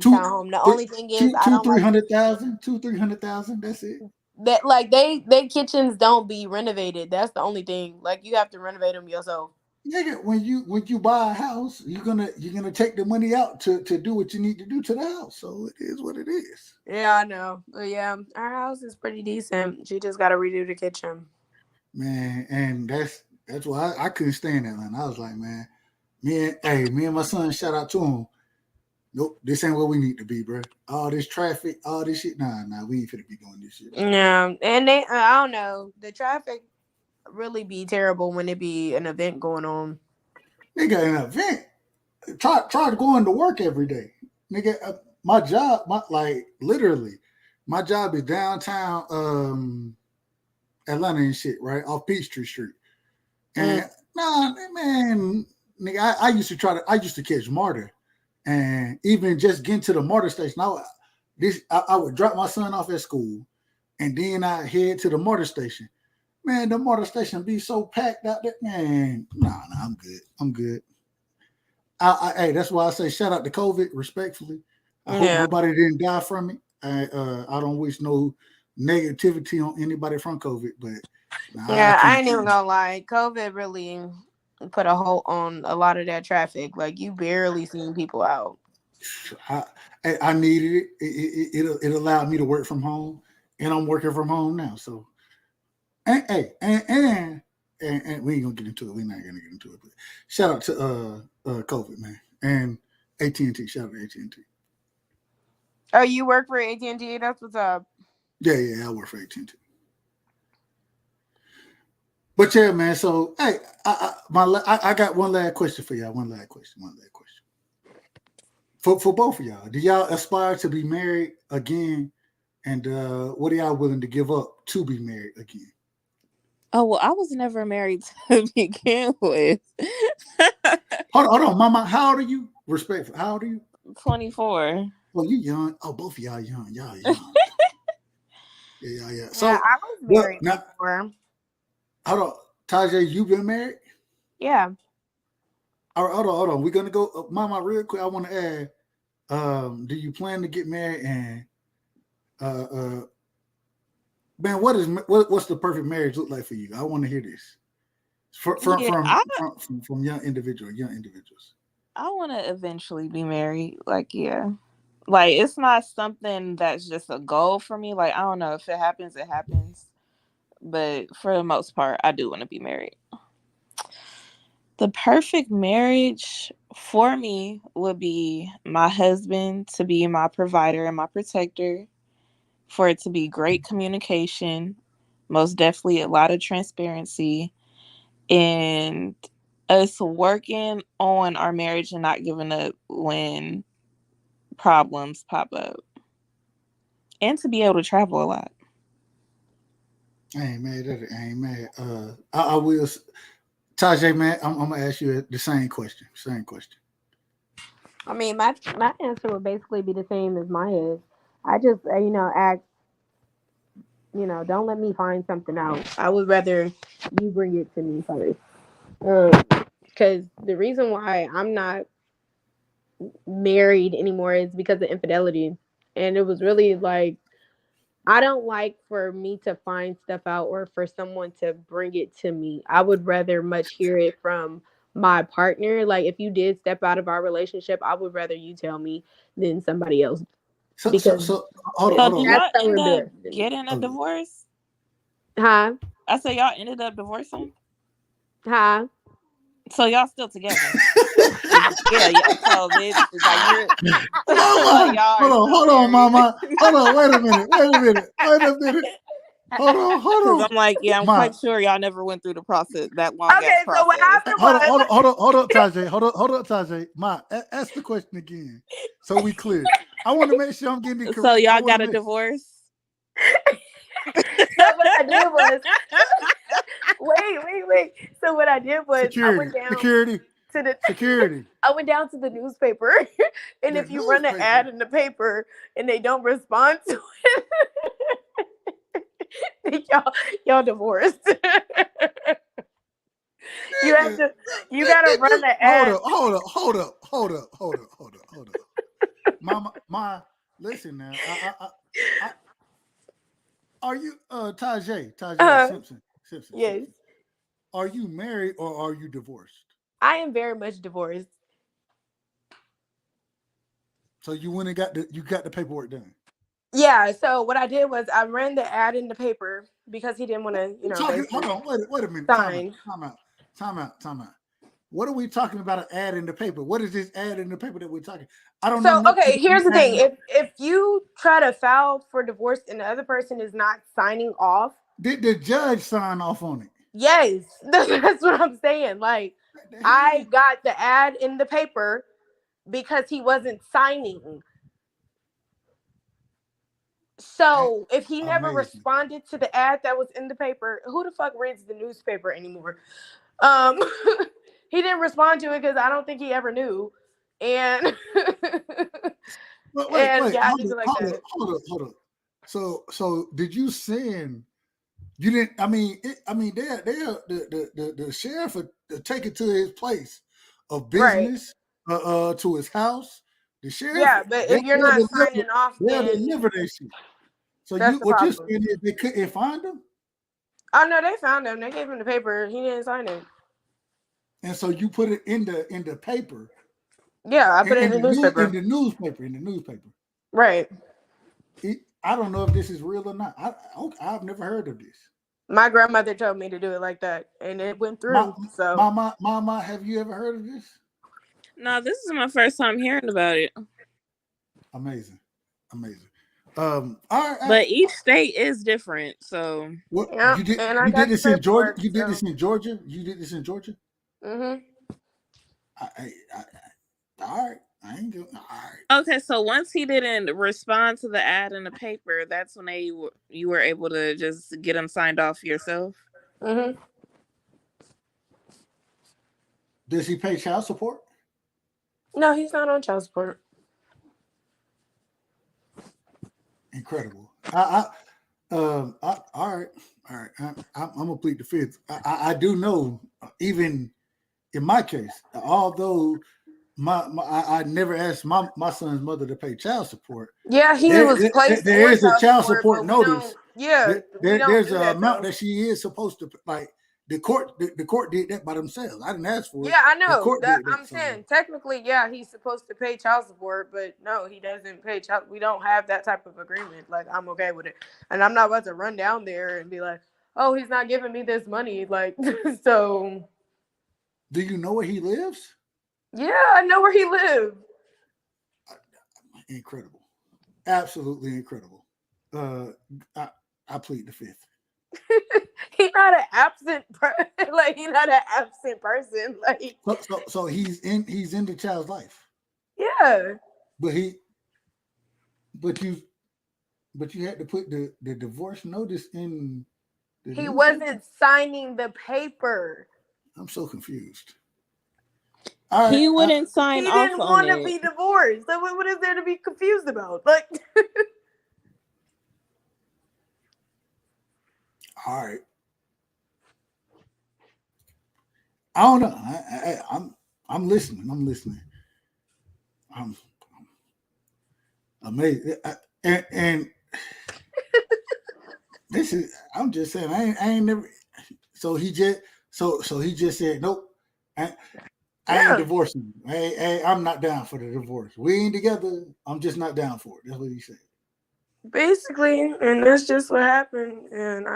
townhome. The only thing is, I don't $200,000-$300,000. That's it. That they kitchens don't be renovated. That's the only thing. Like, you have to renovate them yourself. Nigga, when you buy a house, you're gonna take the money out to do what you need to do to the house. So it is what it is. Yeah, I know. But yeah, our house is pretty decent. She just got to redo the kitchen. Man, and that's why I couldn't stay in Atlanta. I was like, man, me and my son, shout out to him. Nope, this ain't where we need to be, bro. All this traffic, all this shit. Nah, we ain't finna be doing this shit. Yeah, and I don't know. The traffic really be terrible when it be an event going on. Nigga, an event. Try going to work every day. Nigga, my job, literally, my job is downtown Atlanta and shit, right? Off Peachtree Street. And man, nigga, I used to catch MARTA. And even just getting to the MARTA station, I would drop my son off at school, and then I head to the MARTA station. Man, the MARTA station be so packed out there. Man, nah, I'm good. Hey, that's why I say shout out to COVID, respectfully. I hope nobody didn't die from it. I don't wish no negativity on anybody from COVID, but I ain't even gonna lie. COVID really put a hold on a lot of that traffic. Like, you barely seen people out. I needed it. It allowed me to work from home, and I'm working from home now. So, and we ain't gonna get into it. We're not gonna get into it. But shout out to COVID, man, and AT&T. Shout out to AT&T. Oh, you work for AT&T? That's what's up. Yeah, I work for AT&T. But yeah, man. So hey, I got one last question for y'all. One last question. For both of y'all, do y'all aspire to be married again? And what are y'all willing to give up to be married again? Oh, well, I was never married to begin with. Hold on, Mama. How old are you? Respectful. How old are you? 24. Well, you young. Oh, both of y'all young. Y'all young. Yeah. So I was married before. Hold on, Tajay, you been married? Yeah. All right, hold on. We're gonna go, Mama, real quick. I want to add, do you plan to get married? And man, what's the perfect marriage look like for you? I want to hear this from young individuals. I want to eventually be married. Like it's not something that's just a goal for me. Like, I don't know, if it happens, it happens. But for the most part, I do want to be married. The perfect marriage for me would be my husband to be my provider and my protector, for it to be great communication, most definitely a lot of transparency, and us working on our marriage and not giving up when problems pop up, and to be able to travel a lot. I ain't mad. I will, Tajay, man. I'm gonna ask you the same question. I mean, my answer would basically be the same as Maya's. I just ask, don't let me find something out. I would rather you bring it to me first. Because the reason why I'm not married anymore is because of infidelity, and it was really like I don't like for me to find stuff out or for someone to bring it to me. I would rather much hear it from my partner. Like if you did step out of our relationship, I would rather you tell me than somebody else because hold So on, did that's y'all so end up embarrassing. getting a divorce? Huh? I said y'all ended up divorcing. Huh? So y'all still together? Yeah. So it's like you're. Mama, y'all hold on, Mama. Hold on, wait a minute. Hold Because on. I'm like, yeah, I'm Ma. quite sure y'all never went through the process, that long Okay, ass so what process. happened Hold up, Tajay. Hold up, Tajay. Ma, ask the question again, so we clear. I want to make sure I'm getting it correct. So y'all got a divorce? So what I did was, wait. So what I did was, I went down security. I went down to the newspaper, and if you run an ad in the paper and they don't respond to it, y'all divorced. You gotta run the ad. Hold up. Mama, listen now. Are you Tajay Simpson? Yes. Are you married or are you divorced? I am very much divorced. So you went and got the paperwork done. Yeah. So what I did was I ran the ad in the paper because he didn't want to, Hold on, wait a minute. Time out. What are we talking about? An ad in the paper? What is this ad in the paper that we're talking? I don't know. Okay, here's the thing. If you try to file for divorce and the other person is not signing off, did the judge sign off on it? Yes, that's what I'm saying. Like, I got the ad in the paper because he wasn't signing. So if he never responded to the ad that was in the paper, who the fuck reads the newspaper anymore? He didn't respond to it because I don't think he ever knew. And wait, hold up. So did you send? You didn't. I mean, the sheriff would take it to his place of business, to his house. The sheriff. Yeah, but if you're not signing off, they'll then deliver that shit. So what you're saying is they couldn't find him? Oh no, they found him. They gave him the paper. He didn't sign it. And so you put it in the paper. Yeah, I put it in the newspaper. In the newspaper. Right. I don't know if this is real or not. I've never heard of this. My grandmother told me to do it like that, and it went through. Mama, have you ever heard of this? No, this is my first time hearing about it. Amazing. But each state is different, so. You did this in Georgia? You did this in Georgia? Mm-hmm. All right. I ain't doing. All right. Okay, so once he didn't respond to the ad in the paper, that's when you were able to just get him signed off yourself. Mm-hmm. Does he pay child support? No, he's not on child support. Incredible. All right. I'm gonna plead the fifth. I do know, even in my case, although I never asked my son's mother to pay child support. Yeah, there is a child support notice. There's an amount that she is supposed to, like, the court did that by themselves. I didn't ask for it. Yeah, I know. I'm saying technically, yeah, he's supposed to pay child support, but no, he doesn't pay child. We don't have that type of agreement. Like, I'm okay with it, and I'm not about to run down there and be like, "Oh, he's not giving me this money." Like, so. Do you know where he lives? Yeah, I know where he lives. Incredible, absolutely incredible. I plead the fifth. He's not an absent he's not an absent person. Like, so he's in the child's life. Yeah. But you had to put the divorce notice in. He wasn't signing the paper. I'm so confused. He wouldn't sign off on it. He didn't want to be divorced. So what is there to be confused about? Like. All right. I don't know. I'm listening. I'm amazed. And This is. I'm just saying. I ain't never. So he just. So he just said nope. I ain't divorcing. I'm not down for the divorce. We ain't together. I'm just not down for it. That's what he said. Basically, and that's just what happened. And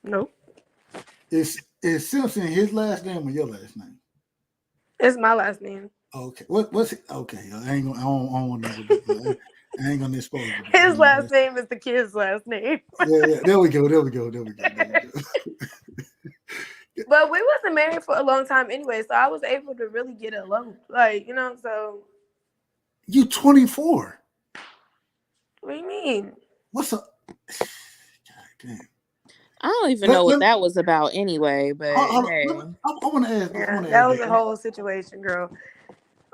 nope. Is Simpson his last name or your last name? It's my last name. Okay. What's it? Okay. I ain't gonna. I don't want to. I ain't gonna expose it. His last name is the kid's last name. Yeah. There we go. But we wasn't married for a long time anyway, so I was able to really get along. Like, so. You 24. What do you mean? What's up? God damn. I don't even know what that was about anyway, but hey. I want to ask. That was a whole situation, girl.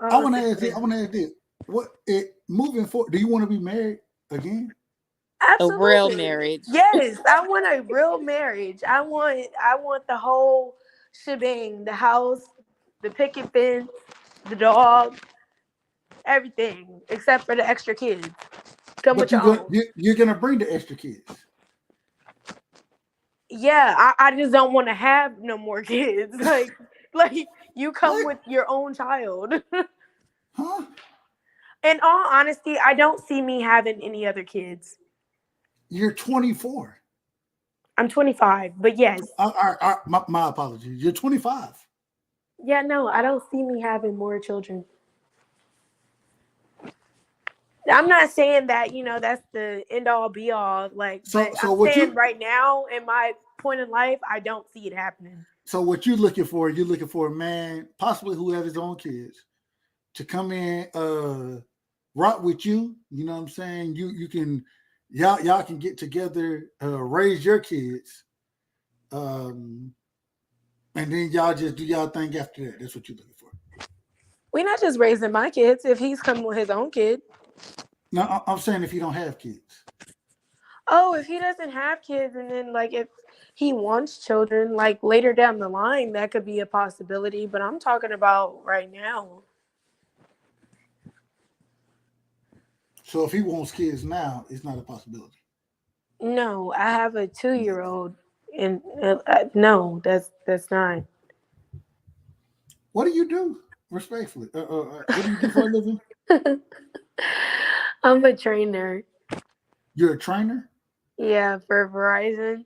I want to ask this. What moving forward? Do you want to be married again? Absolutely. A real marriage. Yes, I want a real marriage. I want the whole shebang: the house, the picket fence, the dog, everything except for the extra kids. But you're gonna bring the extra kids. Yeah, I just don't want to have no more kids. Like you come with your own child. Huh? In all honesty, I don't see me having any other kids. You're 24. I'm 25, but yes. My apologies. You're 25. Yeah, no, I don't see me having more children. I'm not saying that, that's the end all be all. Like, but I'm saying right now, in my point in life, I don't see it happening. So what you're looking for a man, possibly who has his own kids, to come in, rock with you. You know what I'm saying? You can, y'all can get together, raise your kids, and then y'all just do y'all thing after that. That's what you're looking for. We're not just raising my kids. If he's coming with his own kid. No, I'm saying if you don't have kids. Oh, if he doesn't have kids, and then like if he wants children, like later down the line, that could be a possibility. But I'm talking about right now. So if he wants kids now, it's not a possibility. No, I have a 2-year-old, and no, that's not. What do you do? Respectfully, what do you do for a living? I'm a trainer. You're a trainer? Yeah, for Verizon.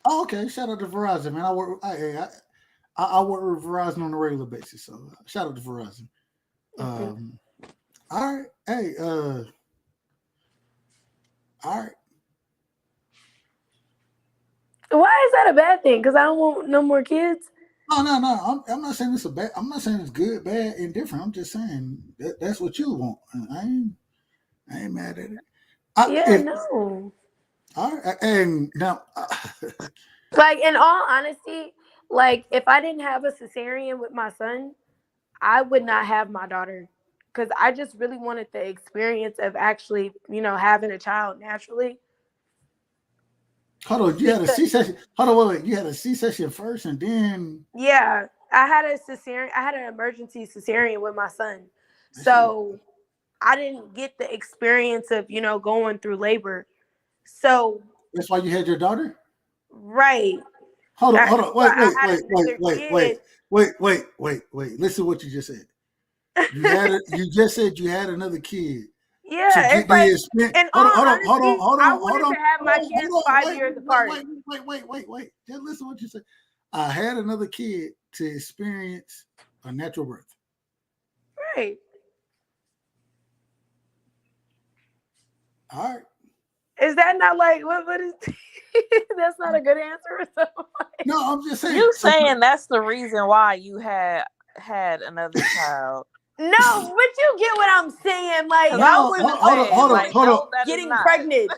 Oh, okay. Shout out to Verizon, man. I work with Verizon on a regular basis, so shout out to Verizon. All right. Hey, all right. Why is that a bad thing? Because I don't want no more kids. No. I'm not saying it's a bad. I'm not saying it's good, bad, indifferent. I'm just saying that's what you want. I ain't mad at it. No. All right, and now, like in all honesty, like if I didn't have a cesarean with my son, I would not have my daughter, because I just really wanted the experience of actually, having a child naturally. Hold on, you had a C-section. Hold on, wait. You had a C-section first, and then I had a cesarean. I had an emergency cesarean with my son, so I didn't get the experience of going through labor. So that's why you had your daughter, right? Hold on. Wait. Listen to what you just said. You just said you had another kid. Yeah, it's like, and hold on. I wanted to have my kids 5 years apart. Wait. Just listen to what you said. I had another kid to experience a natural birth. Right. All right. Is that not like what is? That's not a good answer. So, no, I'm just saying. You saying that's the reason why you had another child. No, but you get what I'm saying. Like, hold on. Getting pregnant.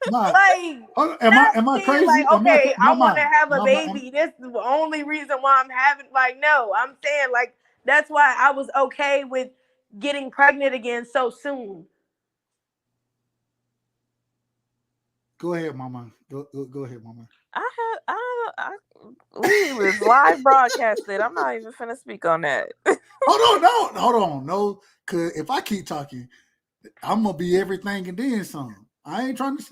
Am I crazy? Like, okay, I want to have a baby. This is the only reason why I'm having. Like, no, I'm saying like that's why I was okay with getting pregnant again so soon. Go ahead, Mama. Go ahead, Mama. We was live broadcasted. I'm not even finna speak on that. Hold on. No, because if I keep talking, I'm gonna be everything and then some. I ain't trying to.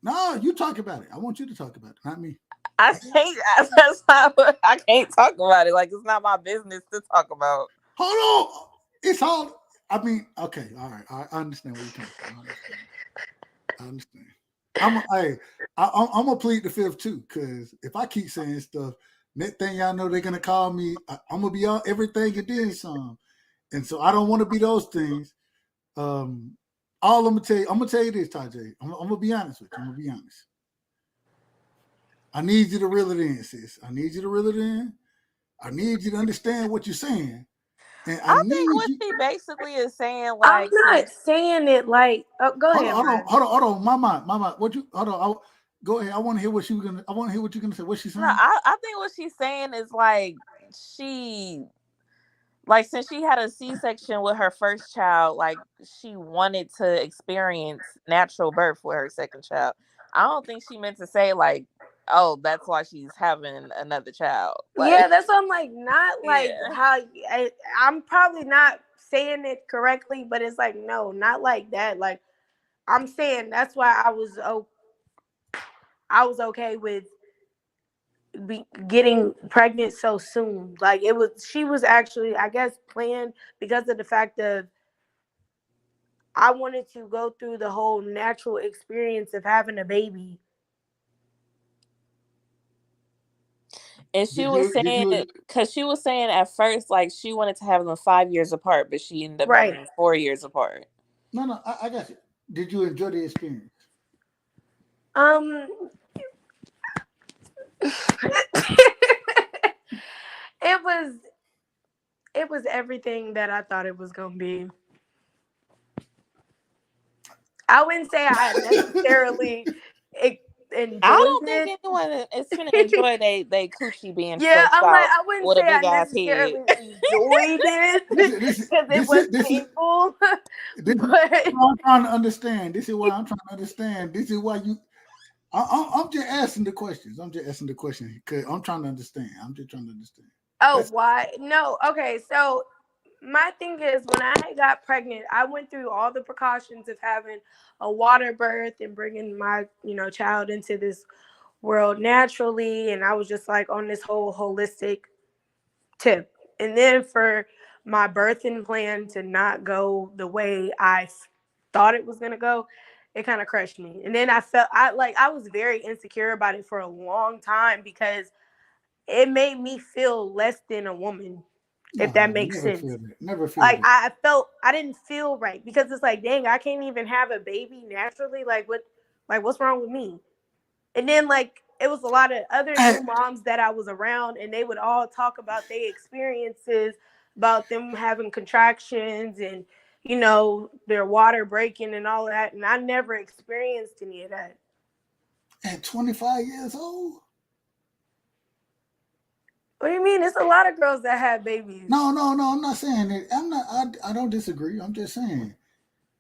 No, you talk about it. I want you to talk about it, not me. I can't. That's not what, I can't talk about it. Like it's not my business to talk about. Hold on. It's all. I mean, okay, all right. I understand what you're talking about. I understand. I'm gonna plead the fifth too, because if I keep saying stuff, next thing y'all know, they're gonna call me. I'm gonna be on everything and then some, and so I don't want to be those things. All I'm gonna tell you this, Tajay. I'm gonna be honest with you. I'm gonna be honest. I need you to reel it in, sis. I need you to reel it in. I need you to understand what you're saying. And I think what she basically is saying, like, I'm not saying it like. Oh, go ahead. Hold on, Mama. What you? Hold on. Go ahead. I want to hear what you gonna. I want to hear what you're gonna say. What's she saying? No, I think what she's saying is like since she had a C-section with her first child, like she wanted to experience natural birth with her second child. I don't think she meant to say like, oh, that's why she's having another child. Like, yeah, that's what I'm like. Not like how I'm probably not saying it correctly, but it's like no, not like that. Like I'm saying that's why I was okay with getting pregnant so soon. Like she was actually, I guess, planned because of the fact of I wanted to go through the whole natural experience of having a baby. And she was saying, because she was saying at first, like she wanted to have them 5 years apart, but she ended up having them 4 years apart. No, I got you. Did you enjoy the experience? It was everything that I thought it was gonna be. I wouldn't say I necessarily enjoyed I don't think anyone is gonna enjoy they coochie being yeah. I'm like I with wouldn't say a big I ass necessarily head. enjoyed it because it was painful. This is what I'm trying to understand. This is what I'm trying to understand. This is why you. I'm just asking the questions. I'm just asking the questions because I'm trying to understand. I'm just trying to understand. Oh, why? No. Okay. So my thing is when I got pregnant, I went through all the precautions of having a water birth and bringing my, child into this world naturally. And I was just like on this whole holistic tip. And then for my birthing plan to not go the way I thought it was going to go, it kind of crushed me. And then I was very insecure about it for a long time because it made me feel less than a woman, if that makes sense. Never feel like that. I didn't feel right because it's like, dang, I can't even have a baby naturally. What's wrong with me? And then it was a lot of other new moms that I was around, and they would all talk about their experiences, about them having contractions and their water breaking and all that, and I never experienced any of that. At 25 years old? What do you mean? There's a lot of girls that have babies. No, I'm not saying it. I don't disagree. I'm just saying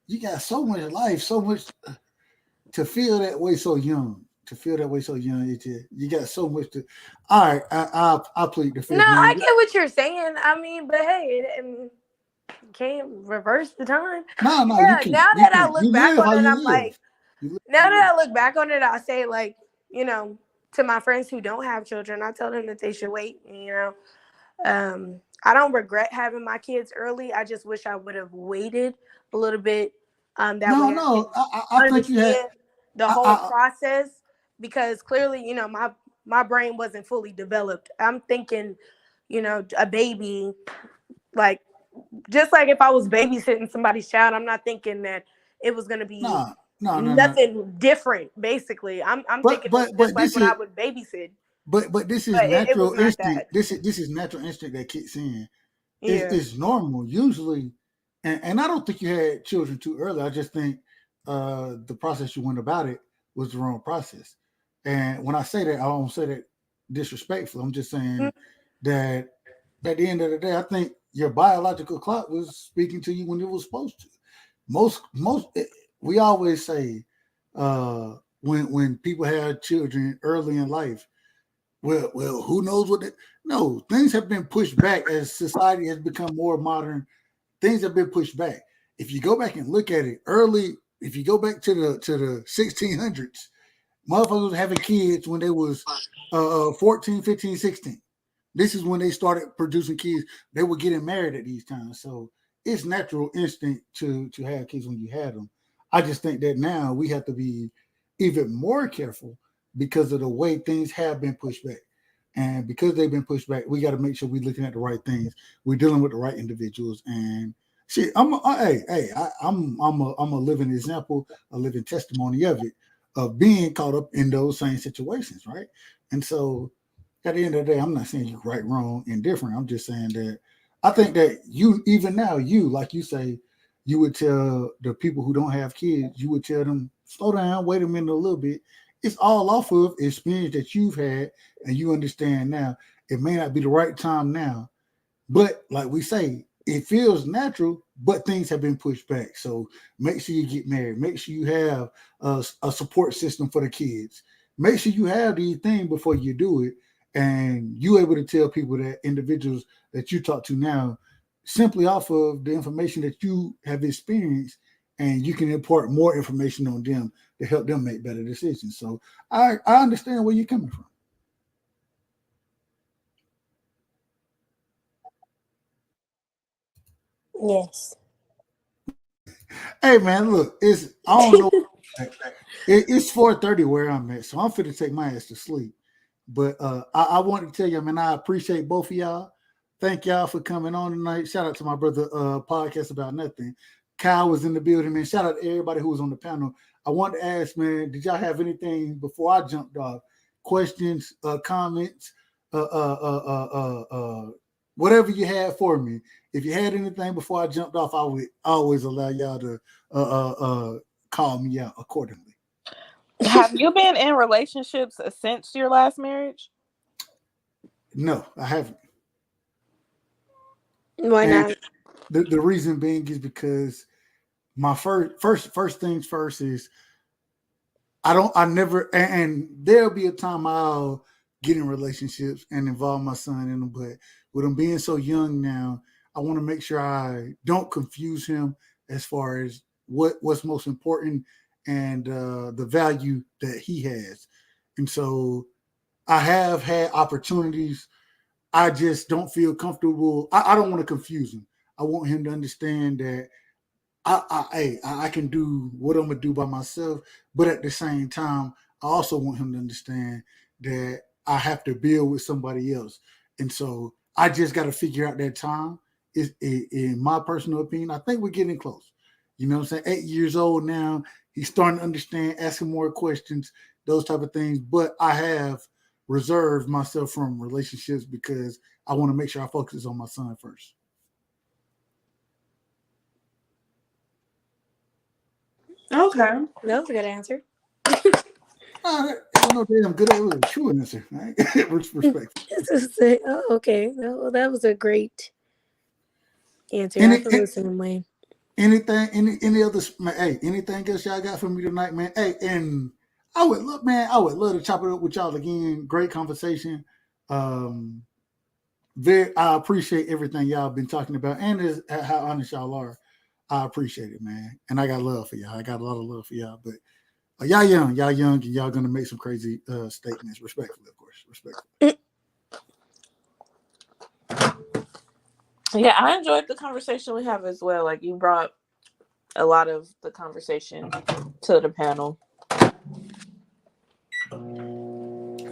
you got so much life, so much to feel that way so young. You got so much to. All right, I'll plead the fifth. No, I get what you're saying. I mean, but hey, you can't reverse the time. No, yeah, you can. Now that I look back on it, I'm like, now that I look back on it, I say to my friends who don't have children, I tell them that they should wait. I don't regret having my kids early. I just wish I would have waited a little bit. I think you had the whole process because clearly, my brain wasn't fully developed. I'm thinking, a baby, just like if I was babysitting somebody's child, I'm not thinking that it was going to be nothing different. Basically, I'm thinking just like when I would babysit. But this is natural instinct. This is natural instinct that kicks in. It's normal usually, and I don't think you had children too early. I just think the process you went about it was the wrong process. And when I say that, I don't say that disrespectful. I'm just saying that at the end of the day, I think your biological clock was speaking to you when it was supposed to. Most we always say when people have children early in life, well, who knows what? No, things have been pushed back as society has become more modern. Things have been pushed back. If you go back and look at it early, if you go back to the 1600s, Motherfuckers was having kids when they was 14, 15, 16. This is when they started producing kids. They were getting married at these times. So it's natural instinct to have kids when you had them. I just think that now we have to be even more careful because of the way things have been pushed back. And because they've been pushed back, we got to make sure we're looking at the right things. We're dealing with the right individuals. And shit, I'm a living example, a living testimony of it, of being caught up in those same situations, right? And so at the end of the day, I'm not saying you're right, wrong, indifferent. I'm just saying that I think that you, even now, you, like you say, you would tell the people who don't have kids, you would tell them, slow down, wait a minute a little bit. It's all off of experience that you've had and you understand now. It may not be the right time now, but like we say, it feels natural, but things have been pushed back. So make sure you get married. Make sure you have a support system for the kids. Make sure you have these things before you do it. And you able to tell people that individuals that you talk to now simply off of the information that you have experienced, and you can impart more information on them to help them make better decisions. So I understand where you're coming from. Yes. Hey man, look, I don't know. It's 4:30 where I'm at, so I'm fit to take my ass to sleep. But I want to tell you, man, I appreciate both of y'all. Thank y'all for coming on tonight. Shout out to my brother, Podcast About Nothing. Kyle was in the building, man. Shout out to everybody who was on the panel. I wanted to ask, man, did y'all have anything before I jumped off? Questions, comments, whatever you had for me. If you had anything before I jumped off, I would always allow y'all to call me out accordingly. Have you been in relationships since your last marriage? No, I haven't. Why not? The reason being is because my first things first is I never, and there'll be a time I'll get in relationships and involve my son in them, but with him being so young now, I want to make sure I don't confuse him as far as what's most important and the value that he has. And so I have had opportunities. I just don't feel comfortable. I don't want to confuse him. I want him to understand that I can do what I'm gonna do by myself, but at the same time, I also want him to understand that I have to build with somebody else. And so I just got to figure out that time. In my personal opinion, I think we're getting close. You know what I'm saying? 8 years old now. He's starting to understand, asking more questions, those type of things. But I have reserved myself from relationships because I want to make sure I focus on my son first. Okay, that was a good answer. No damn good. It was a true answer. Right? Respect. Oh, okay. Well, that was a great answer. I feel the same way. Anything? Any other? Hey, anything else y'all got for me tonight, man? Hey, and I would love to chop it up with y'all again. Great conversation. I appreciate everything y'all been talking about and how honest y'all are. I appreciate it, man. And I got love for y'all. I got a lot of love for y'all. But y'all young, and y'all gonna make some crazy statements. Respectfully, of course. Respectfully. Yeah, I enjoyed the conversation we have as well. Like, you brought a lot of the conversation to the panel.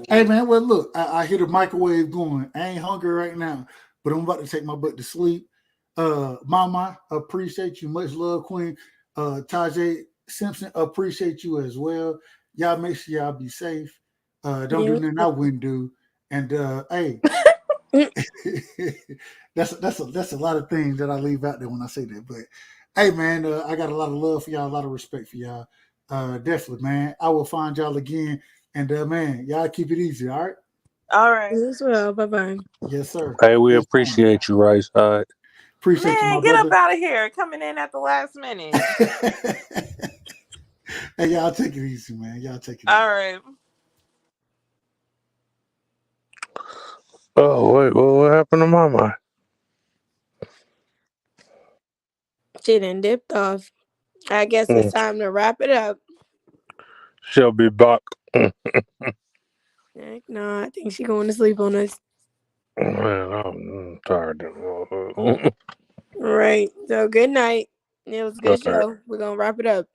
Hey man, well look, I hear the microwave going. I ain't hungry right now, but I'm about to take my butt to sleep. Mama, appreciate you. Much love, Queen. Tajay Simpson, appreciate you as well. Y'all make sure y'all be safe. Don't do nothing I wouldn't do. And hey, that's a lot of things that I leave out there when I say that. But hey man, I got a lot of love for y'all, a lot of respect for y'all. Definitely, man. I will find y'all again. And man, y'all keep it easy, all right? All right. You as well. Bye-bye. Yes, sir. Hey, we appreciate you, Right Side. Appreciate you, my get brother. up out of here. Coming in at the last minute. Hey, y'all take it easy, man. Y'all take it easy. All right. Oh, wait. Well, what happened to Mama? She done dipped off. I guess it's time to wrap it up. She'll be back. Heck no, I think she going to sleep on us. Man, I'm tired. All right. So good night. It was a good show. We're gonna wrap it up.